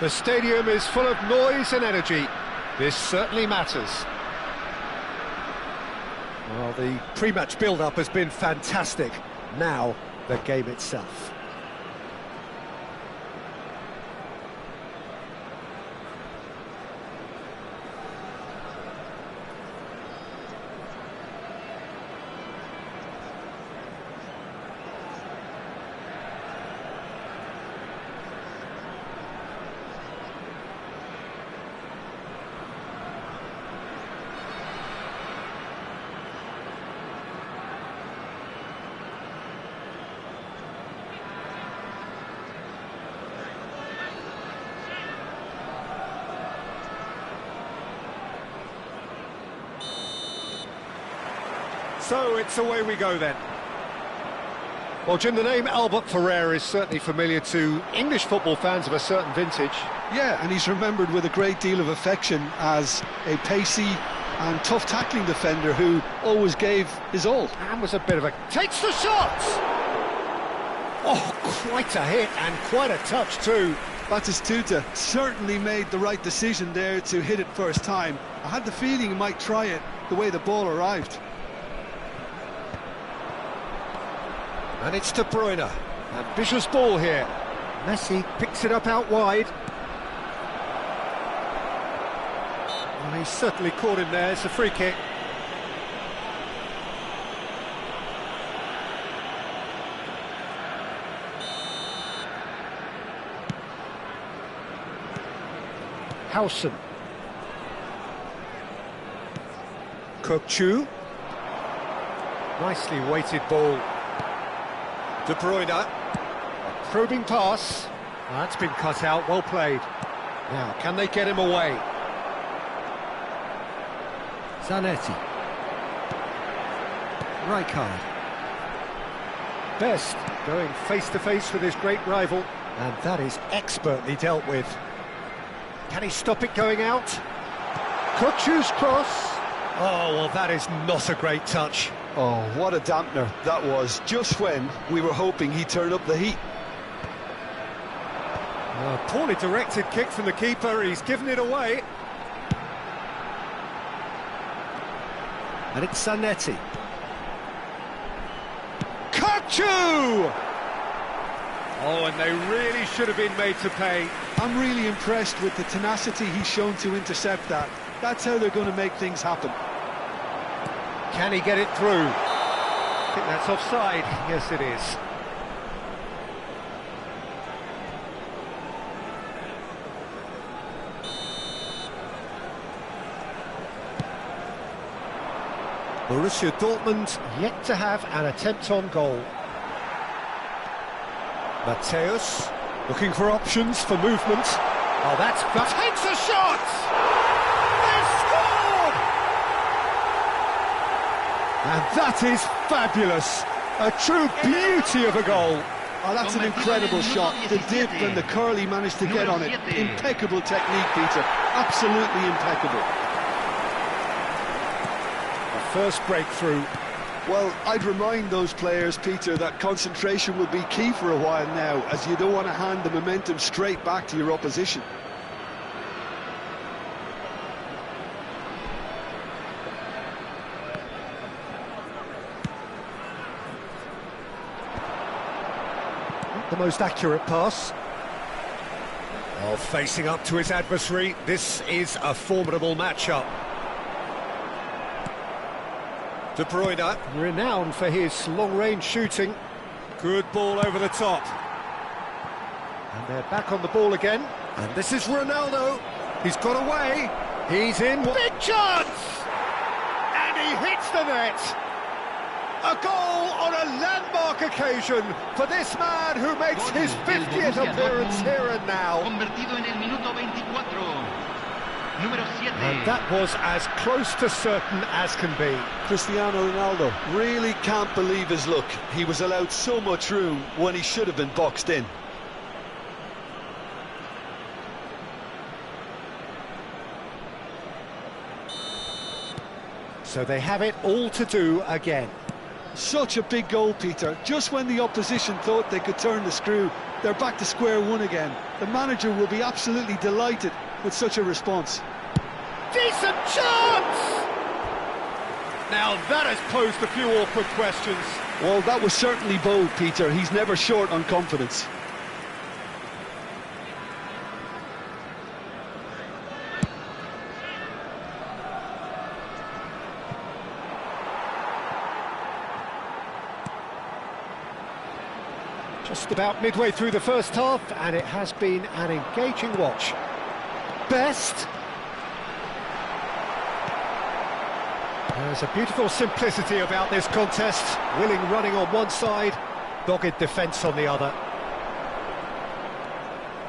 The stadium is full of noise and energy. This certainly matters. Well, the pre-match build-up has been fantastic. Now, the game itself. So it's away we go then. Well, Jim, the name Albert Ferrer is certainly familiar to English football fans of a certain vintage. Yeah, and he's remembered with a great deal of affection as a pacey and tough tackling defender who always gave his all. And was a bit of a... Takes the shot! Oh, quite a hit and quite a touch too. Batistuta certainly made the right decision there to hit it first time. I had the feeling he might try it the way the ball arrived. And it's De Bruyne. Ambitious ball here. Messi picks it up out wide. Well, he certainly caught him there. It's a free kick. Howson. Kokchu. Nicely weighted ball. De Bruyne, a probing pass. That's been cut out, well played. Now, can they get him away? Zanetti. Rijkaard. Best going face-to-face with his great rival, and that is expertly dealt with. Can he stop it going out? Kokchu's cross. Oh, well, that is not a great touch. Oh, what a dampener that was, just when we were hoping he'd turn up the heat. Poorly directed kick from the keeper, he's given it away. And it's Zanetti. Kokchu! Oh, and they really should have been made to pay. I'm really impressed with the tenacity he's shown to intercept that. That's how they're going to make things happen. Can he get it through? I think that's offside. Yes, it is. Borussia Dortmund yet to have an attempt on goal. Matthäus looking for options for movement. Oh, that's... Takes a shot! And that is fabulous. A true beauty of a goal. Oh, that's an incredible shot. The dip and the curl he managed to get on it. Impeccable technique, Peter. Absolutely impeccable. The first breakthrough. Well, I'd remind those players, Peter, that concentration will be key for a while now, as you don't want to hand the momentum straight back to your opposition. The most accurate pass. Oh, facing up to his adversary, this is a formidable matchup. De Bruyne, renowned for his long-range shooting. Good ball over the top. And they're back on the ball again. And this is Ronaldo. He's got away. He's in. Big chance! And he hits the net. A goal on a landmark occasion for this man who makes his 50th appearance here and now. Convertido en el minuto 24. Número 7. And that was as close to certain as can be. Cristiano Ronaldo really can't believe his luck. He was allowed so much room when he should have been boxed in. So they have it all to do again. Such a big goal, Peter. Just when the opposition thought they could turn the screw, they're back to square one again. The manager will be absolutely delighted with such a response. Decent chance! Now that has posed a few awkward questions. Well, that was certainly bold, Peter. He's never short on confidence. Just about midway through the first half, and it has been an engaging watch. Best. There's a beautiful simplicity about this contest. Willing running on one side, dogged defence on the other.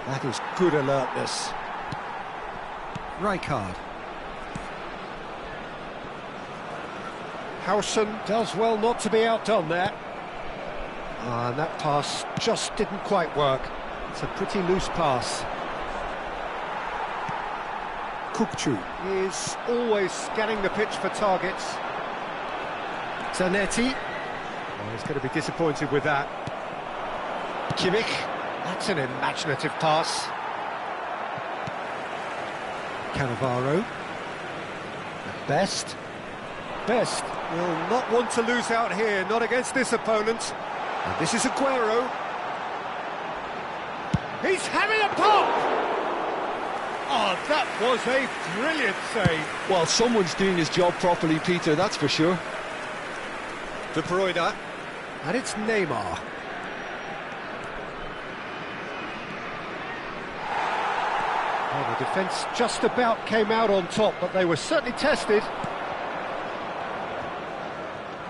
That is good alertness. Rijkaard. Howson does well not to be outdone there. And that pass just didn't quite work. It's a pretty loose pass. Kukçu is always scanning the pitch for targets. Zanetti. Oh, he's going to be disappointed with that. Kimmich. That's an imaginative pass. Cannavaro. Best. Best will not want to lose out here, not against this opponent. And this is Aguero. He's having a pop! Oh, that was a brilliant save. Well, someone's doing his job properly, Peter, that's for sure. De Bruyne. And it's Neymar. Well, the defence just about came out on top, but they were certainly tested.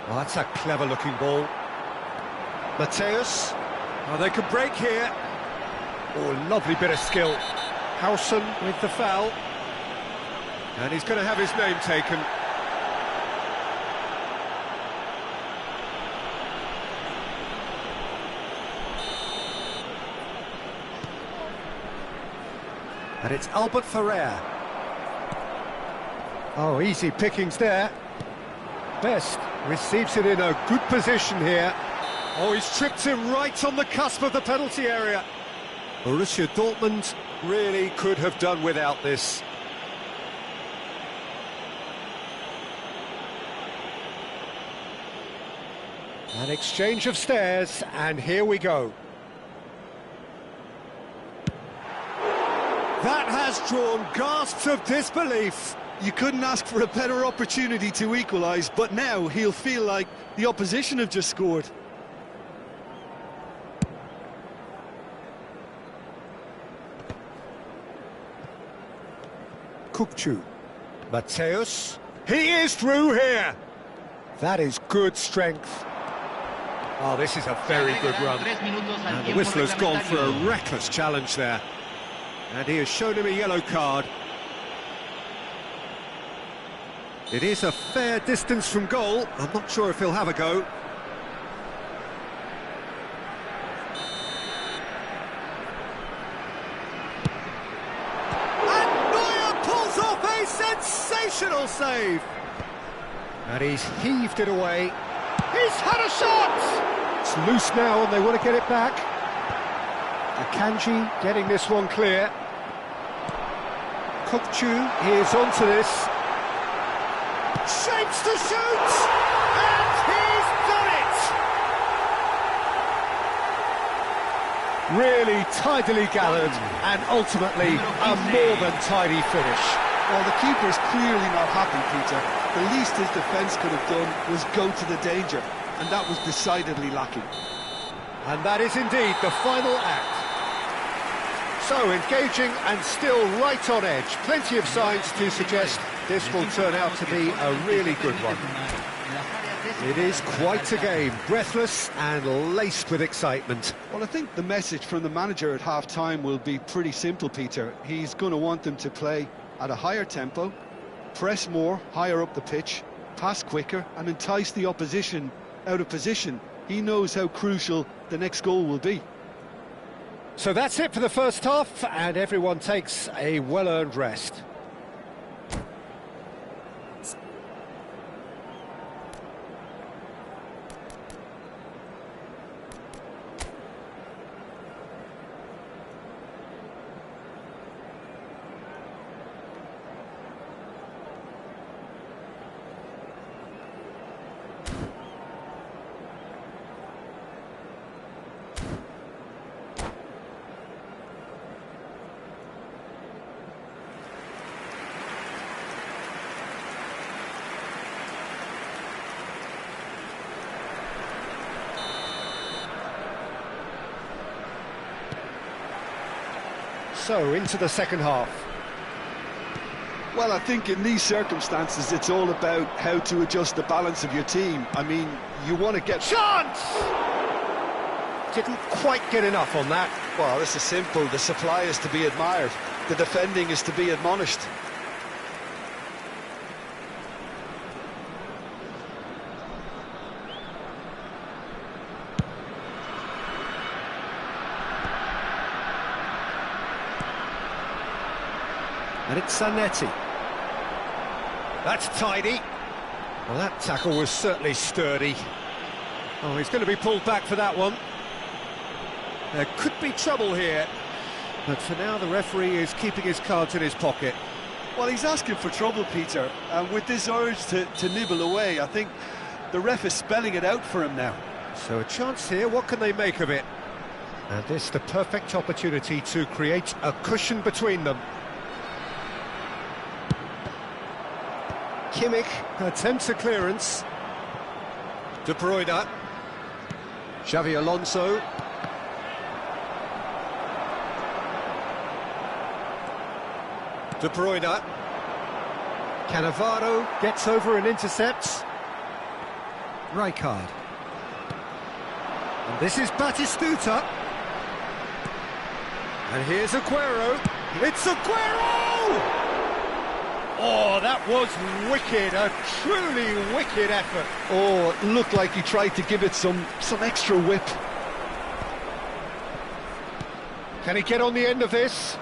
Well, that's a clever-looking ball. Mateus. Oh, they could break here. Oh, lovely bit of skill. Howson with the foul. And he's going to have his name taken. And it's Albert Ferrer. Oh, easy pickings there. Best receives it in a good position here. Oh, he's tripped him right on the cusp of the penalty area. Borussia Dortmund really could have done without this. An exchange of stares, and here we go. That has drawn gasps of disbelief. You couldn't ask for a better opportunity to equalise, but now he'll feel like the opposition have just scored. Kukçu. Mateus. He is through here. That is good strength. Oh, this is a very good run. And the whistler's gone for a reckless challenge there. And he has shown him a yellow card. It is a fair distance from goal. I'm not sure if he'll have a go. Sensational save! And he's heaved it away. He's had a shot! It's loose now and they want to get it back. Akanji getting this one clear. Kukçu is onto this. Shapes to shoot! And he's done it! Really tidily gathered and ultimately a more than tidy finish. Well, the keeper's clearly not happy, Peter. The least his defence could have done was go to the danger, and that was decidedly lacking. And that is indeed the final act. So, engaging and still right on edge. Plenty of signs to suggest this will turn out to be a really good one. It is quite a game, breathless and laced with excitement. Well, I think the message from the manager at half-time will be pretty simple, Peter. He's going to want them to play at a higher tempo, press more, higher up the pitch, pass quicker and entice the opposition out of position. He knows how crucial the next goal will be. So that's it for the first half, and everyone takes a well-earned rest. So, into the second half. Well, I think in these circumstances, it's all about how to adjust the balance of your team. I mean, you want to get... Chance! Didn't quite get enough on that. Well, this is simple. The supply is to be admired. The defending is to be admonished. And it's Zanetti. That's tidy. Well, that tackle was certainly sturdy. Oh, he's going to be pulled back for that one. There could be trouble here. But for now, the referee is keeping his cards in his pocket. Well, he's asking for trouble, Peter. And with this urge to nibble away, I think the ref is spelling it out for him now. So a chance here, what can they make of it? And this the perfect opportunity to create a cushion between them. Kimmich attempts a clearance. De Bruyne. Xavi Alonso. De Bruyne. Cannavaro gets over and intercepts. Rijkaard. And this is Batistuta. And here's Aguero. It's Aguero! Oh, that was wicked, a truly wicked effort. Oh, it looked like he tried to give it some extra whip. Can he get on the end of this?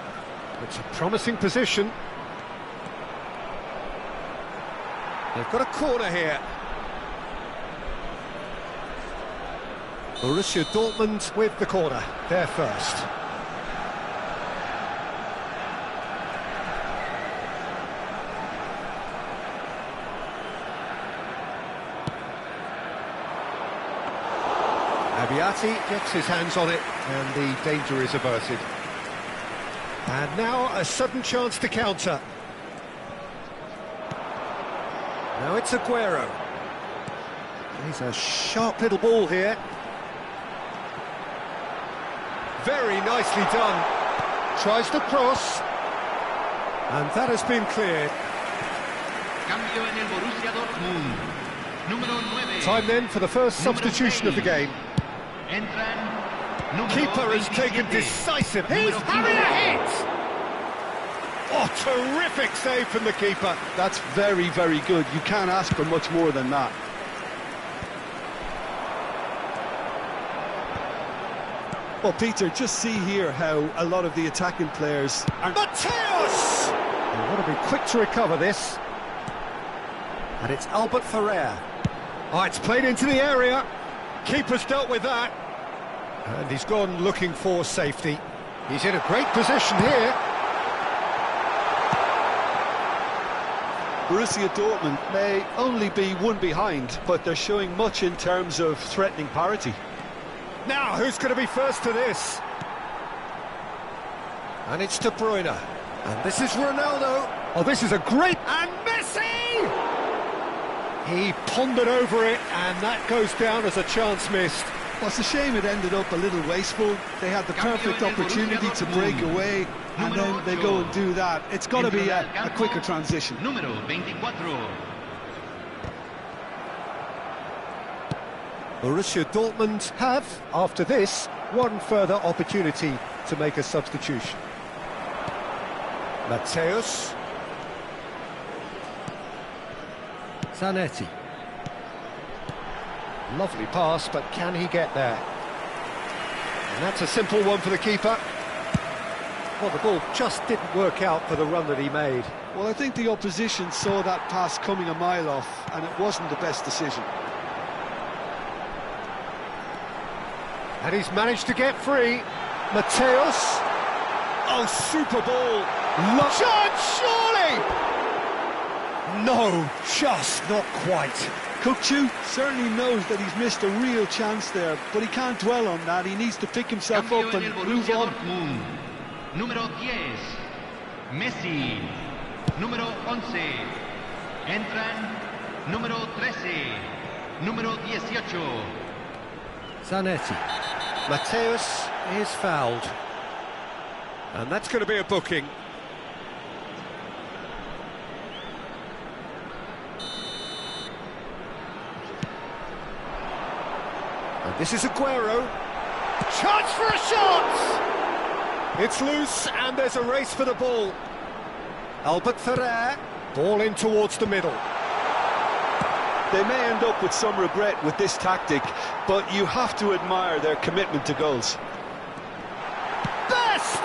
It's a promising position. They've got a corner here. Borussia Dortmund with the corner, they're first. Abiati gets his hands on it, and the danger is averted. And now a sudden chance to counter. Now it's Aguero. He's a sharp little ball here. Very nicely done. Tries to cross. And that has been cleared. Cambio en el Borussia Dortmund. Número 9. Time then for the first substitution of the game. Keeper has taken decisive. He's having a hit! Oh, terrific save from the keeper. That's very, very good. You can't ask for much more than that. Well, Peter, just see here how a lot of the attacking players are... Mateus! They want to be quick to recover this. And it's Albert Ferrer. Oh, it's played into the area. Keeper's dealt with that. And he's gone looking for safety. He's in a great position here. Borussia Dortmund may only be one behind, but they're showing much in terms of threatening parity. Now, who's going to be first to this? And it's De Bruyne. And this is Ronaldo. Oh, this is a great... And Messi! He pondered over it, and that goes down as a chance missed. Well, it's a shame it ended up a little wasteful. They had the perfect opportunity to break away, and then they go and do that. It's got to be a quicker transition. Número 24. Borussia Dortmund have, after this, one further opportunity to make a substitution. Mateus. Zanetti. Lovely pass, but can he get there? And that's a simple one for the keeper. Well, the ball just didn't work out for the run that he made. Well, I think the opposition saw that pass coming a mile off, and it wasn't the best decision. And he's managed to get free. Mateus. Oh, super ball. Chance, surely! No, just not quite. Kukçu certainly knows that he's missed a real chance there, but he can't dwell on that. He needs to pick himself up and move on. Número 10, Messi. Número 11, entran número 13, número 18. Zanetti. Mateus is fouled. And that's going to be a booking. And this is Aguero. Chance for a shot! It's loose and there's a race for the ball. Albert Ferrer, ball in towards the middle. They may end up with some regret with this tactic, but you have to admire their commitment to goals. Best!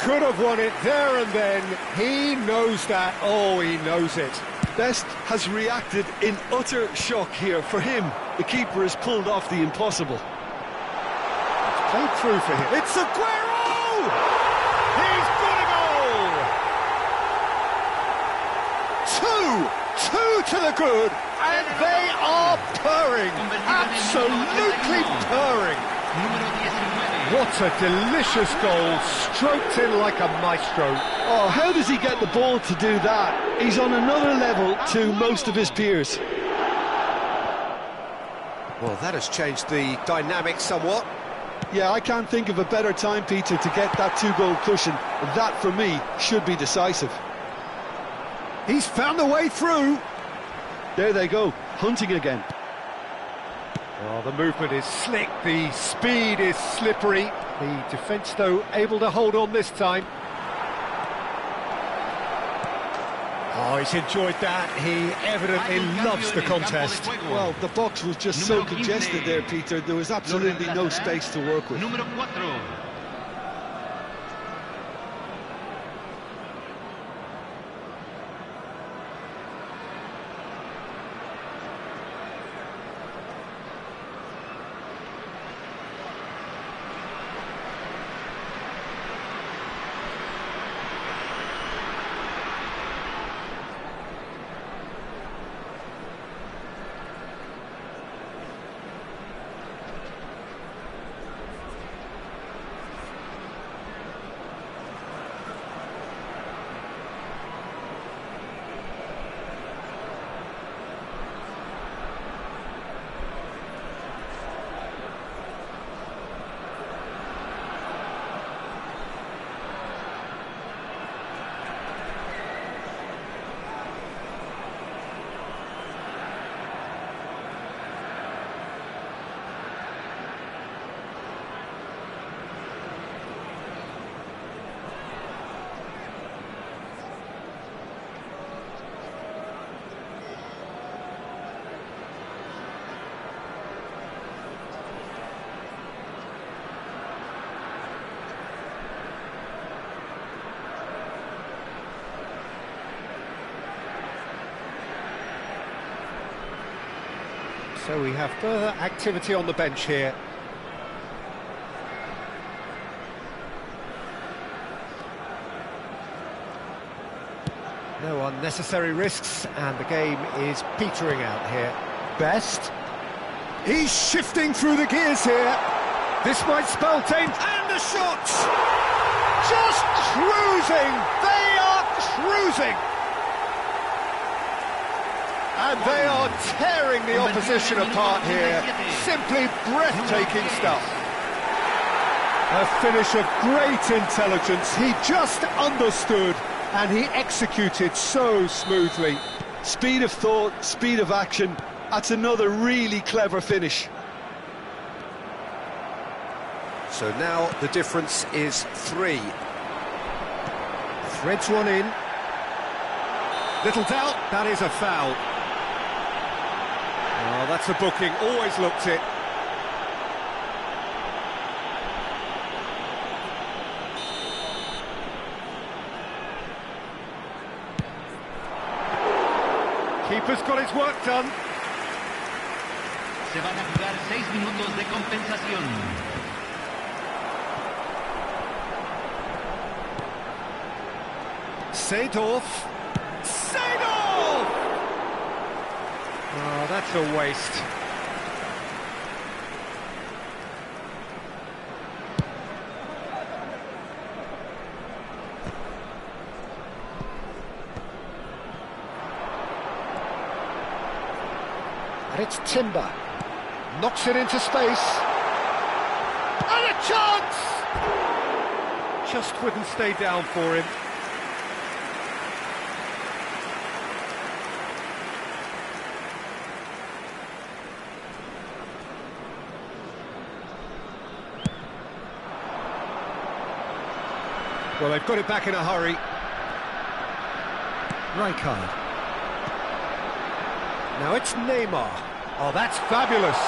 Could have won it there and then. He knows that. Oh, he knows it. Best has reacted in utter shock here. For him, the keeper has pulled off the impossible. It's played through for him. It's Aguero! He's got a goal! Two to the good, and they are purring. Absolutely purring. What a delicious goal, stroked in like a maestro. Oh, how does he get the ball to do that? He's on another level to most of his peers. Well, that has changed the dynamic somewhat. Yeah, I can't think of a better time, Peter, to get that two-goal cushion. That, for me, should be decisive. He's found a way through. There they go, hunting again. Oh, the movement is slick, the speed is slippery. The defence, though, able to hold on this time. Oh, he's enjoyed that. He evidently loves the contest. Well, the box was just so congested there, Peter. There was absolutely no space to work with. Número 4. So we have further activity on the bench here. No unnecessary risks, and the game is petering out here. Best. He's shifting through the gears here. This might spell danger. And the shots! Just cruising! They are cruising! And they are tearing the opposition apart here. Simply breathtaking stuff. A finish of great intelligence. He just understood and he executed so smoothly. Speed of thought, speed of action. That's another really clever finish. So now the difference is 3. Threads one in. Little doubt, that is a foul. Oh, that's a booking, always looked it. Keeper's got his work done. Se van a jugar 6 minutos de compensación. Seedorf. Seedorf! Oh, that's a waste. And it's Timber. Knocks it into space. And a chance! just wouldn't stay down for him. Well, they've got it back in a hurry. Rijkaard. Now it's Neymar. Oh, that's fabulous.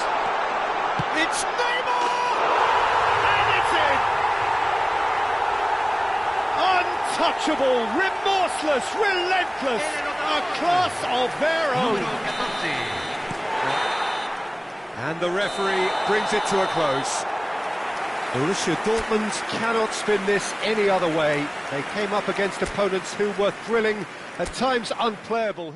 It's Neymar! And it's in! Untouchable, remorseless, relentless. A class of their own. And the referee brings it to a close. Borussia Dortmund cannot spin this any other way. They came up against opponents who were thrilling, at times unplayable.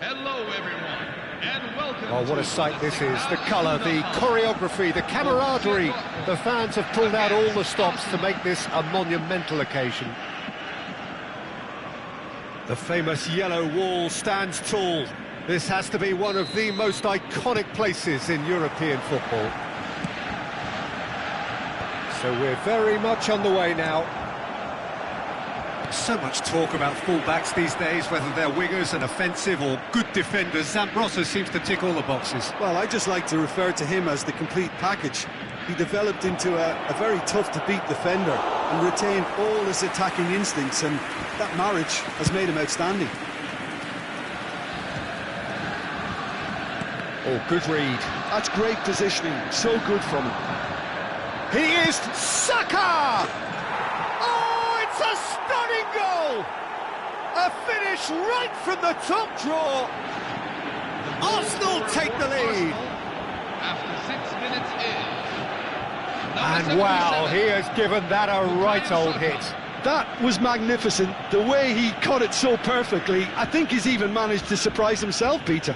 Hello, everyone, and welcome. Oh, what a sight this is. The colour, the choreography, the camaraderie. The fans have pulled out all the stops to make this a monumental occasion. The famous yellow wall stands tall. This has to be one of the most iconic places in European football. So we're very much on the way now. So much talk about full-backs these days, whether they're wingers and offensive or good defenders. Zambrotta seems to tick all the boxes. Well, I just like to refer to him as the complete package. He developed into a very tough-to-beat defender and retained all his attacking instincts, and that marriage has made him outstanding. Oh, good read. That's great positioning, so good from him. He is Saka! Oh, it's a stunning goal! A finish right from the top draw. Arsenal take the lead. After 6 minutes in. And wow, he has given that a right old hit. That was magnificent. The way he cut it so perfectly, I think he's even managed to surprise himself, Peter.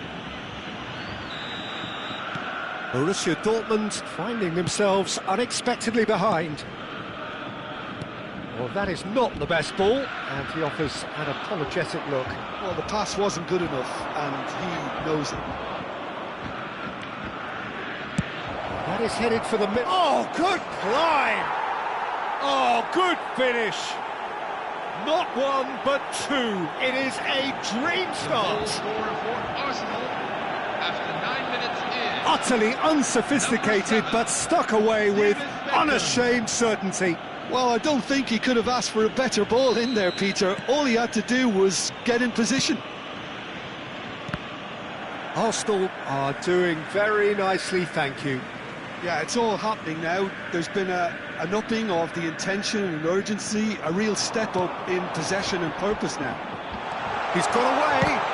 Borussia Dortmund finding themselves unexpectedly behind. Well, that is not the best ball, and he offers an apologetic look. Well, the pass wasn't good enough, and he knows it. That is headed for the mid. Oh, good climb! Oh, good finish! Not one, but two. It is a dream start. For Arsenal after 9 minutes in. Utterly unsophisticated, but stuck away with unashamed certainty. Well, I don't think he could have asked for a better ball in there, Peter. All he had to do was get in position. Arsenal are doing very nicely, thank you. Yeah, it's all happening now. There's been an upping of the intention and urgency, a real step up in possession and purpose now. He's got away.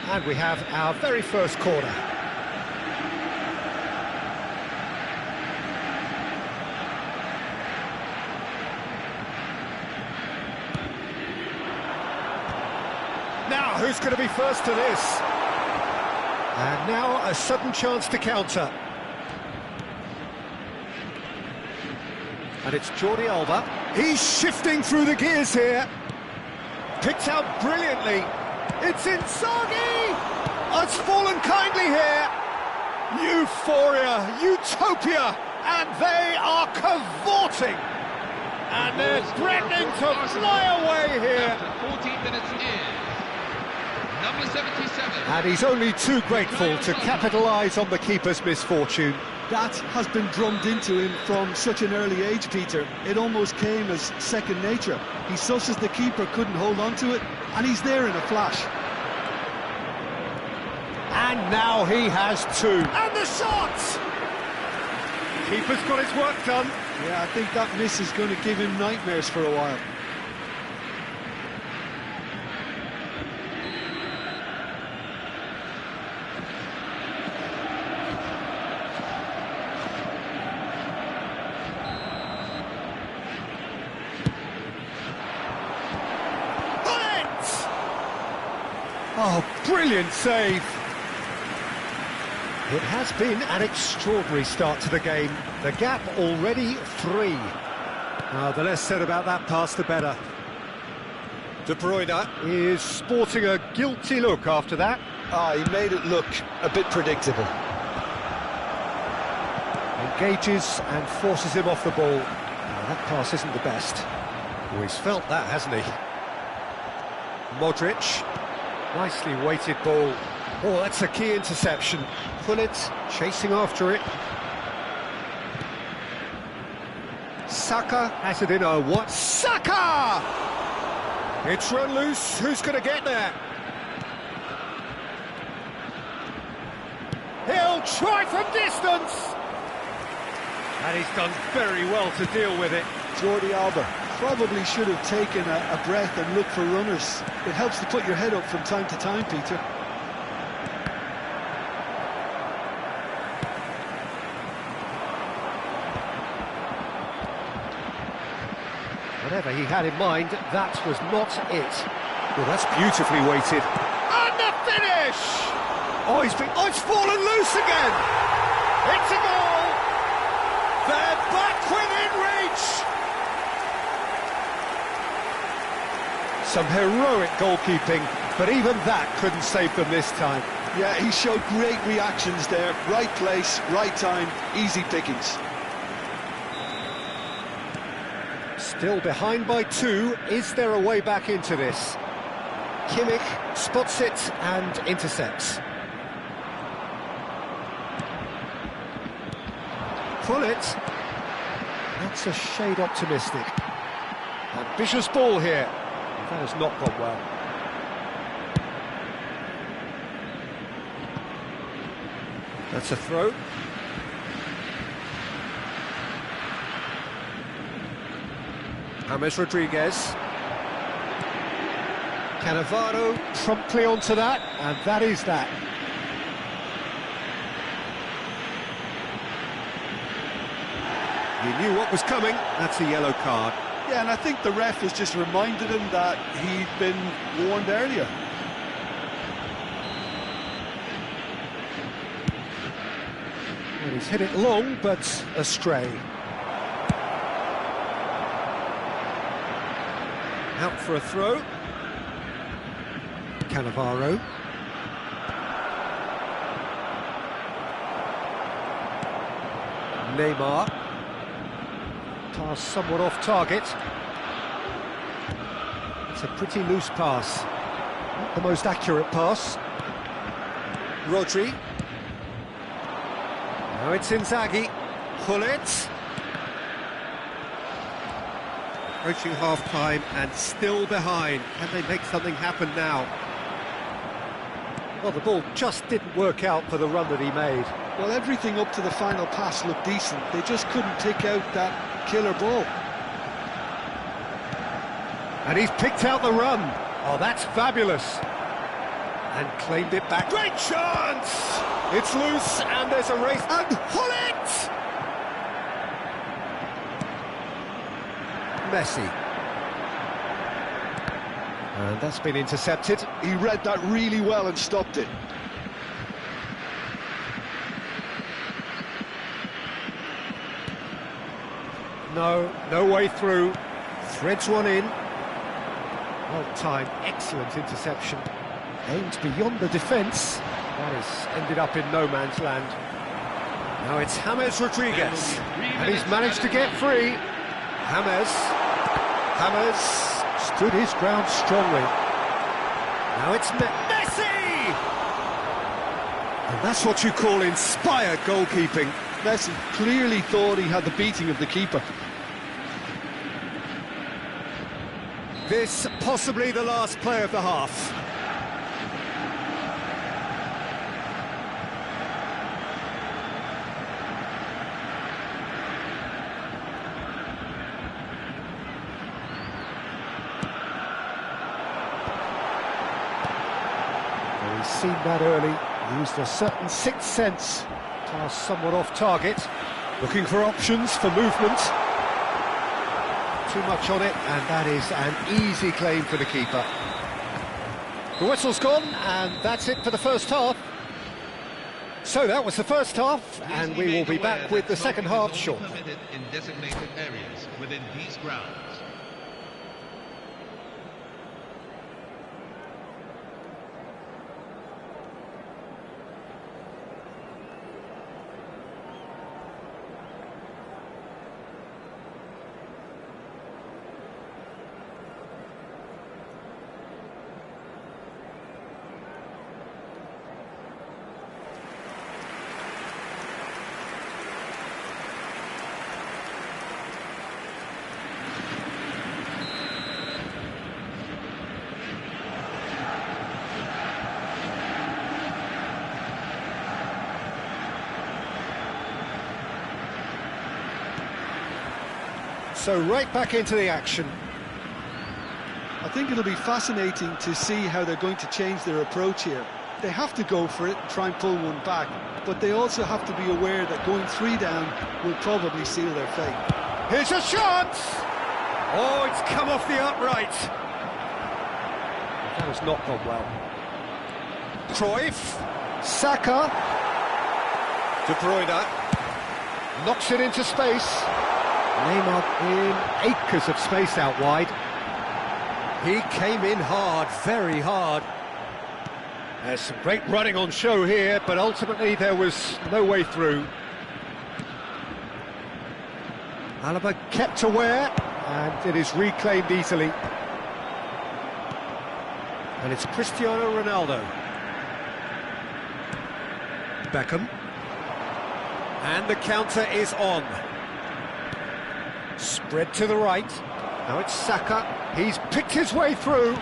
And we have our very first corner. Now, who's going to be first to this? And now a sudden chance to counter. And it's Jordi Alba. He's shifting through the gears here. Picked out brilliantly. It's Inzaghi! It's fallen kindly here. Euphoria, utopia, and they are cavorting. And they're threatening to fly away here. After 14 minutes in. Number 77. And he's only too grateful to capitalise on the keeper's misfortune. That has been drummed into him from such an early age, Peter. It almost came as second nature. He susses the keeper couldn't hold on to it, and he's there in a flash. And now he has two. And the shot! Keeper's got his work done. Yeah, I think that miss is going to give him nightmares for a while. Oh, brilliant save. It has been an extraordinary start to the game. The gap already 3. The less said about that pass, the better. De Bruyne is sporting a guilty look after that. He made it look a bit predictable. Engages and forces him off the ball. That pass isn't the best. Oh, he's felt that, hasn't he? Modric. Nicely weighted ball. Oh, that's a key interception. Pullet chasing after it. Saka has it in. Oh, what? Saka! It's run loose. Who's going to get there? He'll try from distance. And he's done very well to deal with it. Jordi Alba probably should have taken a breath and looked for runners. It helps to put your head up from time to time, Peter. Whatever he had in mind, that was not it. Well, that's beautifully weighted. And the finish! Oh, it's fallen loose again! It's a goal! They're back within reach! Some heroic goalkeeping, but even that couldn't save them this time. Yeah, he showed great reactions there. Right place, right time, easy pickings. Still behind by 2. Is there a way back into this? Kimmich spots it and intercepts. Pullet. That's a shade optimistic. Ambitious ball here. That has not gone well. That's a throw. James Rodriguez. Cannavaro promptly onto that, and that is that. He knew what was coming. That's a yellow card. Yeah, and I think the ref has just reminded him that he'd been warned earlier. Well, he's hit it long, but astray. Out for a throw. Cannavaro. Neymar. Pass somewhat off target. It's a pretty loose pass. Not the most accurate pass. Rodri. Now it's Inzaghi. Pullet. Approaching half-time and still behind. Can they make something happen now? Well, the ball just didn't work out for the run that he made. Well, everything up to the final pass looked decent. They just couldn't pick out that killer ball. And he's picked out the run. Oh, that's fabulous. And claimed it back. Great chance! It's loose and there's a race. And Pullet! Messi. And that's been intercepted. He read that really well and stopped it. No way through. Threads one in. Well-timed, excellent interception. Aimed beyond the defence. That has ended up in no man's land. Now it's James Rodriguez. And he's managed to get free. James stood his ground strongly. Now it's Messi! And that's what you call inspired goalkeeping. Messi clearly thought he had the beating of the keeper. This possibly the last play of the half. Well, he's seen that early, used a certain sixth sense. Pass somewhat off target, looking for options for movement. Too much on it, and that is an easy claim for the keeper. The whistle's gone, and that's it for the first half. So that was the first half, and we will be back with the second half shortly. In designated areas within these grounds. So right back into the action. I think it'll be fascinating to see how they're going to change their approach here. They have to go for it and try and pull one back, but they also have to be aware that going 3 down will probably seal their fate. Here's a shot! Oh, it's come off the upright. That has not gone well. Cruyff, Saka, De Bruyne, knocks it into space. Neymar in acres of space out wide. He came in hard, very hard. There's some great running on show here, but ultimately there was no way through. Alaba kept aware, And it is reclaimed easily. And it's Cristiano Ronaldo. Beckham. And the counter is on. Spread to the right. Now it's Saka. He's picked his way through.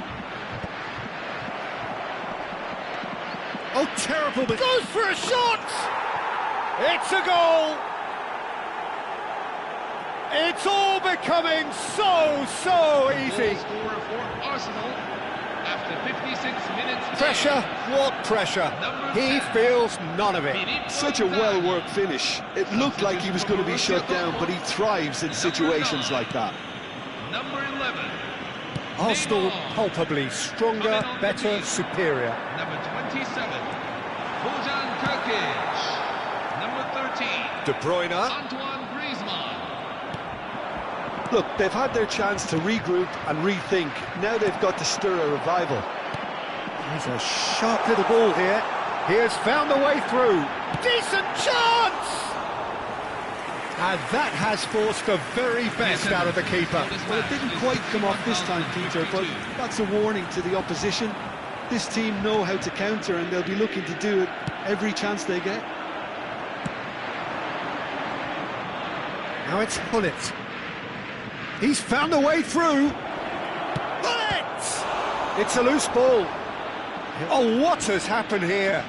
Oh, terrible. Goes for a shot! It's a goal! It's all becoming so easy. Goal scorer for Arsenal after 56 minutes. Pressure, what pressure? He feels none of it. Such a well-worked finish. It looked like he was going to be shut down, but he thrives in situations like that. Number 11. Arsenal palpably stronger, better, superior. Number 27. Bojan Krkic. Number 13. De Bruyne. Antoine Griezmann. Look, they've had their chance to regroup and rethink. Now they've got to stir a revival. There's a sharp little ball here. He has found a way through. Decent chance! And that has forced the very best out of the keeper. Well, it didn't quite come off this time, Peter, but that's a warning to the opposition. This team know how to counter, and they'll be looking to do it every chance they get. Now it's Hullet. He's found a way through. Hullet! It's a loose ball. Oh, what has happened here?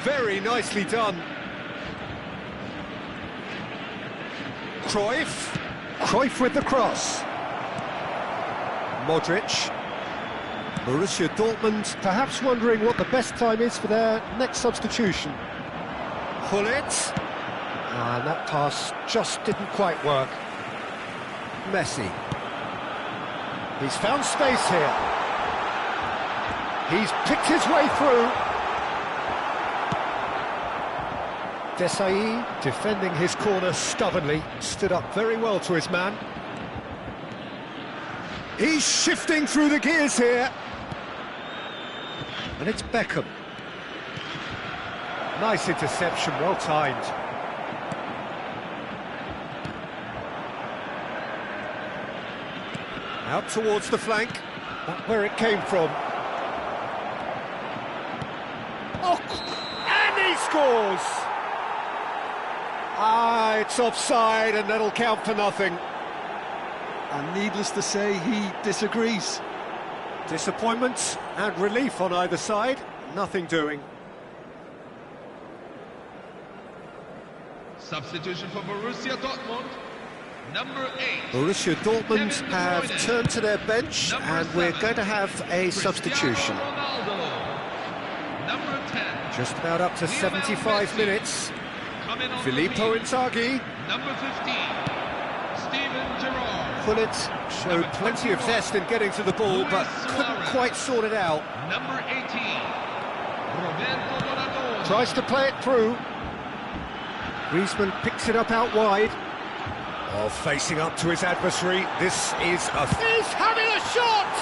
Very nicely done. Cruyff. Cruyff with the cross. Modric. Borussia Dortmund perhaps wondering what the best time is for their next substitution. Hullet. And that pass just didn't quite work. Messi. He's found space here. He's picked his way through. Desai, defending his corner stubbornly, stood up very well to his man. He's shifting through the gears here. And it's Beckham. Nice interception, well timed. Out towards the flank. That's where it came from. Oh, and he scores! Ah, it's offside, and that'll count for nothing. And needless to say, he disagrees. Disappointment and relief on either side. Nothing doing. Substitution for Borussia Dortmund. Number 8. Borussia Dortmund have turned to their bench, and we're going to have a substitution. Number 10. Just about up to 75 minutes. Filippo Inzaghi. Number 15. Steven Gerrard. Hullet showed plenty of zest in getting to the ball, but couldn't quite sort it out. Number 18. Roberto Donadoni. Tries to play it through. Griezmann picks it up out wide. Oh, facing up to his adversary. This is a... He's having a shot!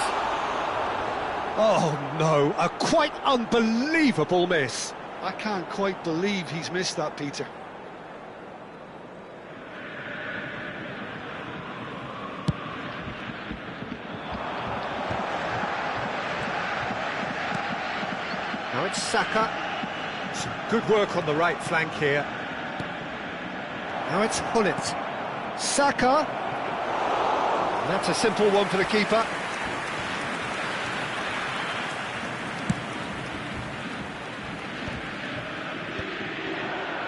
Oh, no. A quite unbelievable miss. I can't quite believe he's missed that, Peter. Now it's Saka. Some good work on the right flank here. Now it's Hullet. Saka. That's a simple one for the keeper.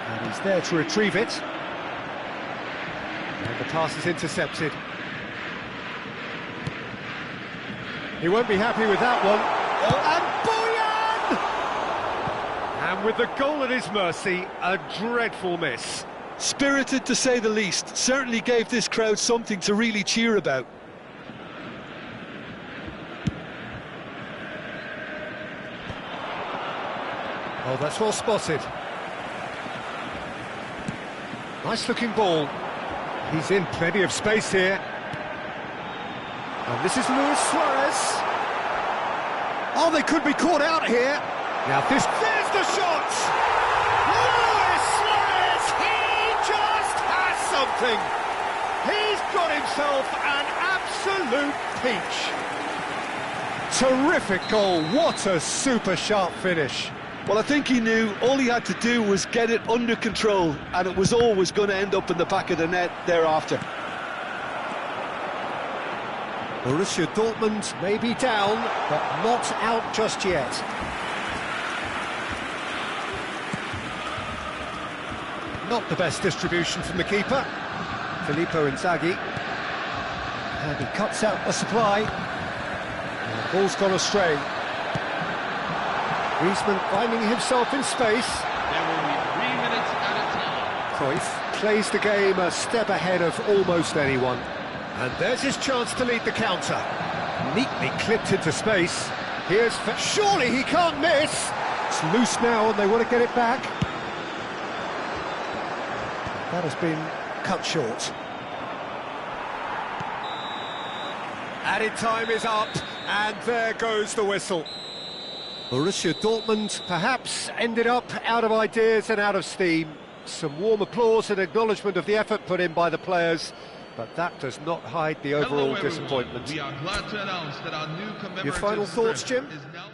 And he's there to retrieve it. And the pass is intercepted. He won't be happy with that one. Oh, and Boyan! And with the goal at his mercy, a dreadful miss. Spirited, to say the least. Certainly gave this crowd something to really cheer about. Oh, that's well spotted. Nice looking ball. He's in plenty of space here. And this is Luis Suarez. Oh, they could be caught out here. Now there's the shot! Luis Suarez, he just has something. He's got himself an absolute peach. Terrific goal, what a super sharp finish. Well, I think he knew all he had to do was get it under control, and it was always going to end up in the back of the net thereafter. Borussia Dortmund may be down, but not out just yet. Not the best distribution from the keeper, Filippo Inzaghi. And he cuts out the supply. And the ball's gone astray. Griezmann finding himself in space. There will be 3 minutes at a time. Cruyff plays the game a step ahead of almost anyone. And there's his chance to lead the counter. Neatly clipped into space. Surely he can't miss! It's loose now and they want to get it back. That has been cut short. Added time is up, and there goes the whistle. Borussia Dortmund perhaps ended up out of ideas and out of steam. Some warm applause and acknowledgement of the effort put in by the players, but that does not hide the overall Hello, disappointment. We are glad to announce that our new commemorative Your final thoughts, strip Jim? is now...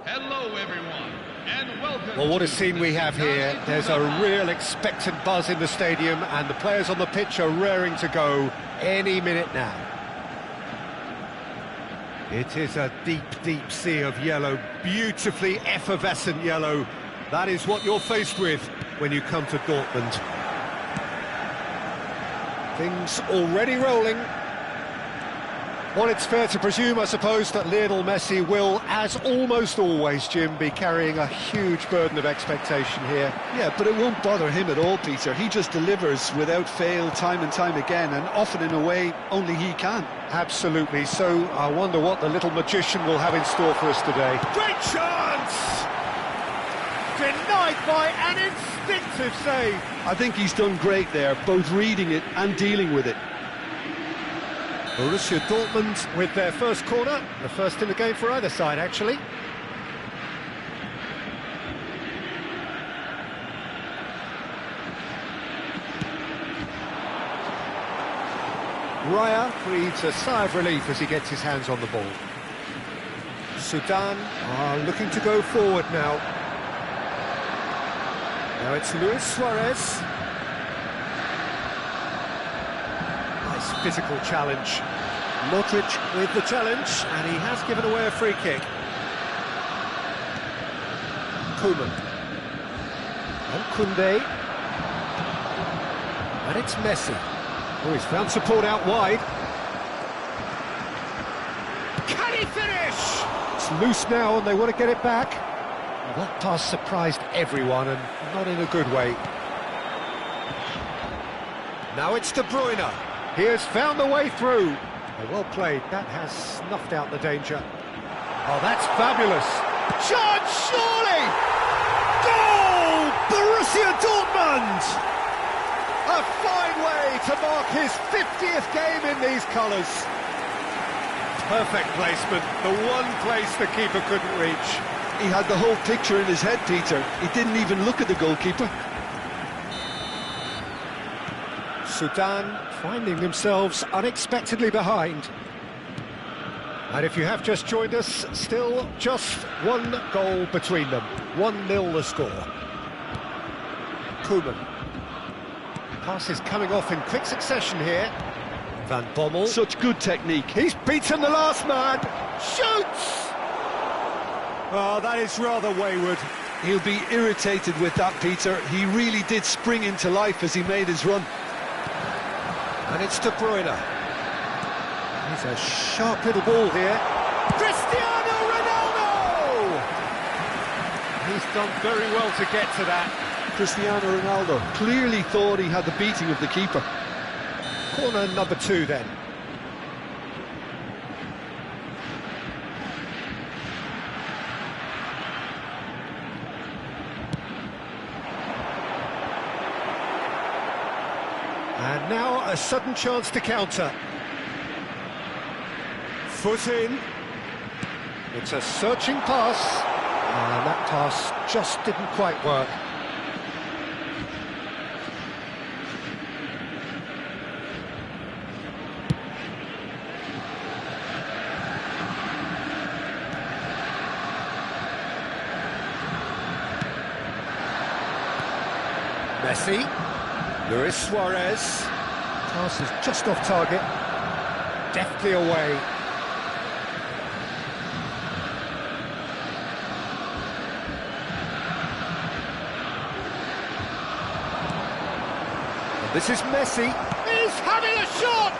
Hello, everyone, and welcome. Well, what a to scene we have here. There's a real expectant buzz in the stadium, and the players on the pitch are raring to go any minute now. It is a deep, deep sea of yellow, beautifully effervescent yellow. That is what you're faced with when you come to Dortmund. Things already rolling. Well, it's fair to presume, I suppose, that Lionel Messi will, as almost always, Jim, be carrying a huge burden of expectation here. Yeah, but it won't bother him at all, Peter. He just delivers without fail time and time again, and often in a way only he can. Absolutely. So I wonder what the little magician will have in store for us today. Great chance! Denied by an instinctive save. I think he's done great there, both reading it and dealing with it. Borussia Dortmund with their first corner, the first in the game for either side, actually. Raya breathes a sigh of relief as he gets his hands on the ball. Sudan are looking to go forward now. Now it's Luis Suarez. Nice physical challenge. Modric with the challenge, and he has given away a free kick. Koeman. And Koundé. And it's Messi. Oh, he's found support out wide. Can he finish? It's loose now and they want to get it back. Well, that pass surprised everyone and not in a good way. Now it's De Bruyne. He has found the way through. Oh, well played. That has snuffed out the danger. Oh, that's fabulous. Charge, surely! Goal! Borussia Dortmund! A fine way to mark his 50th game in these colours. Perfect placement, the one place the keeper couldn't reach. He had the whole picture in his head, Peter. He didn't even look at the goalkeeper. Sudan finding themselves unexpectedly behind. And if you have just joined us, still just one goal between them. 1-0 the score. Koeman. Pass is coming off in quick succession here. Van Bommel. Such good technique. He's beaten the last man. Shoots! Oh, that is rather wayward. He'll be irritated with that, Peter. He really did spring into life as he made his run. And it's De Bruyne. He's a sharp little ball here. Cristiano Ronaldo! He's done very well to get to that. Cristiano Ronaldo clearly thought he had the beating of the keeper. Corner number 2 then. And now a sudden chance to counter. Foot in. It's a searching pass. And that pass just didn't quite work. Messi, Luis Suarez, pass is just off target, deftly away. And this is Messi, he's having a shot!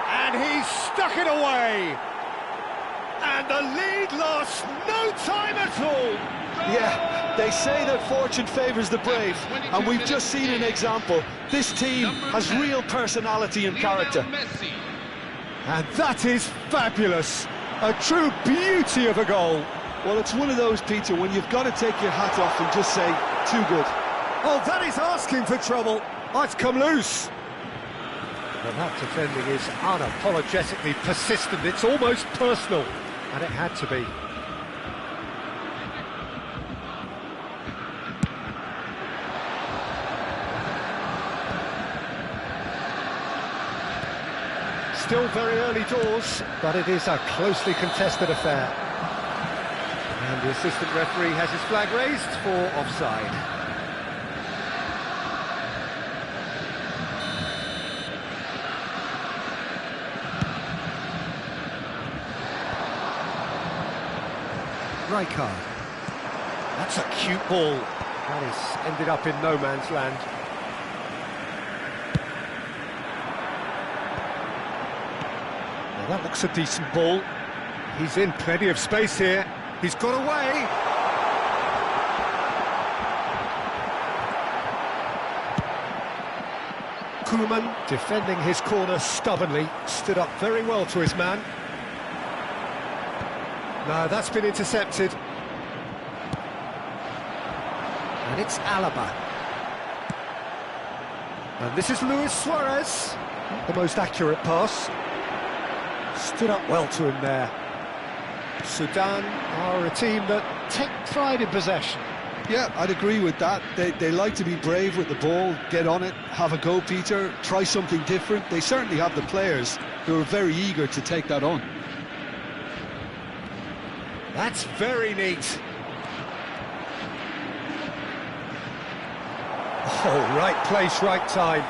And he's stuck it away! And the lead lost no time at all! Yeah, they say that fortune favours the brave, and we've just seen an example. This team has real personality and character. And that is fabulous. A true beauty of a goal. Well, it's one of those, Peter, when you've got to take your hat off and just say, too good. Oh, that is asking for trouble. Oh, it's come loose. And that defending is unapologetically persistent. It's almost personal. And it had to be. Still very early doors, but it is a closely contested affair. And the assistant referee has his flag raised for offside. Rijkaard. That's a cute ball. That has ended up in no man's land. That looks a decent ball. He's in plenty of space here. He's got away. Koeman, defending his corner stubbornly, stood up very well to his man. No, that's been intercepted. And it's Alaba. And this is Luis Suarez. Not the most accurate pass. Stood up well to him there. Sudan are a team that take pride in possession. Yeah, I'd agree with that. They like to be brave with the ball, get on it, have a go, Peter, try something different. They certainly have the players who are very eager to take that on. That's very neat. Oh, right place, right time.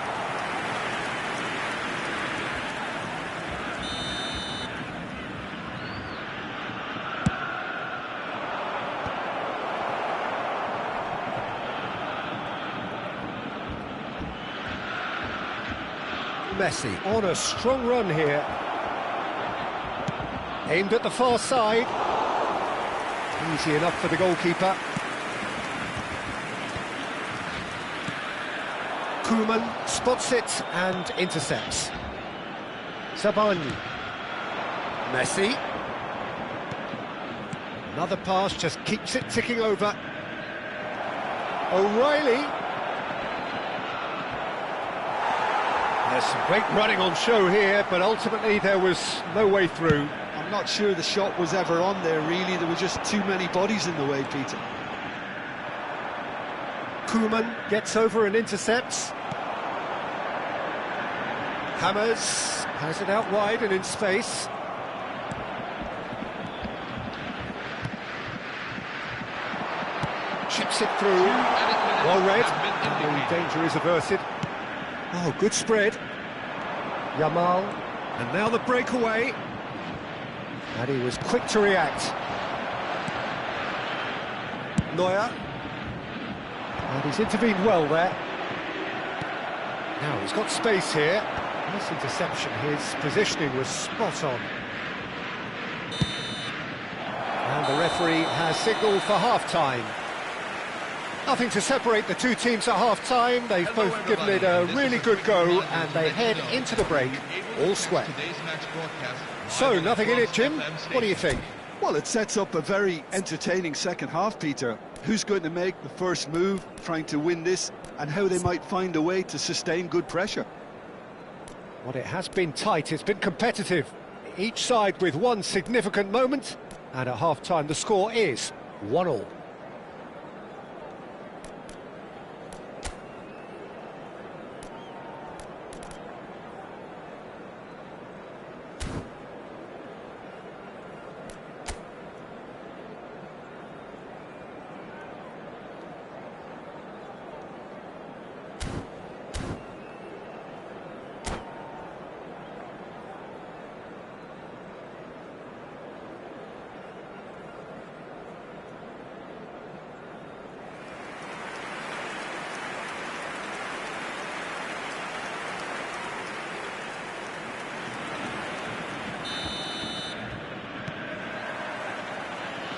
Messi on a strong run here. Aimed at the far side. Easy enough for the goalkeeper. Koeman spots it and intercepts. Sabani. Messi. Another pass just keeps it ticking over. O'Reilly. There's some great running on show here, but ultimately there was no way through. I'm not sure the shot was ever on there, really. There were just too many bodies in the way, Peter. Koeman gets over and intercepts. Hammers has it out wide and in space. Chips it through. Well read. The danger is averted. Oh, good spread. Yamal. And now the breakaway. And he was quick to react. Neuer. And he's intervened well there. Now he's got space here. Nice interception. His positioning was spot on. And the referee has signalled for half-time. Nothing to separate the two teams at half-time. They've both given it a really good go, and they head into the break all square. So, nothing in it, Jim. What do you think? Well, it sets up a very entertaining second half, Peter. Who's going to make the first move, trying to win this, and how they might find a way to sustain good pressure. Well, it has been tight, it's been competitive. Each side with one significant moment, and at half-time the score is 1-1.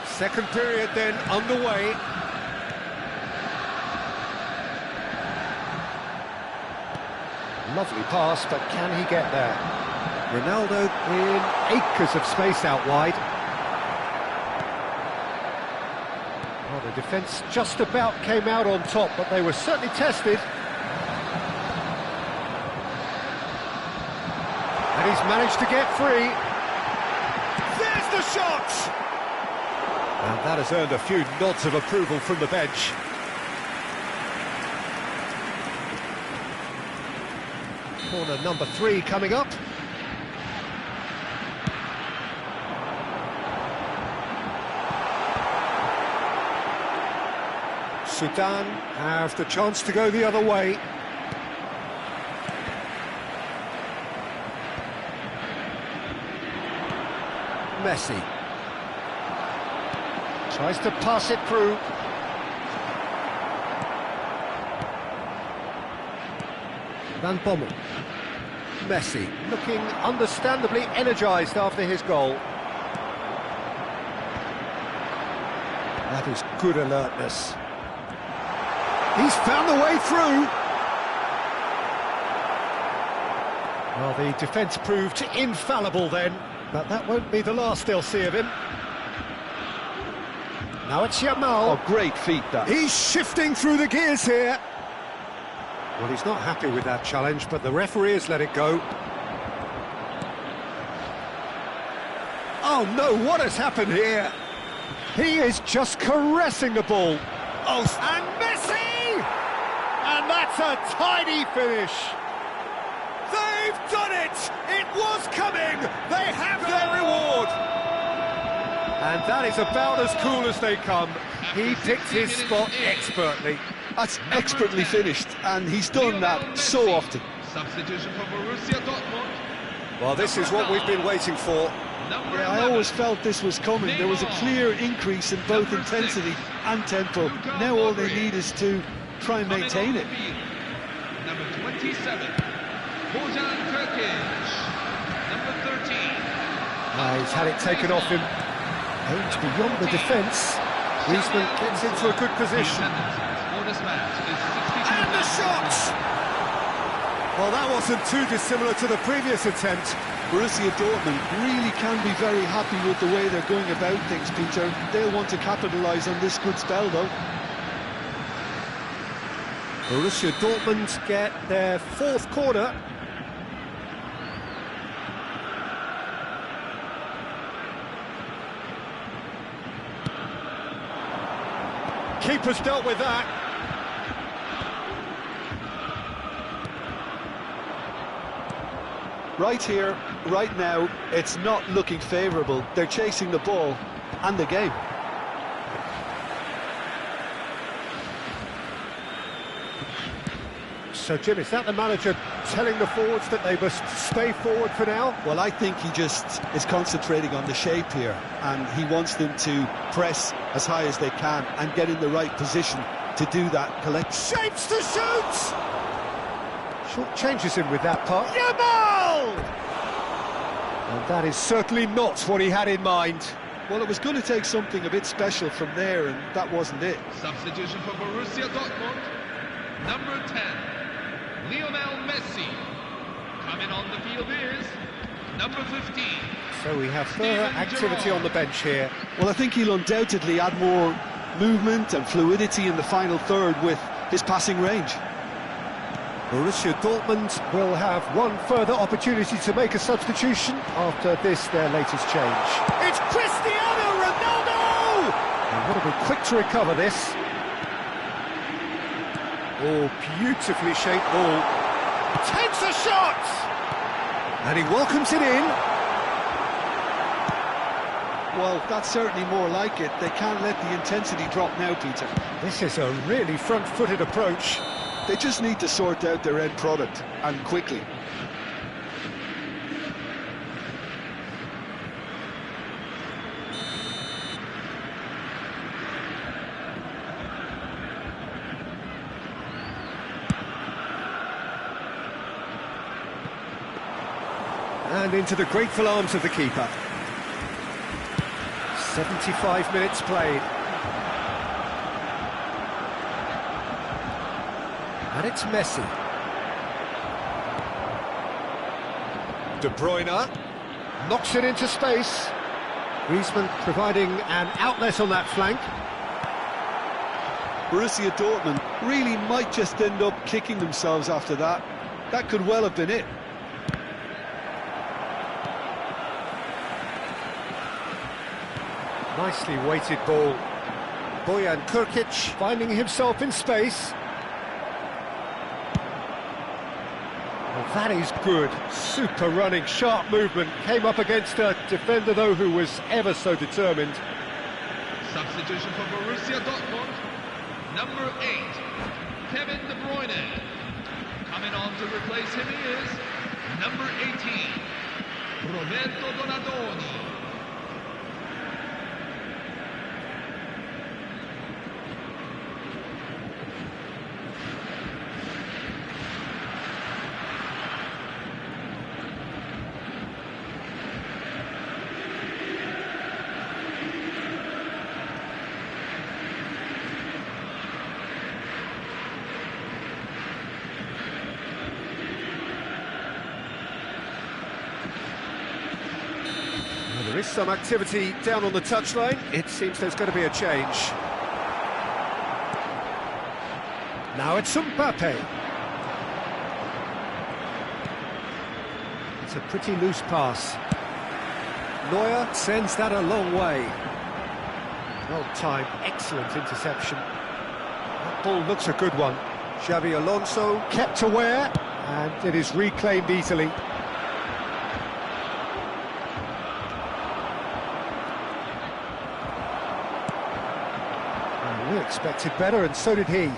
Second period then underway. Lovely pass, but can he get there? Ronaldo in acres of space out wide. Well, the defence just about came out on top, but they were certainly tested. And he's managed to get free. There's the shot! And that has earned a few nods of approval from the bench. Corner number 3 coming up. Sudan have the chance to go the other way. Messi. Tries to pass it through. Van Bommel. Messi looking understandably energised after his goal. That is good alertness. He's found the way through. Well, the defence proved infallible then, but that won't be the last they'll see of him. Now it's Yamal. Oh, great feat, that. He's shifting through the gears here. Well, he's not happy with that challenge, but the referee has let it go. Oh no, what has happened here? He is just caressing the ball. Oh, and Messi! And that's a tidy finish. They've done it! It was coming! They have their reward! And that is about as cool as they come. He picked his spot expertly. That's expertly finished, and he's done that so often. Substitution for Borussia Dortmund. Well, this is what we've been waiting for. Yeah, I always felt this was coming. There was a clear increase in both intensity and tempo. Now all they need is to try and maintain it. Number 27, Bojan Krkić. Number 13. He's had it taken off him. Aims beyond the defence. Griezmann gets into a good position. And the shot! Well, that wasn't too dissimilar to the previous attempt. Borussia Dortmund really can be very happy with the way they're going about things, Peter. They'll want to capitalise on this good spell, though. Borussia Dortmund get their fourth corner. Keeper's dealt with that. Right here, right now, it's not looking favourable. They're chasing the ball and the game. So, Jim, is that the manager telling the forwards that they must stay forward for now? Well, I think he just is concentrating on the shape here, and he wants them to press as high as they can and get in the right position to do that. Shapes to shoot! Short changes him with that part. Yamal! And that is certainly not what he had in mind. Well, it was going to take something a bit special from there, and that wasn't it. Substitution for Borussia Dortmund. Number 10, Lionel Messi. Coming on the field is number 15. So we have further activity on the bench here. Well, I think he'll undoubtedly add more movement and fluidity in the final third with his passing range. Borussia Dortmund will have one further opportunity to make a substitution after this, their latest change. It's Cristiano Ronaldo! And what a be quick to recover this. Oh, beautifully shaped ball. Takes a shot! And he welcomes it in. Well, that's certainly more like it. They can't let the intensity drop now, Peter. This is a really front-footed approach. They just need to sort out their end product, and quickly. And into the grateful arms of the keeper. 75 minutes played. And it's Messi. De Bruyne knocks it into space. Griezmann providing an outlet on that flank. Borussia Dortmund really might just end up kicking themselves after that. That could well have been it. Nicely weighted ball. Bojan Krkić finding himself in space. Well, that is good. Super running, sharp movement. Came up against a defender, though, who was ever so determined. Substitution for Borussia Dortmund. Number 8, Kevin De Bruyne. Coming on to replace him is number 18, Roberto Donadoni. There is some activity down on the touchline. It seems there's going to be a change. Now it's Mbappe. It's a pretty loose pass. Neuer sends that a long way. Well timed, excellent interception. That ball looks a good one. Xabi Alonso kept aware, and it is reclaimed easily. And we expected better, and so did he.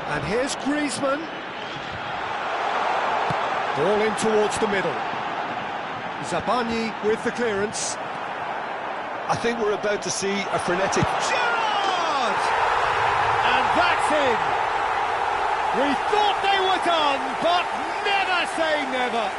And here's Griezmann. Ball in towards the middle. Zabani with the clearance. I think we're about to see a frenetic... Gerrard! And that's in! We thought they were done, but never say never!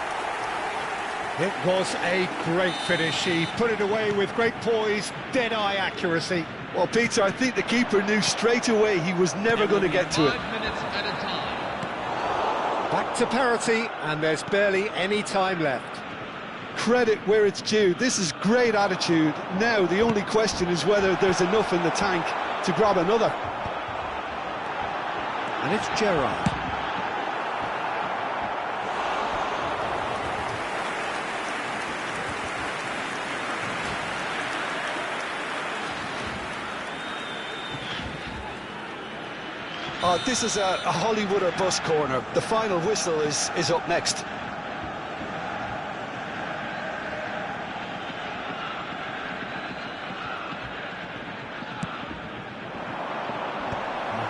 It was a great finish. He put it away with great poise, dead-eye accuracy. Well, Peter, I think the keeper knew straight away he was never going to get to it. 5 minutes at a time. Back to parity, and there's barely any time left. Credit where it's due. This is great attitude. Now, the only question is whether there's enough in the tank to grab another. And it's Gerrard. This is a Hollywood or bust corner. The final whistle is up next.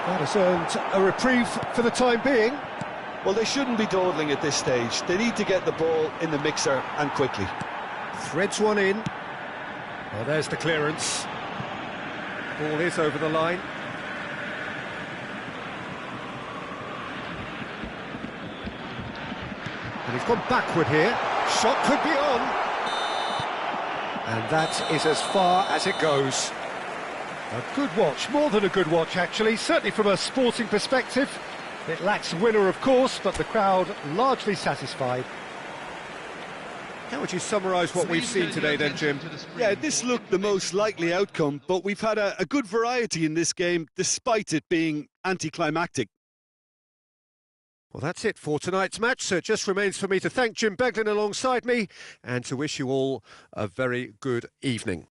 That has earned a reprieve for the time being. Well, they shouldn't be dawdling at this stage. They need to get the ball in the mixer and quickly. Threads one in. Well, there's the clearance. Ball is over the line. And he's gone backward here. Shot could be on. And that is as far as it goes. A good watch, more than a good watch actually, certainly from a sporting perspective. It lacks winner of course, but the crowd largely satisfied. How would you summarise what we've seen today then, Jim? Yeah, this looked the most likely outcome, but we've had a good variety in this game, despite it being anticlimactic. Well, that's it for tonight's match, so it just remains for me to thank Jim Beglin alongside me and to wish you all a very good evening.